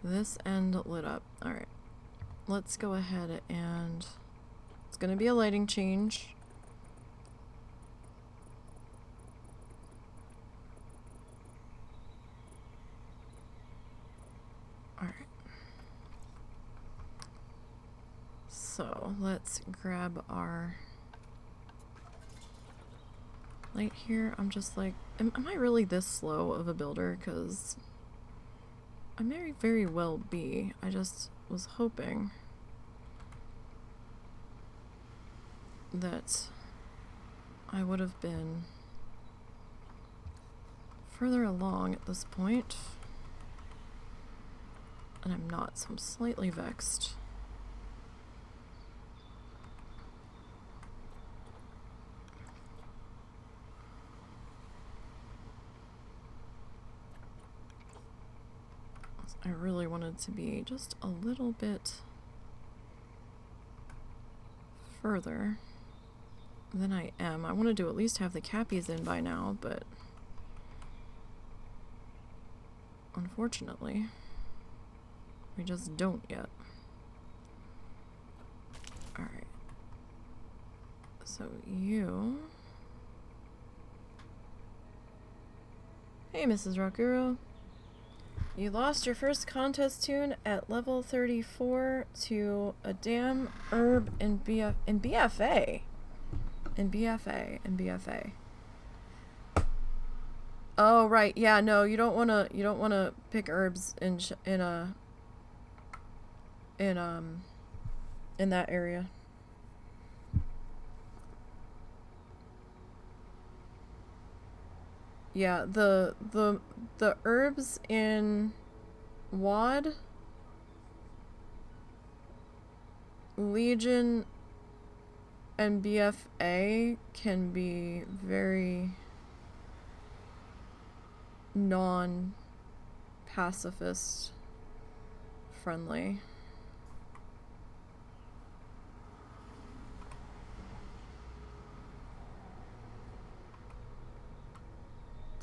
this end lit up. Alright, let's go ahead and it's gonna be a lighting change. Alright. So let's grab our light here. I'm just like, am I really this slow of a builder? Because I may very well be. I just was hoping that I would have been further along at this point. And I'm not, so I'm slightly vexed. I really wanted to be just a little bit further than I am. I wanted to at least have the cappies in by now, but unfortunately, we just don't yet. Alright. So you... Hey, Mrs. Rockuro. You lost your first contest tune at level 34 to a damn herb in BFA. In BFA. Oh, right. Yeah, no, you don't want to pick herbs in that area. Yeah, the herbs in WOD, Legion, and BFA can be very non-pacifist friendly.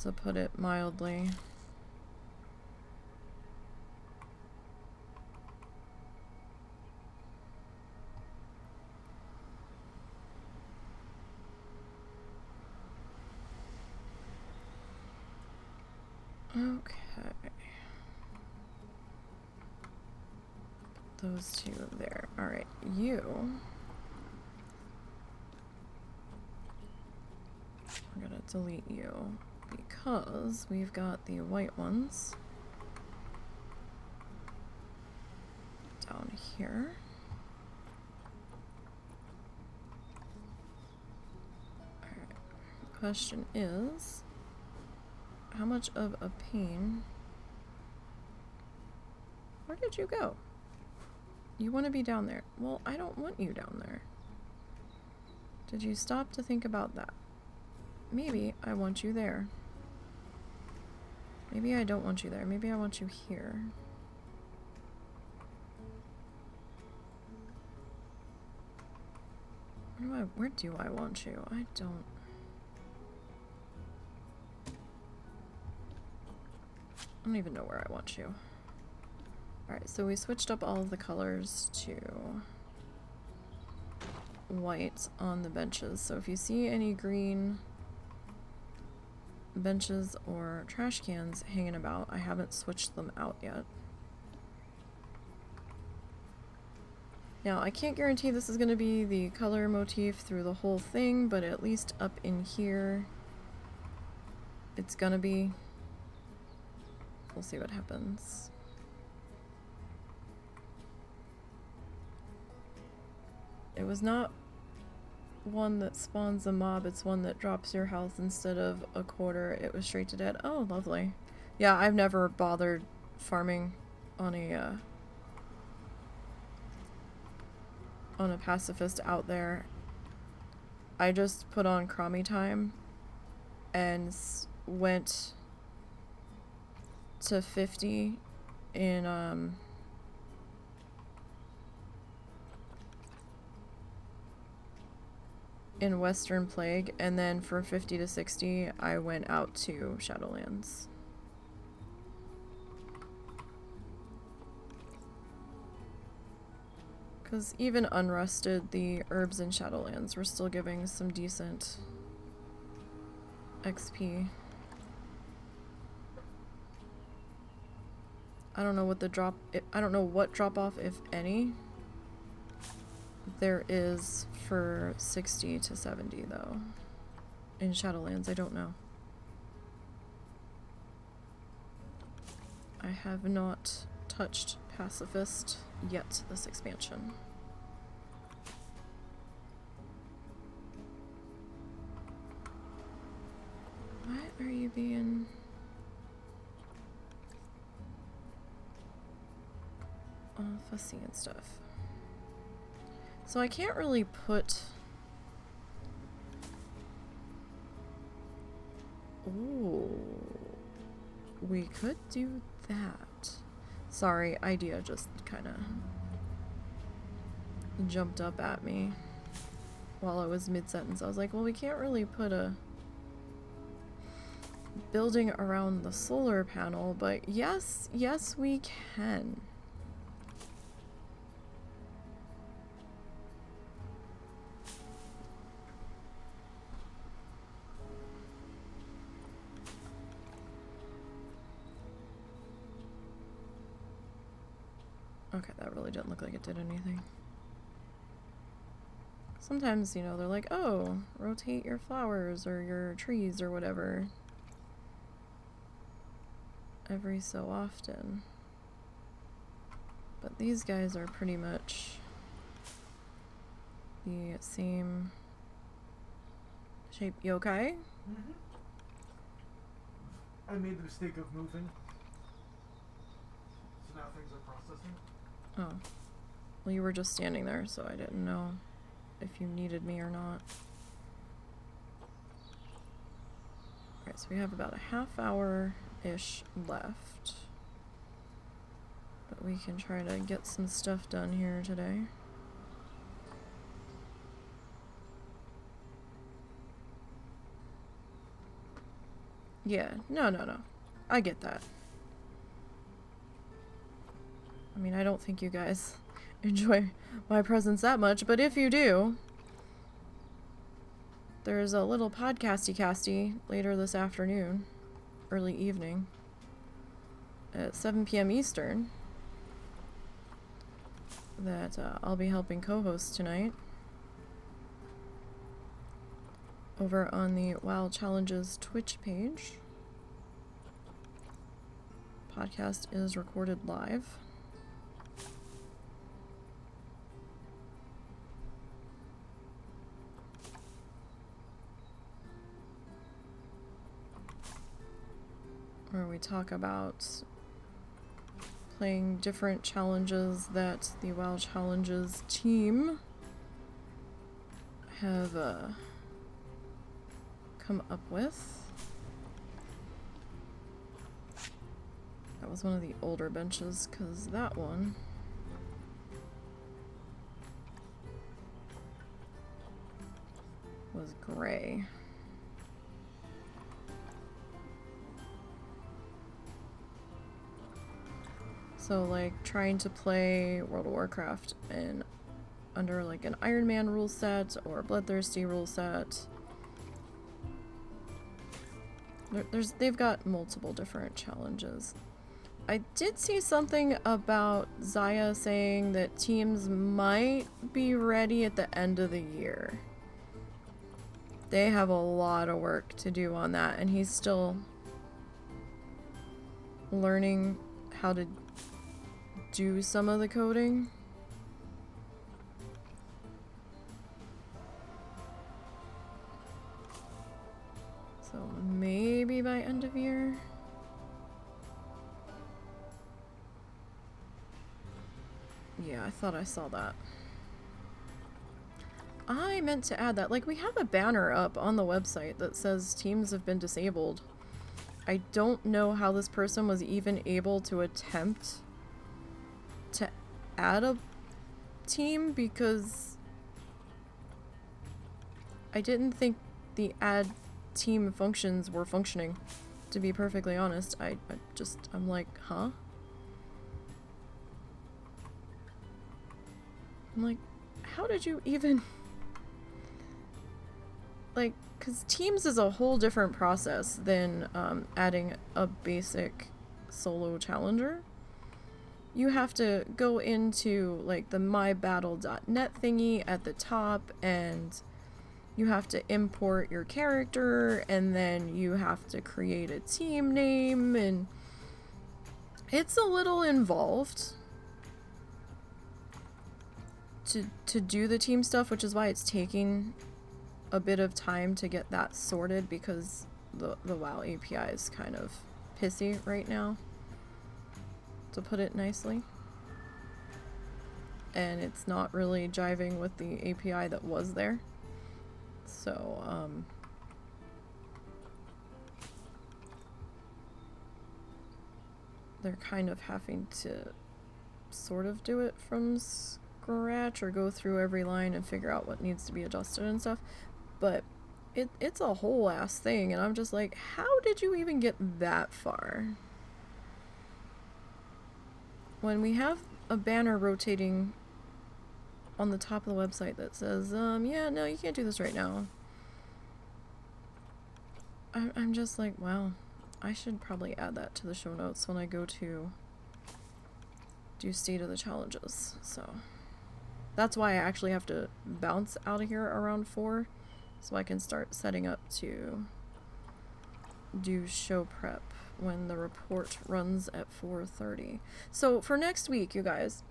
to put it mildly. Okay. Those two there. Alright, you. We're gonna delete you because we've got the white ones down here. Alright. Question is, how much of a pain? Where did you go? You want to be down there. Well, I don't want you down there. Did you stop to think about that? Maybe I want you there. Maybe I don't want you there. Maybe I want you here. Where do I want you? I don't even know where I want you. Alright, so we switched up all of the colors to white on the benches. So if you see any green benches or trash cans hanging about, I haven't switched them out yet. Now, I can't guarantee this is going to be the color motif through the whole thing, but at least up in here, it's gonna be. We'll see what happens. It was not one that spawns a mob, it's one that drops your health instead of a quarter. It was straight to dead. Oh, lovely. Yeah, I've never bothered farming on a pacifist out there. I just put on Crommy time and went to 50 in Western Plague, and then for 50 to 60 I went out to Shadowlands. Because even unrusted, the herbs in Shadowlands were still giving some decent XP. I don't know what the I don't know what drop off, if any, there is for 60 to 70 though. In Shadowlands, I don't know. I have not touched Pacifist yet this expansion. Why are you being... all fussy and stuff? So I can't really put... Ooh. We could do that. Sorry, idea just kind of jumped up at me while I was mid-sentence. I was like, well, we can't really put a building around the solar panel, but yes, we can. Okay, that really didn't look like it did anything. Sometimes, you know, they're like, oh, rotate your flowers or your trees or whatever every so often. But these guys are pretty much the same shape. You okay? Mm-hmm. I made the mistake of moving. So now things are processing. Oh. Well, you were just standing there, so I didn't know if you needed me or not. Alright, so we have about a half hour-ish left. But we can try to get some stuff done here today. Yeah, no. I get that. I mean, I don't think you guys enjoy my presence that much, but if you do, there's a little podcasty later this afternoon, early evening, at 7 p.m. Eastern, that I'll be helping co-host tonight over on the WoW Challenges Twitch page. Podcast is recorded live. Where we talk about playing different challenges that the WoW Challenges team have come up with. That was one of the older benches, because that one was gray. So, like, trying to play World of Warcraft and under, like, an Iron Man rule set or a Bloodthirsty rule set. They've got multiple different challenges. I did see something about Zaya saying that teams might be ready at the end of the year. They have a lot of work to do on that, and he's still learning how to do some of the coding. So maybe by end of year. Yeah, I thought I saw that. I meant to add that. Like, we have a banner up on the website that says teams have been disabled. I don't know how this person was even able to attempt to add a team, because I didn't think the add team functions were functioning, to be perfectly honest. I'm like, huh? I'm like, how did you even... Like, because teams is a whole different process than adding a basic solo challenger. You have to go into, like, the mybattle.net thingy at the top, and you have to import your character, and then you have to create a team name, and it's a little involved to do the team stuff, which is why it's taking a bit of time to get that sorted, because the WoW API is kind of pissy right now, to put it nicely. And it's not really jiving with the API that was there. So, they're kind of having to sort of do it from scratch, or go through every line and figure out what needs to be adjusted and stuff. But it's a whole ass thing, and I'm just like, how did you even get that far? When we have a banner rotating on the top of the website that says, yeah, no, you can't do this right now. I'm just like, wow, I should probably add that to the show notes when I go to do State of the Challenges. So that's why I actually have to bounce out of here around 4, so I can start setting up to do show prep when the report runs at 4:30. So for next week, you guys,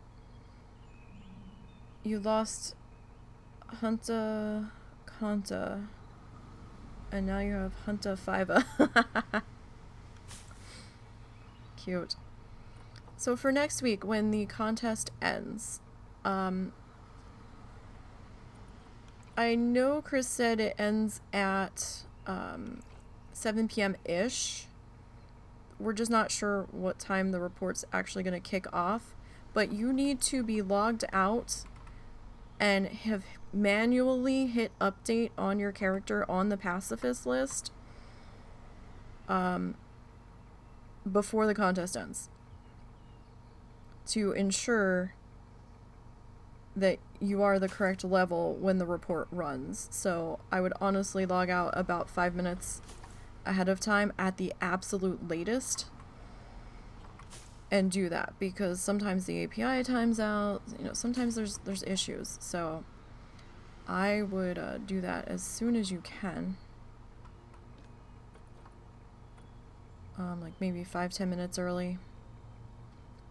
you lost Hunta Kanta, and now you have Hunta Fiva. Cute. So for next week, when the contest ends, I know Chris said it ends at 7 p.m.-ish. We're just not sure what time the report's actually going to kick off. But you need to be logged out and have manually hit update on your character on the pacifist list before the contest ends to ensure that you are the correct level when the report runs. So I would honestly log out about 5 minutes ahead of time at the absolute latest and do that, because sometimes the API times out, you know, sometimes there's issues. So I would do that as soon as you can. Like maybe 5-10 minutes early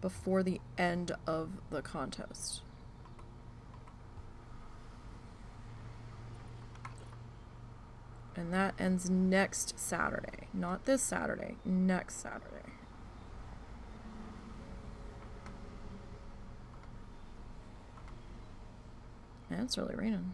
before the end of the contest. And that ends next Saturday. Not this Saturday, next Saturday. And it's really raining.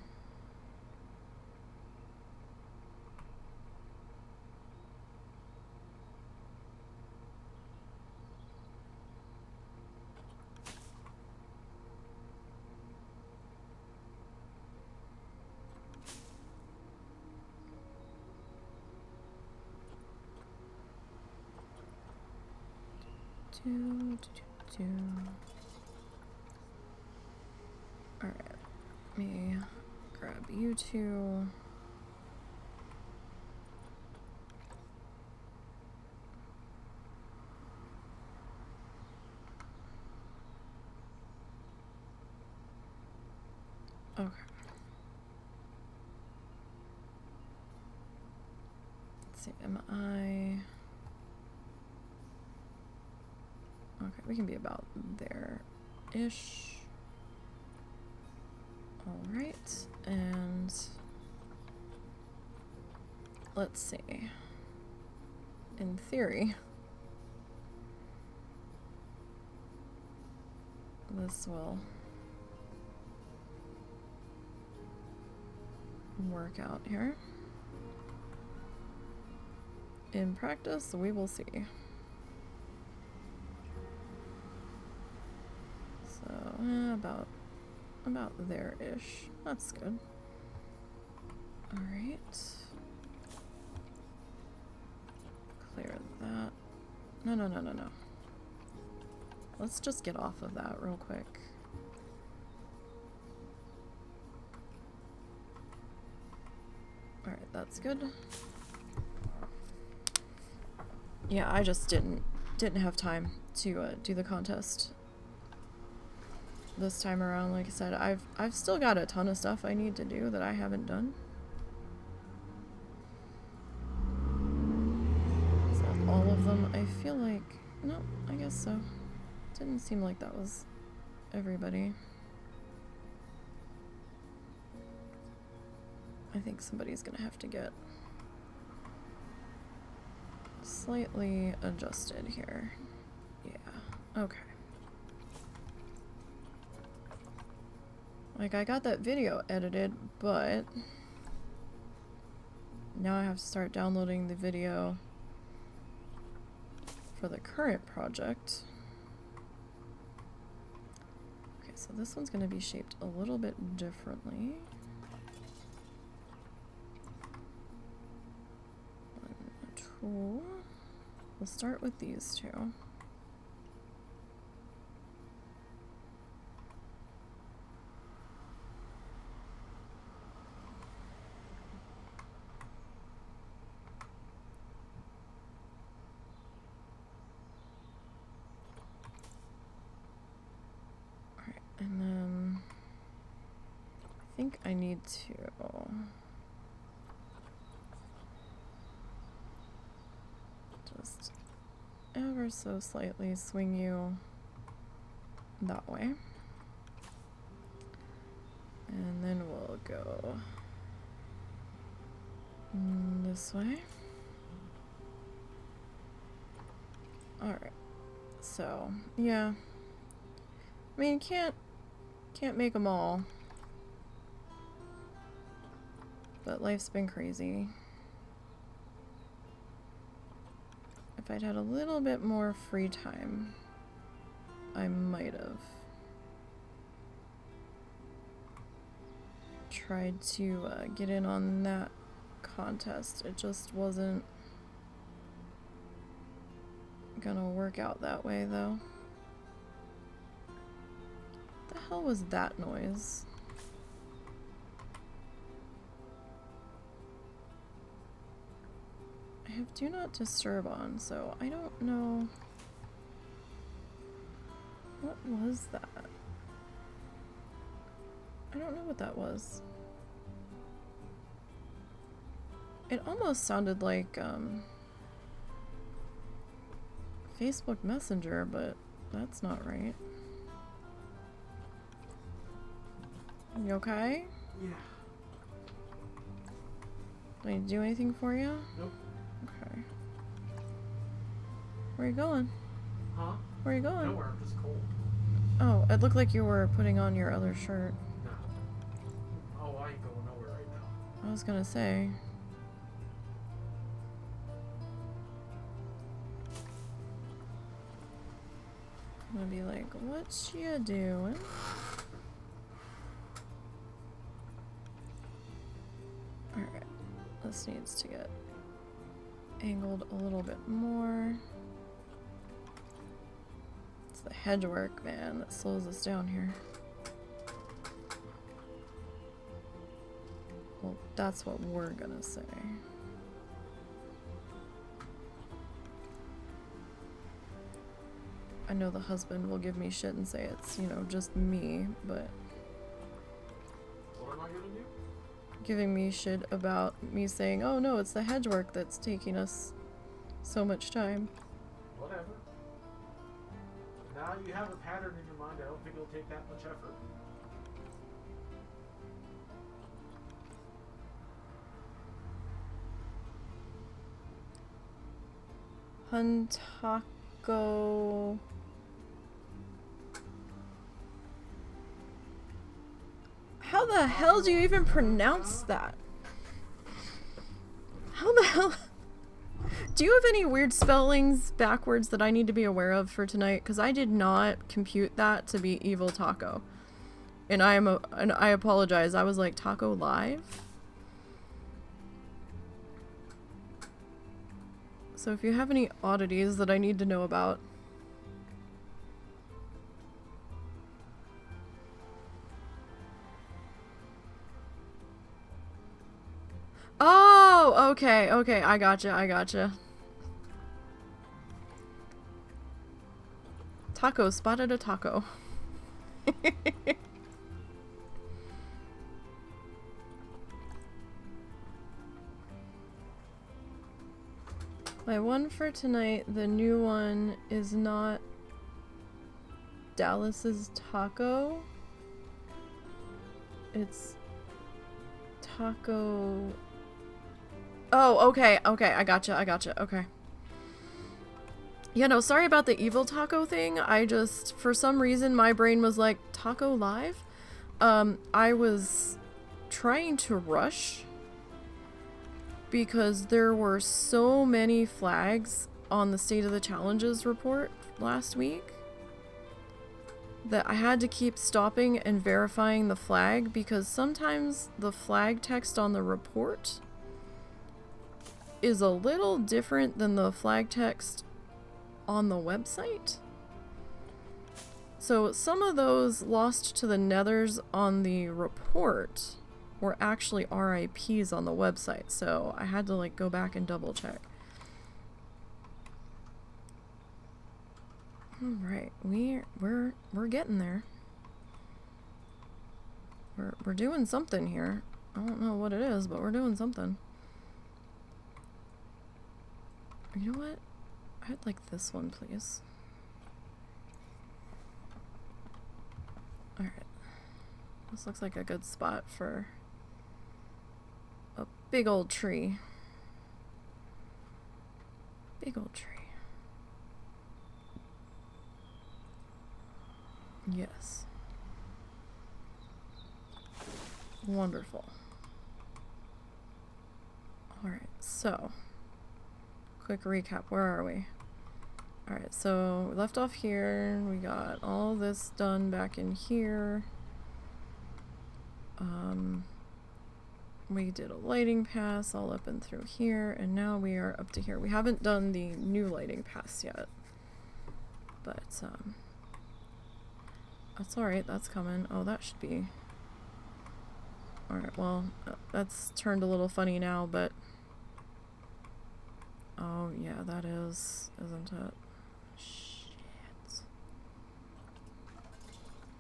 Alright, let me grab you two. Okay. Let's see, am I... Okay, we can be about there-ish. Alright, and let's see. In theory, this will work out here. In practice, we will see. So, about there-ish. That's good. Alright. Clear that. No. Let's just get off of that real quick. Alright, that's good. Yeah, I just didn't have time to do the contest this time around. Like I said, I've still got a ton of stuff I need to do that I haven't done. Is that all of them? I feel like... No, I guess so. Didn't seem like that was everybody. I think somebody's gonna have to get slightly adjusted here. Yeah, okay. Like, I got that video edited, but now I have to start downloading the video for the current project. Okay, so this one's gonna be shaped a little bit differently. Tool. We'll start with these two. Alright, and then I think I need to just ever so slightly swing you that way. And then we'll go this way. Alright. So, yeah. I mean, can't make them all. But life's been crazy. If I'd had a little bit more free time, I might have tried to get in on that contest. It just wasn't gonna work out that way though. What the hell was that noise? I have do not disturb on, so I don't know. What was that? I don't know what that was. It almost sounded like Facebook Messenger, but that's not right. You okay? Yeah. Do I need to do anything for you? Nope. Okay. Where are you going? Huh? Where are you going? Nowhere, I'm just cold. Oh, it looked like you were putting on your other shirt. No. Oh, I ain't going nowhere right now. I was gonna say. I'm gonna be like, what you doing? Alright, this needs to get angled a little bit more. It's the hedge work, man, that slows us down here. Well, that's what we're gonna say. I know the husband will give me shit and say it's, you know, just me, but What am I gonna do? giving me shit about me saying, oh no, it's the hedge work that's taking us so much time. Whatever. Now you have a pattern in your mind. I don't think it'll take that much effort. Huntako. How the hell do you even pronounce that? How the hell? Do you have any weird spellings backwards that I need to be aware of for tonight? Because I did not compute that to be evil taco. And I apologize. I was like, Taco Live? So if you have any oddities that I need to know about. Oh, okay, okay, I gotcha. Taco, spotted a taco. My one for tonight, the new one is not Dallas's Taco. It's Taco... Oh, okay, I gotcha, okay. Yeah, no, sorry about the evil taco thing. I just, for some reason, my brain was like, Taco Live? I was trying to rush because there were so many flags on the State of the Challenges report last week that I had to keep stopping and verifying the flag because sometimes the flag text on the report is a little different than the flag text on the website. So some of those lost to the nethers on the report were actually RIPs on the website, so I had to like go back and double check. All right, we're getting there. We're doing something here. I don't know what it is, but we're doing something. You know what? I'd like this one, please. Alright. This looks like a good spot for a big old tree. Big old tree. Yes. Wonderful. Alright, so quick recap, where are we? Alright, so we left off here, we got all this done back in here. We did a lighting pass all up and through here, and now we are up to here. We haven't done the new lighting pass yet. But, that's alright, that's coming. Oh, that should be... Alright, well, that's turned a little funny now, but... Oh, yeah, that is, isn't it? Shit.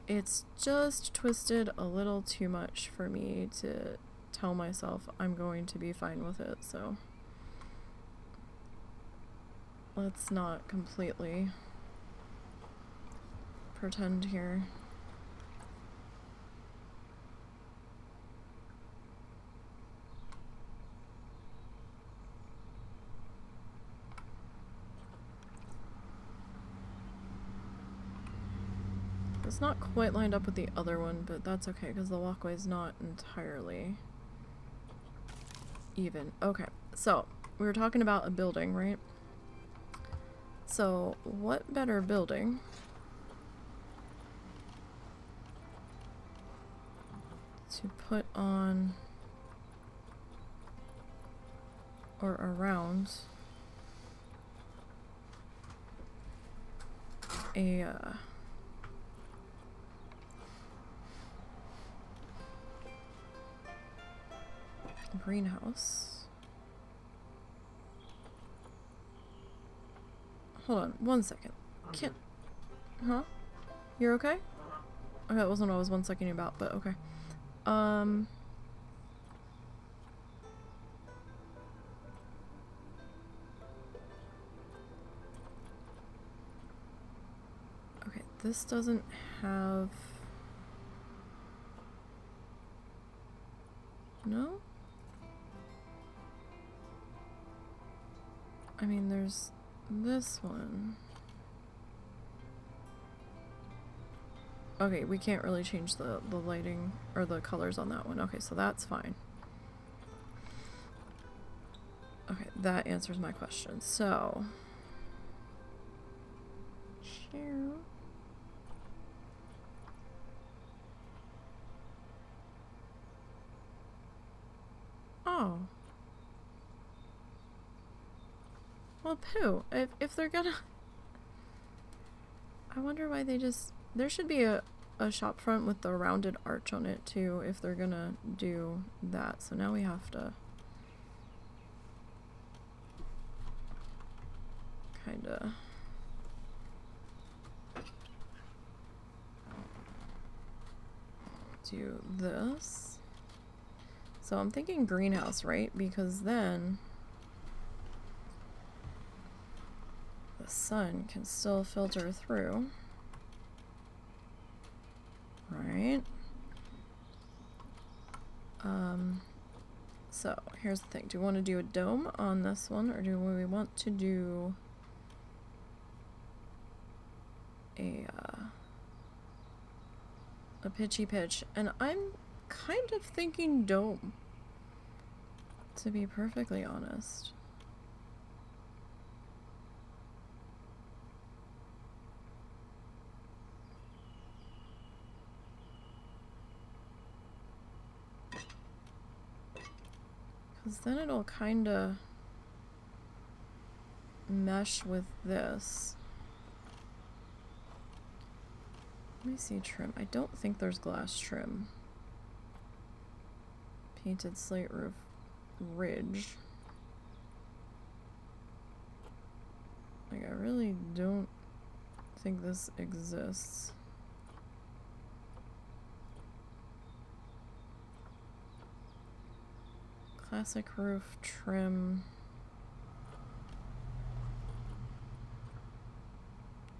It's just twisted a little too much for me to tell myself I'm going to be fine with it, so... Let's not completely pretend here. It's not quite lined up with the other one, but that's okay because the walkway's not entirely even. Okay, so we were talking about a building, right? So what better building to put on or around a greenhouse. Hold on, 1 second. Can't. Huh? You're okay? Okay, that wasn't what I was 1 second about, but okay. Okay, this doesn't have. No? I mean, there's this one. Okay, we can't really change the lighting or the colors on that one. Okay, so that's fine. Okay, that answers my question. So, share. Oh. Well, poo. If they're gonna... I wonder why they just... There should be a shop front with the rounded arch on it, too, if they're gonna do that. So now we have to... Kinda... do this. So I'm thinking greenhouse, right? Because then... the sun can still filter through. Right? So here's the thing. Do we want to do a dome on this one, or do we want to do a pitchy pitch? And I'm kind of thinking dome, to be perfectly honest. Because then it'll kind of mesh with this. Let me see trim. I don't think there's glass trim. Painted slate roof ridge. Like, I really don't think this exists. Classic roof trim.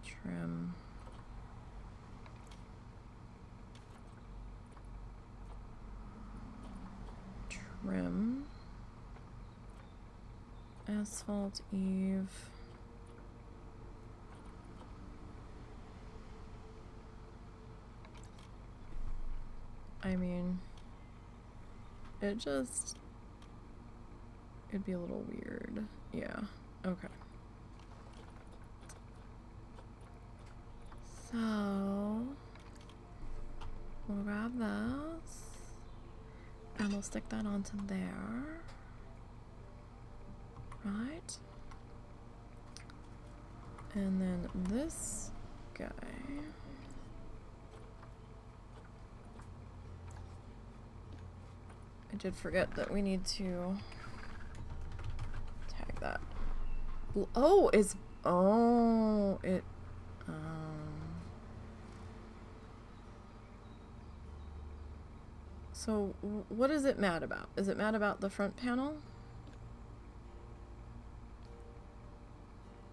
Trim. Trim. Asphalt eave. I mean, it'd be a little weird. Yeah, okay. So, we'll grab this, and we'll stick that onto there. Right? And then this guy. I did forget that we need to tag that. Oh, it's... Oh, it... So, what is it mad about? Is it mad about the front panel?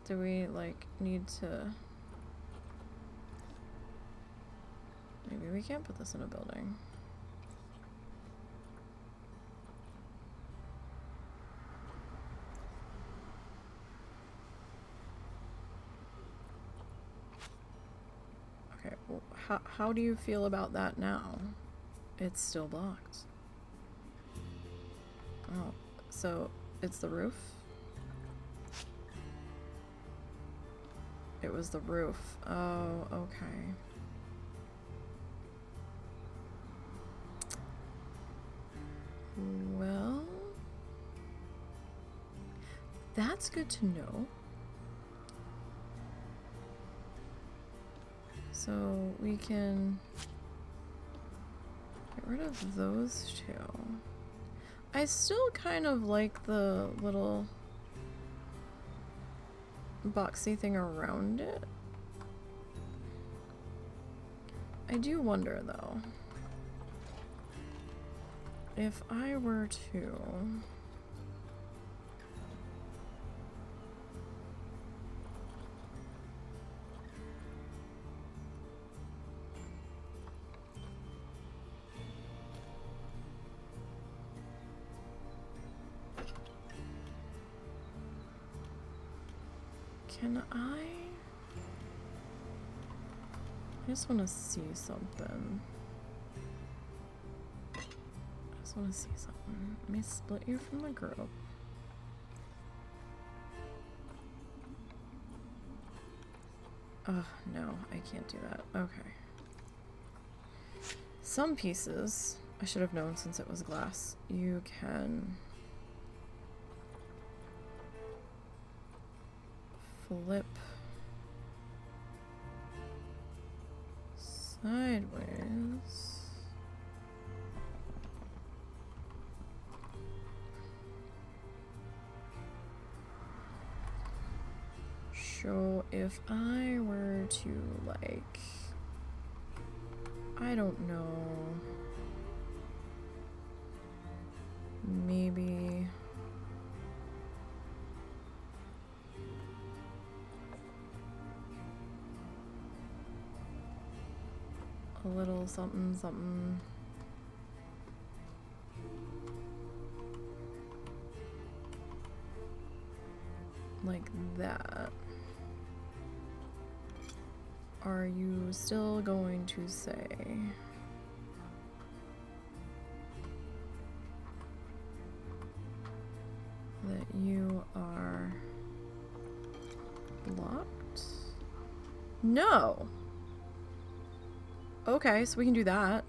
Do we, like, need to... Maybe we can't put this in a building. Okay, well, how do you feel about that now? It's still blocked. Oh, so it's the roof? It was the roof. Oh, okay. Well, that's good to know. So we can get rid of those two. I still kind of like the little boxy thing around it. I do wonder though, if I were to can I just want to see something. I just want to see something. Let me split you from the group. Oh, no, I can't do that. Okay. Some pieces, I should have known since it was glass, you can flip sideways. So if I were to, like, I don't know, maybe a little something something like that. Are you still going to say that you are blocked? No! Okay, so we can do that.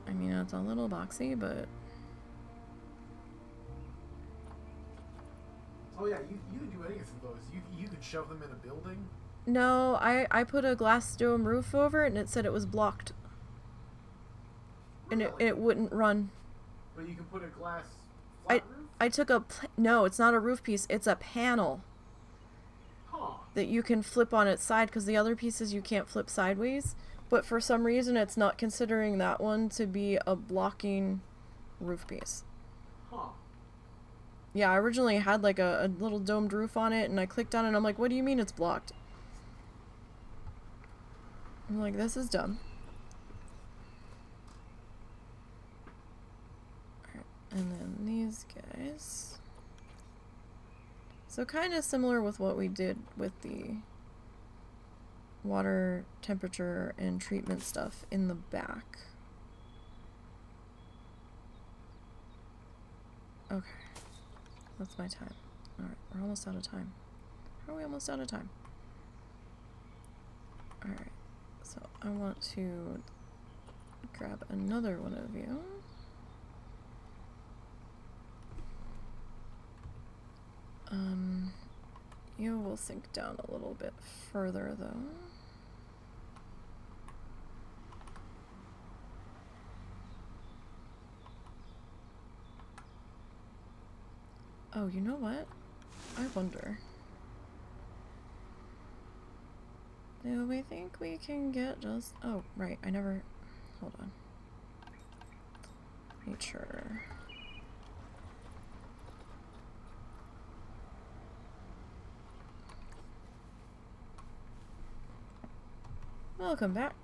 I mean, it's a little boxy, but... Oh yeah, you can do any of those. You could shove them in a building. No, I put a glass dome roof over it and it said it was blocked. Really? And it wouldn't run. But you can put a glass flat roof? I took a... No, it's not a roof piece. It's a panel. Huh. That you can flip on its side, because the other pieces you can't flip sideways. But for some reason, it's not considering that one to be a blocking roof piece. Huh. Yeah, I originally had like a little domed roof on it, and I clicked on it, and I'm like, what do you mean it's blocked? I'm like, this is dumb. Alright, and then these guys. So kind of similar with what we did with the water temperature and treatment stuff in the back. Okay. That's my time. Alright, we're almost out of time. How are we almost out of time? Alright, so I want to grab another one of you. You will sink down a little bit further though. Oh, you know what? I wonder. Do we think we can get just... Oh, right, I never... Hold on. Nature. Welcome back.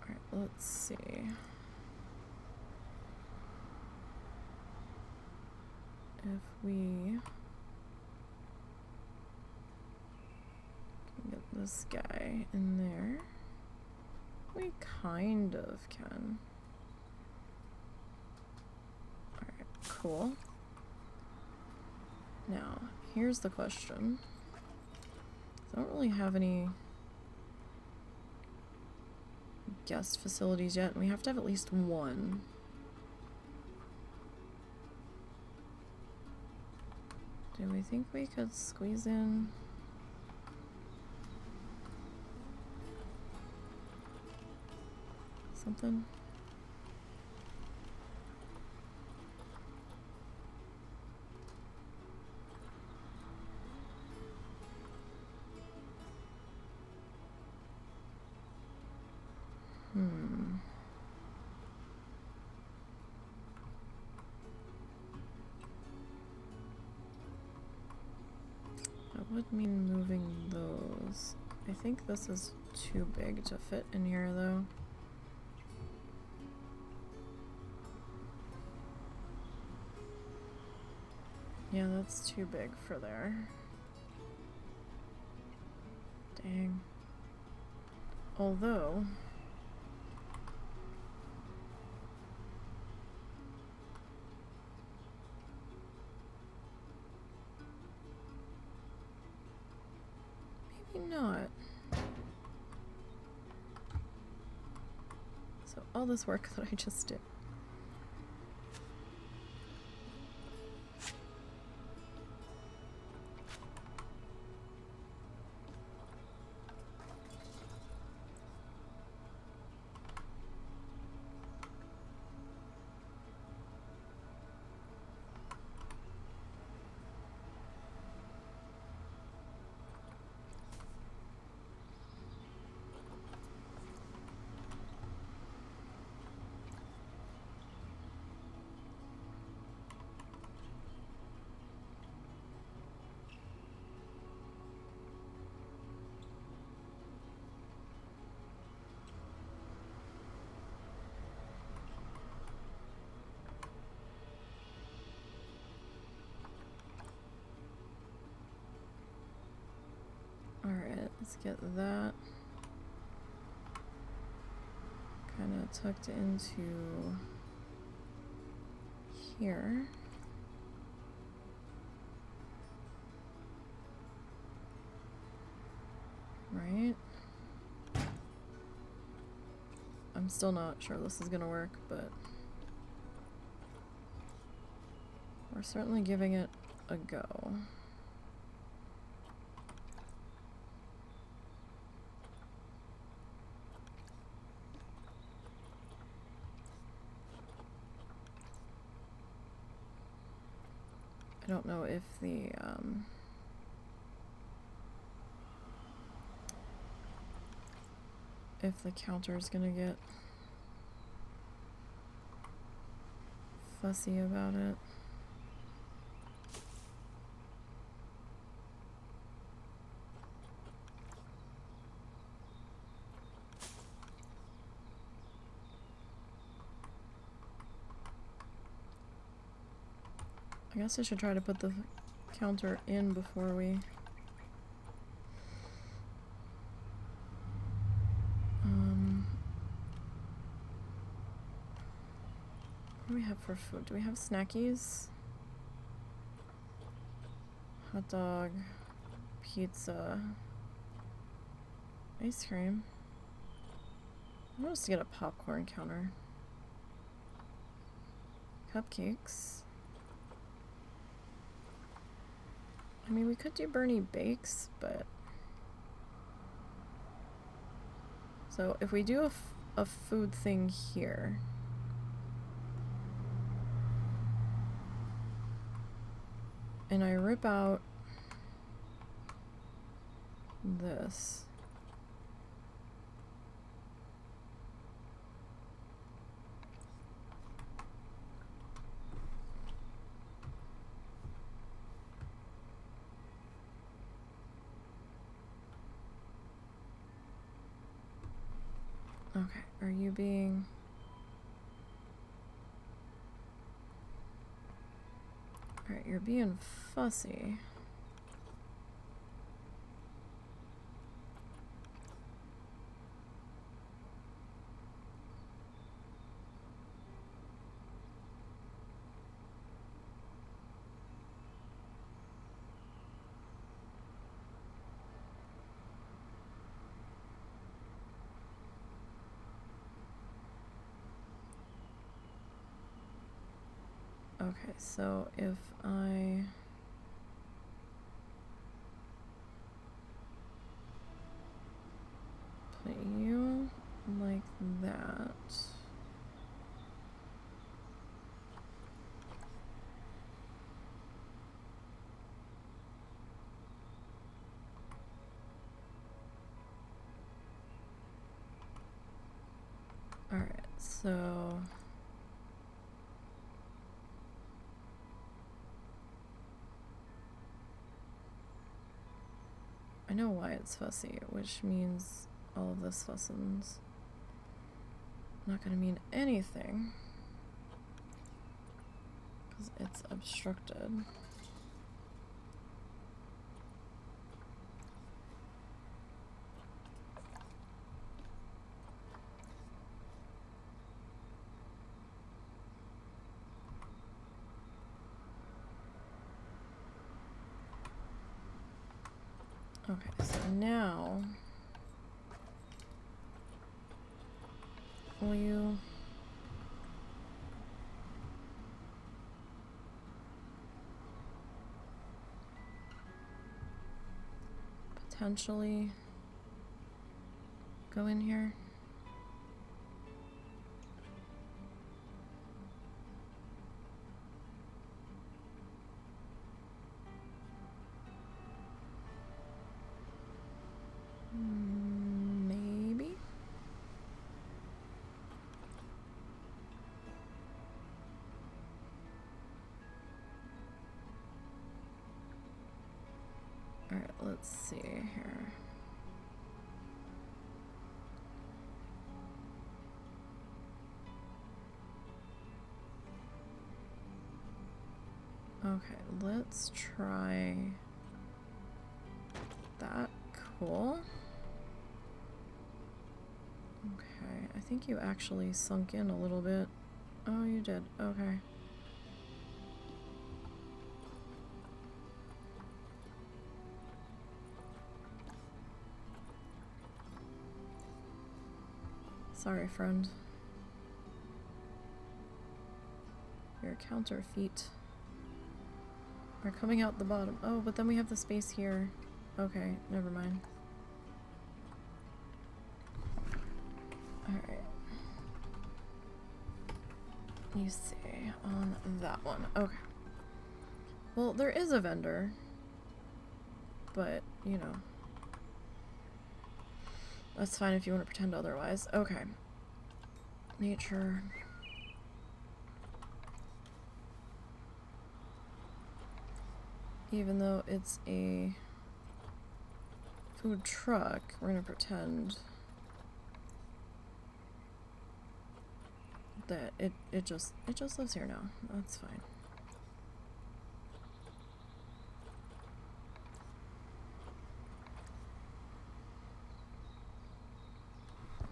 Alright, let's see. If we can get this guy in there, we kind of can. Alright, cool. Now, here's the question. I don't really have any guest facilities yet, and we have to have at least one. Do we think we could squeeze in something? That would mean moving those. I think this is too big to fit in here though. Yeah, that's too big for there. Dang. Although... maybe not. So all this work that I just did. Alright, let's get that kind of tucked into here. Right? I'm still not sure this is gonna work, but we're certainly giving it a go. I don't know if the counter is gonna get fussy about it. I guess I should try to put the counter in before we... what do we have for food? Do we have snackies? Hot dog, pizza, ice cream. I'm gonna just get a popcorn counter. Cupcakes. I mean, we could do Bernie Bakes, but... So, if we do a food thing here... And I rip out... this... Okay, are you being... Alright, you're being fussy. Okay, so if I... put you like that... Alright, so... I know why it's fussy, which means all of this fussens. Not gonna mean anything. Because it's obstructed. Okay, so now... will you... potentially go in here? Maybe? Alright, let's see here. Okay, let's try that. Cool. Okay, I think you actually sunk in a little bit. Oh, you did. Okay. Sorry, friend. Your counterfeit are coming out the bottom. Oh, but then we have the space here. Okay, never mind. Alright. You see, on that one. Okay. Well, there is a vendor. But, you know. That's fine if you want to pretend otherwise. Okay. Nature. Even though it's a food truck, we're gonna pretend that it just lives here now. That's fine.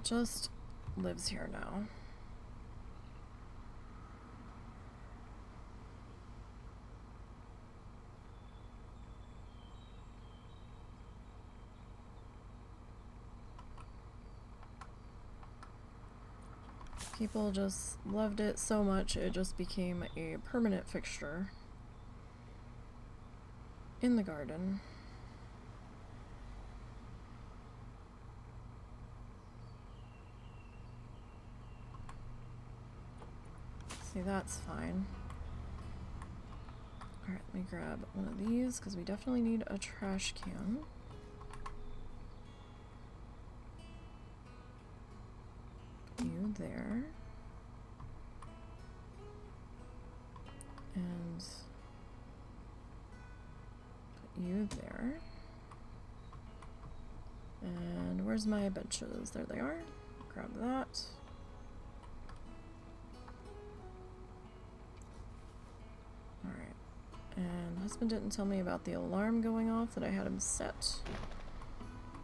Just lives here now. People just loved it so much it just became a permanent fixture in the garden. See, that's fine. Alright, let me grab one of these because we definitely need a trash can. Put you there. And put you there. And where's my benches? There they are. Grab that. Alright. And husband didn't tell me about the alarm going off that I had him set.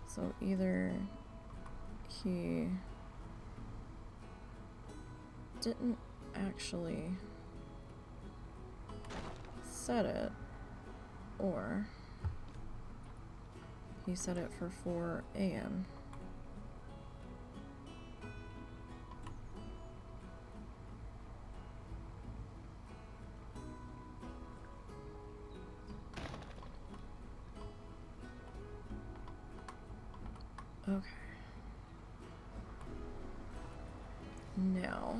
So either he didn't actually set it, or he set it for 4 a.m. Okay. Now.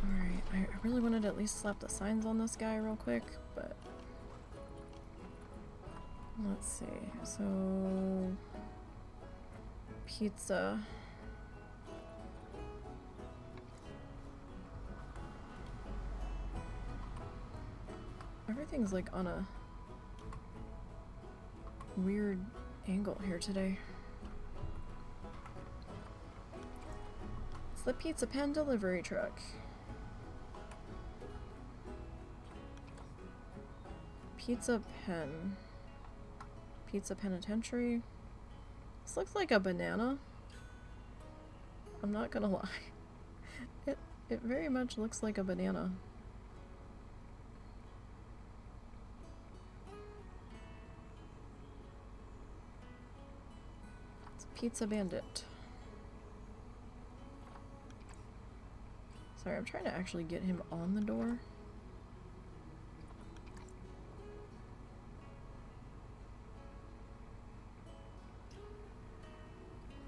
Alright, I really wanted to at least slap the signs on this guy real quick, but let's see. So pizza. Everything's like on a weird angle here today. It's the Pizza Pen delivery truck. Pizza Pen. Pizza Penitentiary. This looks like a banana. I'm not gonna lie. It very much looks like a banana. Pizza Bandit. Sorry, I'm trying to actually get him on the door.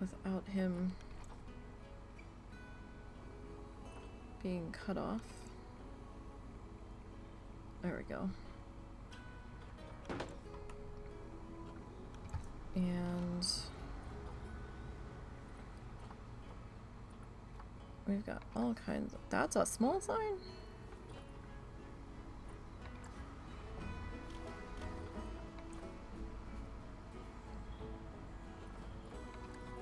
Without him being cut off. There we go. And we've got all kinds of... That's a small sign?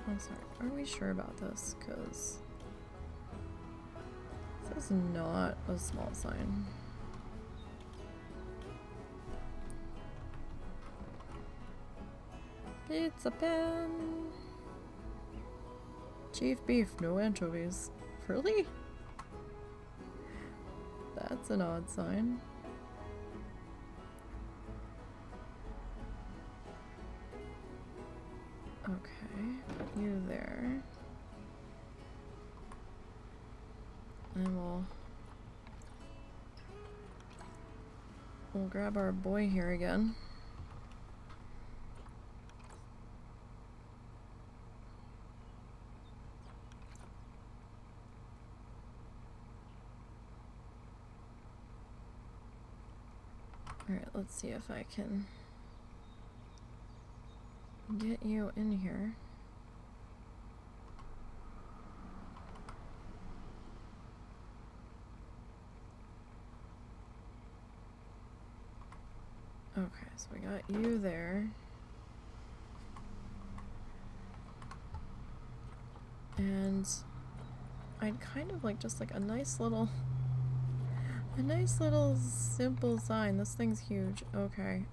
I'm sorry, are we sure about this? Because this is not a small sign. Pizza Pen! Chief beef, no anchovies. Really? That's an odd sign. Okay, put you there. And we'll grab our boy here again. Alright, let's see if I can get you in here. Okay, so we got you there. And I'd kind of like just like a nice little simple sign. This thing's huge. Okay.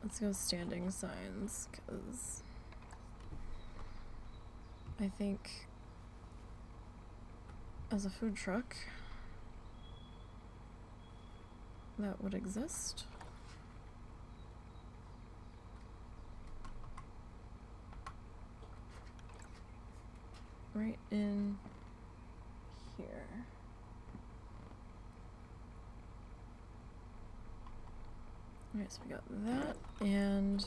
Let's go standing signs, because I think as a food truck that would exist. right in here. Alright, so we got that, and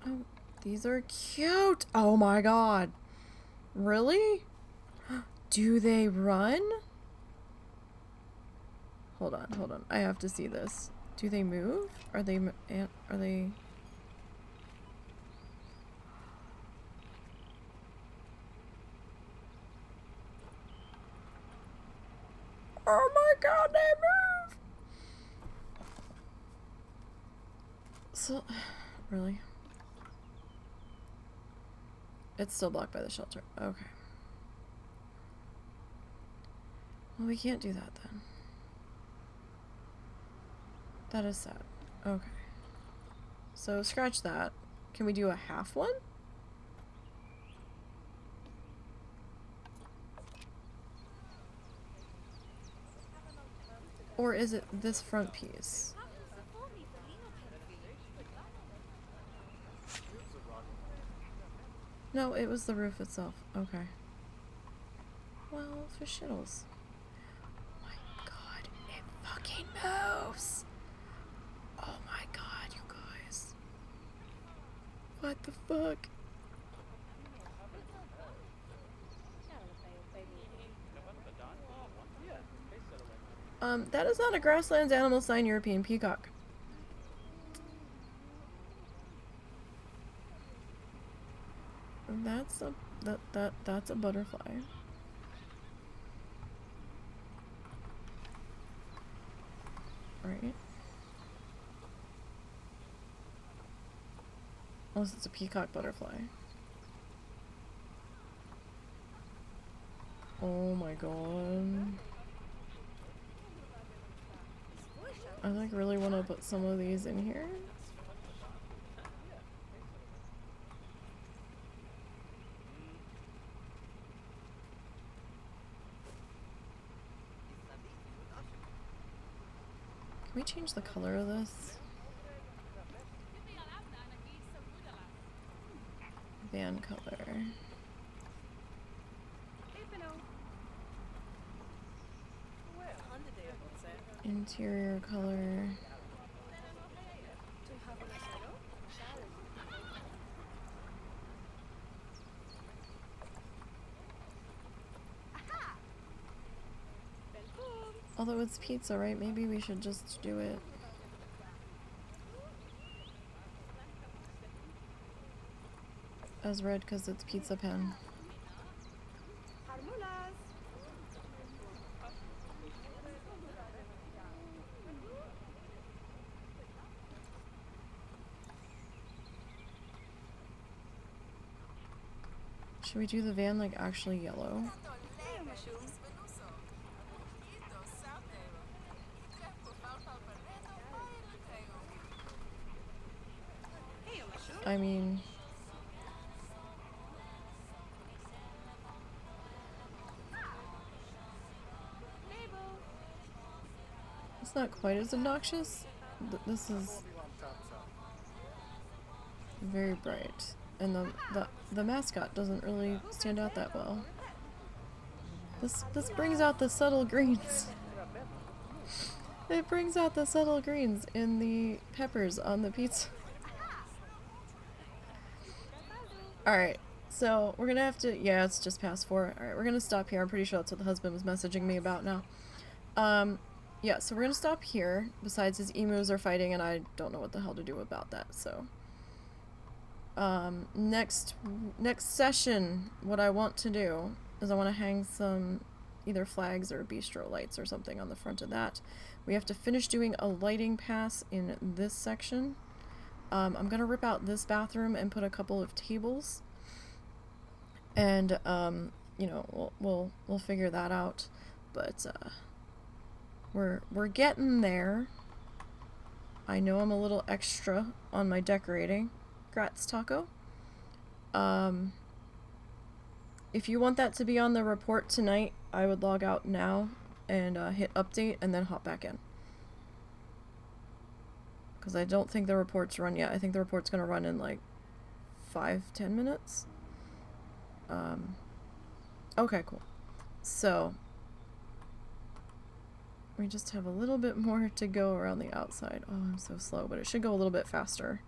oh, these are cute! Oh my god! Really? Do they run? Hold on, hold on. I have to see this. Do they move? Are they... Oh my god, they move! So... Really? It's still blocked by the shelter. Okay. Well, we can't do that then. That is sad. Okay. So, scratch that. Can we do a half one? Or is it this front piece? No, it was the roof itself. Okay. Well, for shittles. Oh my god, it fucking moves! Oh my god, you guys. What the fuck? That is not a grasslands animal sign European peacock. That's a that's a butterfly. Right. Unless it's a peacock butterfly. Oh my god. I like really want to put some of these in here. Can we change the color of this? Van color. Interior color. Although it's pizza, right? Maybe we should just do it. As red because it's pizza pen. Should we do the van like actually yellow? I mean... It's not quite as obnoxious. This is very bright. And the mascot doesn't really stand out that well. This brings out the subtle greens. It brings out the subtle greens in the peppers on the pizza. Alright, so we're gonna have to... Yeah, it's just past 4. Alright, we're gonna stop here. I'm pretty sure that's what the husband was messaging me about now. Yeah, so we're gonna stop here. Besides, his emus are fighting and I don't know what the hell to do about that, so... next session, what I want to do is I want to hang some either flags or bistro lights or something on the front of that. We have to finish doing a lighting pass in this section. I'm gonna rip out this bathroom and put a couple of tables, and you know, we'll figure that out. But we're getting there. I know I'm a little extra on my decorating. Grats, Taco. If you want that to be on the report tonight, I would log out now and hit update and then hop back in. Because I don't think the report's run yet. I think the report's going to run in like 5-10 minutes. Okay, cool. So we just have a little bit more to go around the outside. Oh, I'm so slow, but it should go a little bit faster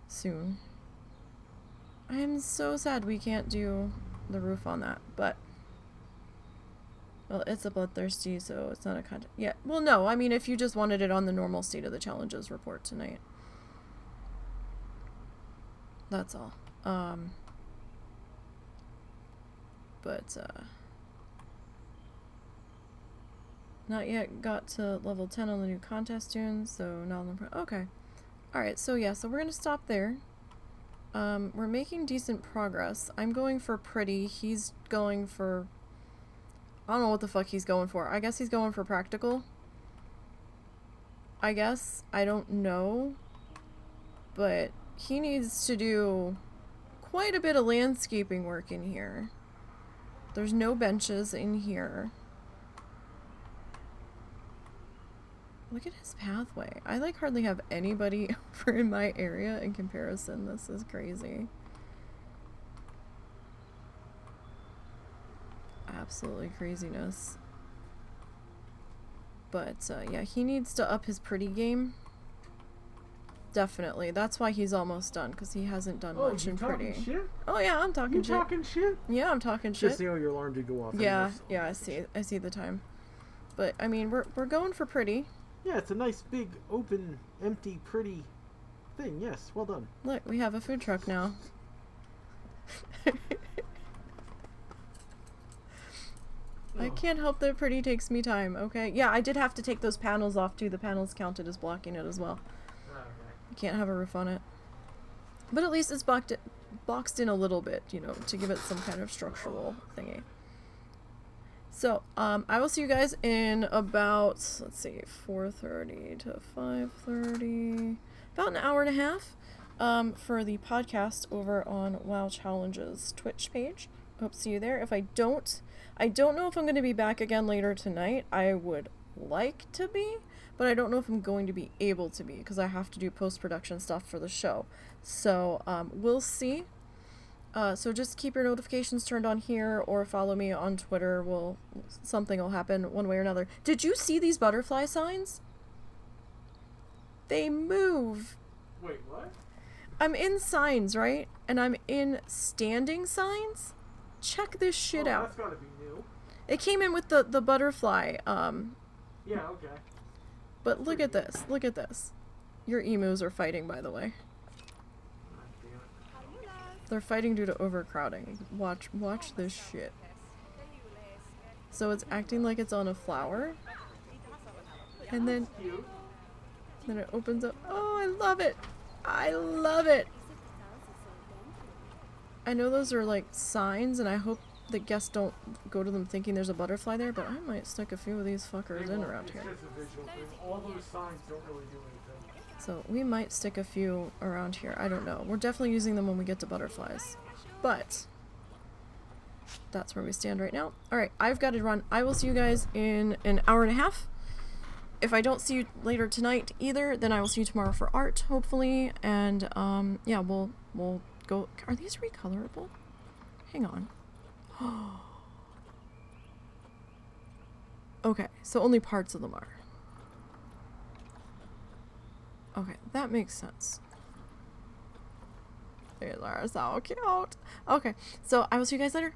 soon. I am so sad we can't do the roof on that, but well, it's a bloodthirsty, so it's not a content. Yeah, well, no, I mean, if you just wanted it on the normal state of the challenges report tonight. That's all. But, not yet got to level 10 on the new contest tunes, so not on the... Okay. Alright, so yeah, so we're gonna stop there. We're making decent progress. I'm going for pretty. He's going for... I don't know what the fuck he's going for. I guess he's going for practical. I guess. I don't know. But he needs to do quite a bit of landscaping work in here. There's no benches in here. Look at his pathway. I like hardly have anybody over in my area in comparison. This is crazy. Absolutely craziness. But yeah, he needs to up his pretty game. Definitely. That's why he's almost done, because he hasn't done much in pretty. Shit? Oh yeah, I'm talking shit. You talking shit? Yeah, I'm talking shit. Just see how your alarm did go off. Yeah, yeah, I see the time. But I mean, we're going for pretty. Yeah, it's a nice big open empty pretty thing. Yes, well done. Look, we have a food truck now. I can't help that pretty takes me time, okay? Yeah, I did have to take those panels off too. The panels counted as blocking it as well. You can't have a roof on it. But at least it's boxed in a little bit, you know, to give it some kind of structural thingy. So, I will see you guys in about, let's see, 4:30 to 5:30, about an hour and a half, for the podcast over on WoW Challenges Twitch page. Hope to see you there. If I don't know if I'm going to be back again later tonight. I would like to be, but I don't know if I'm going to be able to be, because I have to do post-production stuff for the show. So, we'll see. So just keep your notifications turned on here, or follow me on Twitter. Something will happen one way or another. Did you see these butterfly signs? They move. Wait, what? I'm in signs, right? And I'm in standing signs? Check this shit out. That's gotta be new. It came in with the butterfly, Yeah, okay. but look at this. Look at this. Your emus are fighting, by the way. They're fighting due to overcrowding. Watch this shit. So it's acting like it's on a flower. And then it opens up. Oh, I love it. I love it. I know those are like signs, and I hope the guests don't go to them thinking there's a butterfly there, but I might stick a few of these fuckers in around here. It's just a visual thing. All those signs don't really do anything. So we might stick a few around here. I don't know. We're definitely using them when we get to butterflies. But that's where we stand right now. Alright, I've got to run. I will see you guys in an hour and a half. If I don't see you later tonight either, then I will see you tomorrow for art, hopefully. And yeah, we'll go. Are these recolorable? Hang on. Okay, so only parts of them are. Okay, that makes sense. These are so cute. Okay, so I will see you guys later.